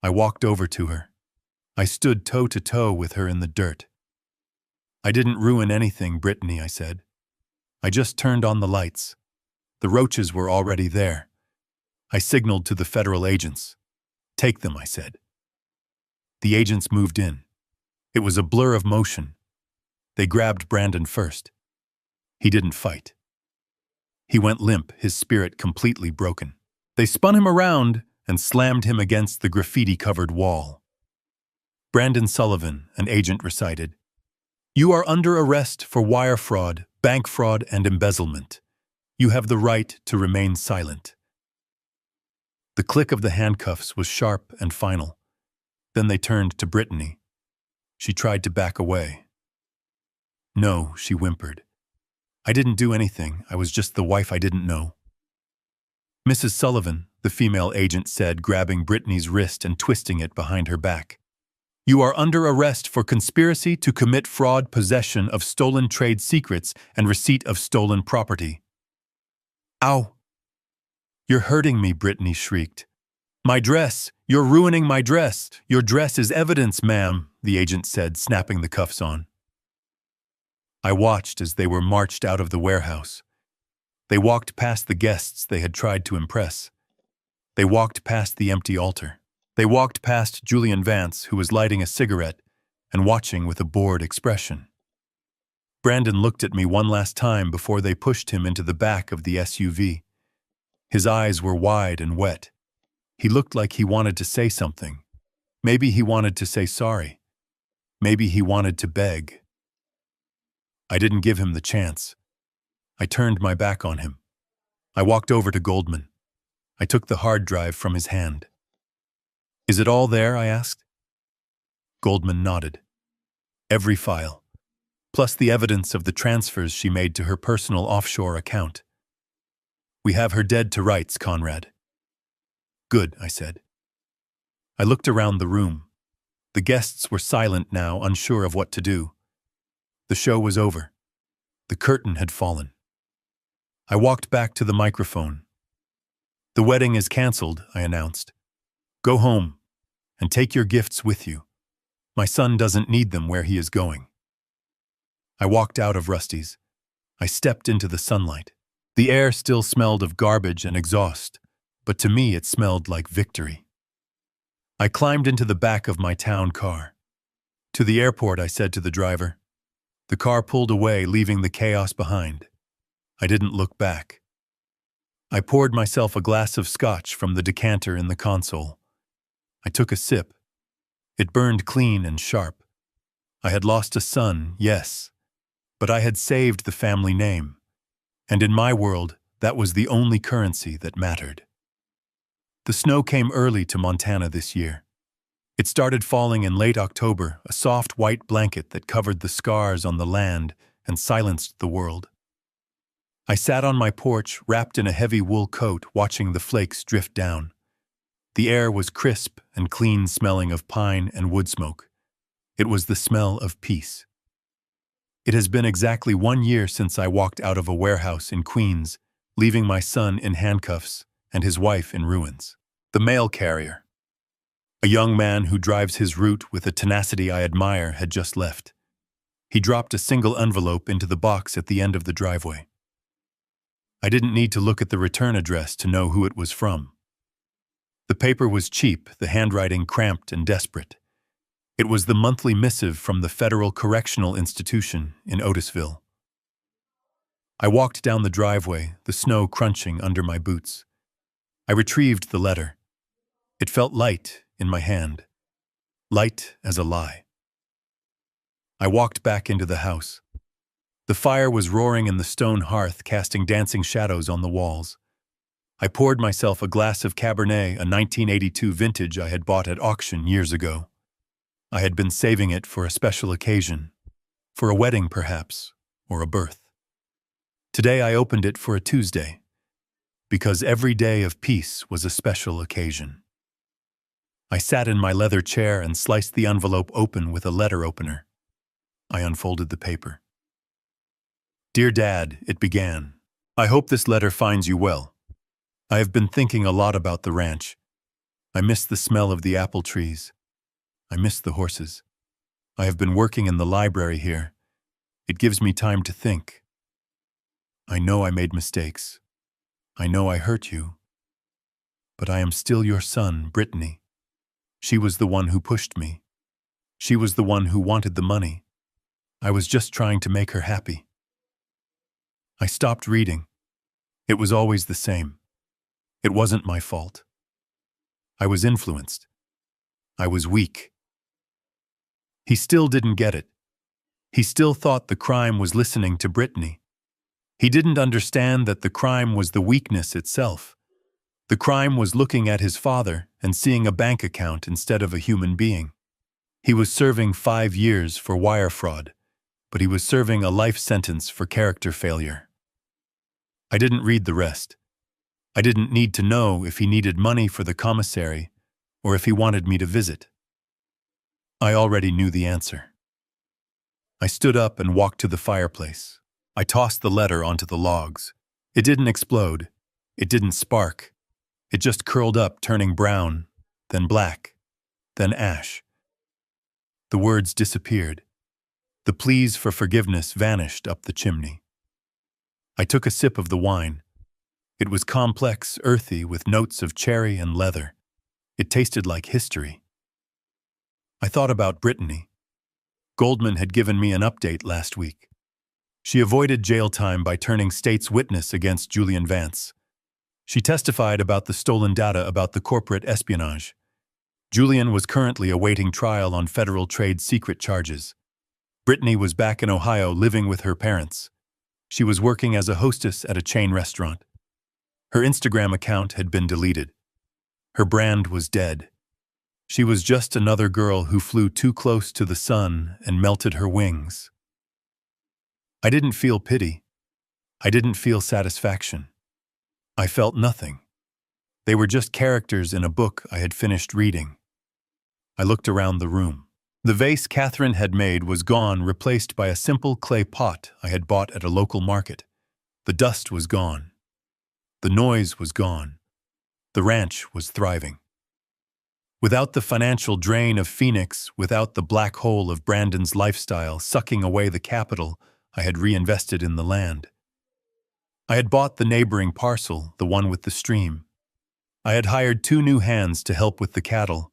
I walked over to her. I stood toe to toe with her in the dirt. I didn't ruin anything, Brittany, I said. I just turned on the lights. The roaches were already there. I signaled to the federal agents. Take them, I said. The agents moved in. It was a blur of motion. They grabbed Brandon first. He didn't fight. He went limp, his spirit completely broken. They spun him around and slammed him against the graffiti-covered wall. Brandon Sullivan, an agent, recited, You are under arrest for wire fraud, bank fraud, and embezzlement. You have the right to remain silent. The click of the handcuffs was sharp and final. Then they turned to Brittany. She tried to back away. No, she whimpered. I didn't do anything. I was just the wife I didn't know. Mrs. Sullivan, the female agent said, grabbing Brittany's wrist and twisting it behind her back. You are under arrest for conspiracy to commit fraud, possession of stolen trade secrets, and receipt of stolen property. Ow! You're hurting me, Brittany shrieked. My dress! You're ruining my dress! Your dress is evidence, ma'am, the agent said, snapping the cuffs on. I watched as they were marched out of the warehouse. They walked past the guests they had tried to impress. They walked past the empty altar. They walked past Julian Vance, who was lighting a cigarette and watching with a bored expression. Brandon looked at me one last time before they pushed him into the back of the SUV. His eyes were wide and wet. He looked like he wanted to say something. Maybe he wanted to say sorry. Maybe he wanted to beg. I didn't give him the chance. I turned my back on him. I walked over to Goldman. I took the hard drive from his hand. Is it all there? I asked. Goldman nodded. Every file, plus the evidence of the transfers she made to her personal offshore account. We have her dead to rights, Conrad. Good, I said. I looked around the room. The guests were silent now, unsure of what to do. The show was over. The curtain had fallen. I walked back to the microphone. The wedding is canceled, I announced. Go home and take your gifts with you. My son doesn't need them where he is going. I walked out of Rusty's. I stepped into the sunlight. The air still smelled of garbage and exhaust, but to me it smelled like victory. I climbed into the back of my town car. To the airport, I said to the driver. The car pulled away, leaving the chaos behind. I didn't look back. I poured myself a glass of scotch from the decanter in the console. I took a sip. It burned clean and sharp. I had lost a son, yes, but I had saved the family name. And in my world, that was the only currency that mattered. The snow came early to Montana this year. It started falling in late October, a soft white blanket that covered the scars on the land and silenced the world. I sat on my porch, wrapped in a heavy wool coat, watching the flakes drift down. The air was crisp and clean, smelling of pine and wood smoke. It was the smell of peace. It has been exactly 1 year since I walked out of a warehouse in Queens, leaving my son in handcuffs and his wife in ruins. The mail carrier, a young man who drives his route with a tenacity I admire, had just left. He dropped a single envelope into the box at the end of the driveway. I didn't need to look at the return address to know who it was from. The paper was cheap, the handwriting cramped and desperate. It was the monthly missive from the Federal Correctional Institution in Otisville. I walked down the driveway, the snow crunching under my boots. I retrieved the letter. It felt light in my hand, light as a lie. I walked back into the house. The fire was roaring in the stone hearth, casting dancing shadows on the walls. I poured myself a glass of Cabernet, a 1982 vintage I had bought at auction years ago. I had been saving it for a special occasion, for a wedding perhaps, or a birth. Today I opened it for a Tuesday, because every day of peace was a special occasion. I sat in my leather chair and sliced the envelope open with a letter opener. I unfolded the paper. Dear Dad, it began. I hope this letter finds you well. I have been thinking a lot about the ranch. I miss the smell of the apple trees. I miss the horses. I have been working in the library here. It gives me time to think. I know I made mistakes. I know I hurt you. But I am still your son, Brittany. She was the one who pushed me. She was the one who wanted the money. I was just trying to make her happy. I stopped reading. It was always the same. It wasn't my fault. I was influenced. I was weak. He still didn't get it. He still thought the crime was listening to Brittany. He didn't understand that the crime was the weakness itself. The crime was looking at his father and seeing a bank account instead of a human being. He was serving 5 years for wire fraud, but he was serving a life sentence for character failure. I didn't read the rest. I didn't need to know if he needed money for the commissary or if he wanted me to visit. I already knew the answer. I stood up and walked to the fireplace. I tossed the letter onto the logs. It didn't explode. It didn't spark. It just curled up, turning brown, then black, then ash. The words disappeared. The pleas for forgiveness vanished up the chimney. I took a sip of the wine. It was complex, earthy, with notes of cherry and leather. It tasted like history. I thought about Brittany. Goldman had given me an update last week. She avoided jail time by turning state's witness against Julian Vance. She testified about the stolen data about the corporate espionage. Julian was currently awaiting trial on federal trade secret charges. Brittany was back in Ohio living with her parents. She was working as a hostess at a chain restaurant. Her Instagram account had been deleted. Her brand was dead. She was just another girl who flew too close to the sun and melted her wings. I didn't feel pity. I didn't feel satisfaction. I felt nothing. They were just characters in a book I had finished reading. I looked around the room. The vase Catherine had made was gone, replaced by a simple clay pot I had bought at a local market. The dust was gone. The noise was gone. The ranch was thriving. Without the financial drain of Phoenix, without the black hole of Brandon's lifestyle sucking away the capital I had reinvested in the land. I had bought the neighboring parcel, the one with the stream. I had hired 2 new hands to help with the cattle.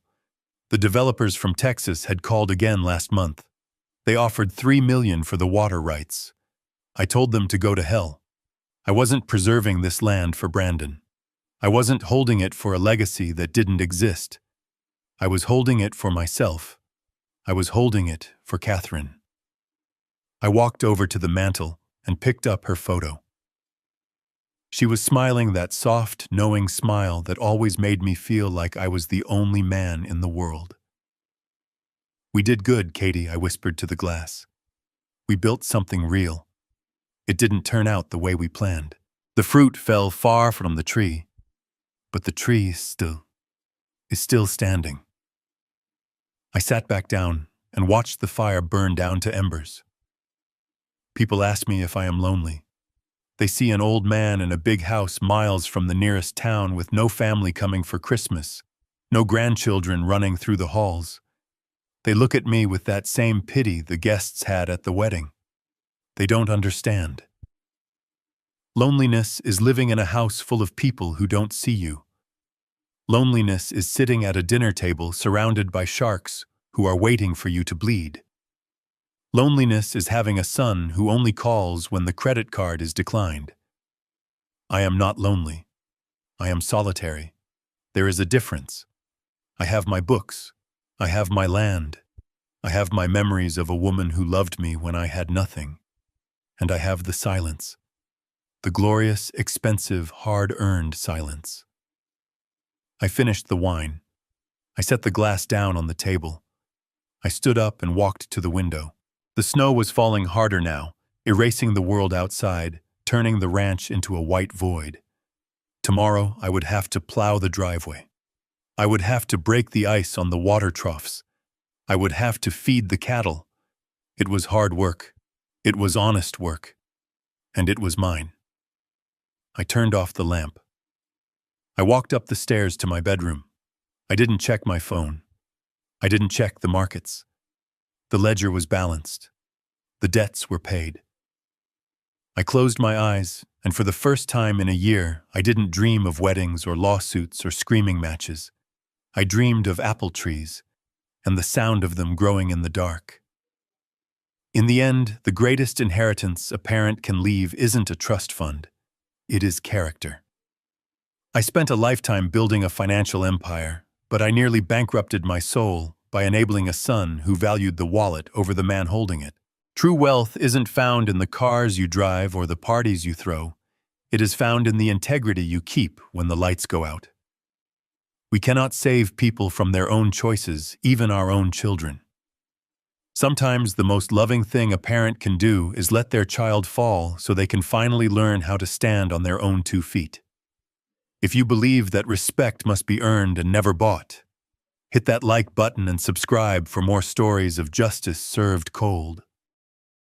The developers from Texas had called again last month. They offered $3 million for the water rights. I told them to go to hell. I wasn't preserving this land for Brandon. I wasn't holding it for a legacy that didn't exist. I was holding it for myself. I was holding it for Catherine. I walked over to the mantel and picked up her photo. She was smiling that soft, knowing smile that always made me feel like I was the only man in the world. "We did good, Katie," I whispered to the glass. "We built something real. It didn't turn out the way we planned. The fruit fell far from the tree, but the tree is still standing." I sat back down and watched the fire burn down to embers. People ask me if I am lonely. They see an old man in a big house miles from the nearest town with no family coming for Christmas, no grandchildren running through the halls. They look at me with that same pity the guests had at the wedding. They don't understand. Loneliness is living in a house full of people who don't see you. Loneliness is sitting at a dinner table surrounded by sharks who are waiting for you to bleed. Loneliness is having a son who only calls when the credit card is declined. I am not lonely. I am solitary. There is a difference. I have my books. I have my land. I have my memories of a woman who loved me when I had nothing. And I have the silence. The glorious, expensive, hard-earned silence. I finished the wine. I set the glass down on the table. I stood up and walked to the window. The snow was falling harder now, erasing the world outside, turning the ranch into a white void. Tomorrow I would have to plow the driveway. I would have to break the ice on the water troughs. I would have to feed the cattle. It was hard work. It was honest work. And it was mine. I turned off the lamp. I walked up the stairs to my bedroom. I didn't check my phone. I didn't check the markets. The ledger was balanced. The debts were paid. I closed my eyes, and for the first time in a year, I didn't dream of weddings or lawsuits or screaming matches. I dreamed of apple trees and the sound of them growing in the dark. In the end, the greatest inheritance a parent can leave isn't a trust fund. It is character. I spent a lifetime building a financial empire, but I nearly bankrupted my soul by enabling a son who valued the wallet over the man holding it. True wealth isn't found in the cars you drive or the parties you throw. It is found in the integrity you keep when the lights go out. We cannot save people from their own choices, even our own children. Sometimes the most loving thing a parent can do is let their child fall so they can finally learn how to stand on their own 2 feet. If you believe that respect must be earned and never bought, hit that like button and subscribe for more stories of justice served cold.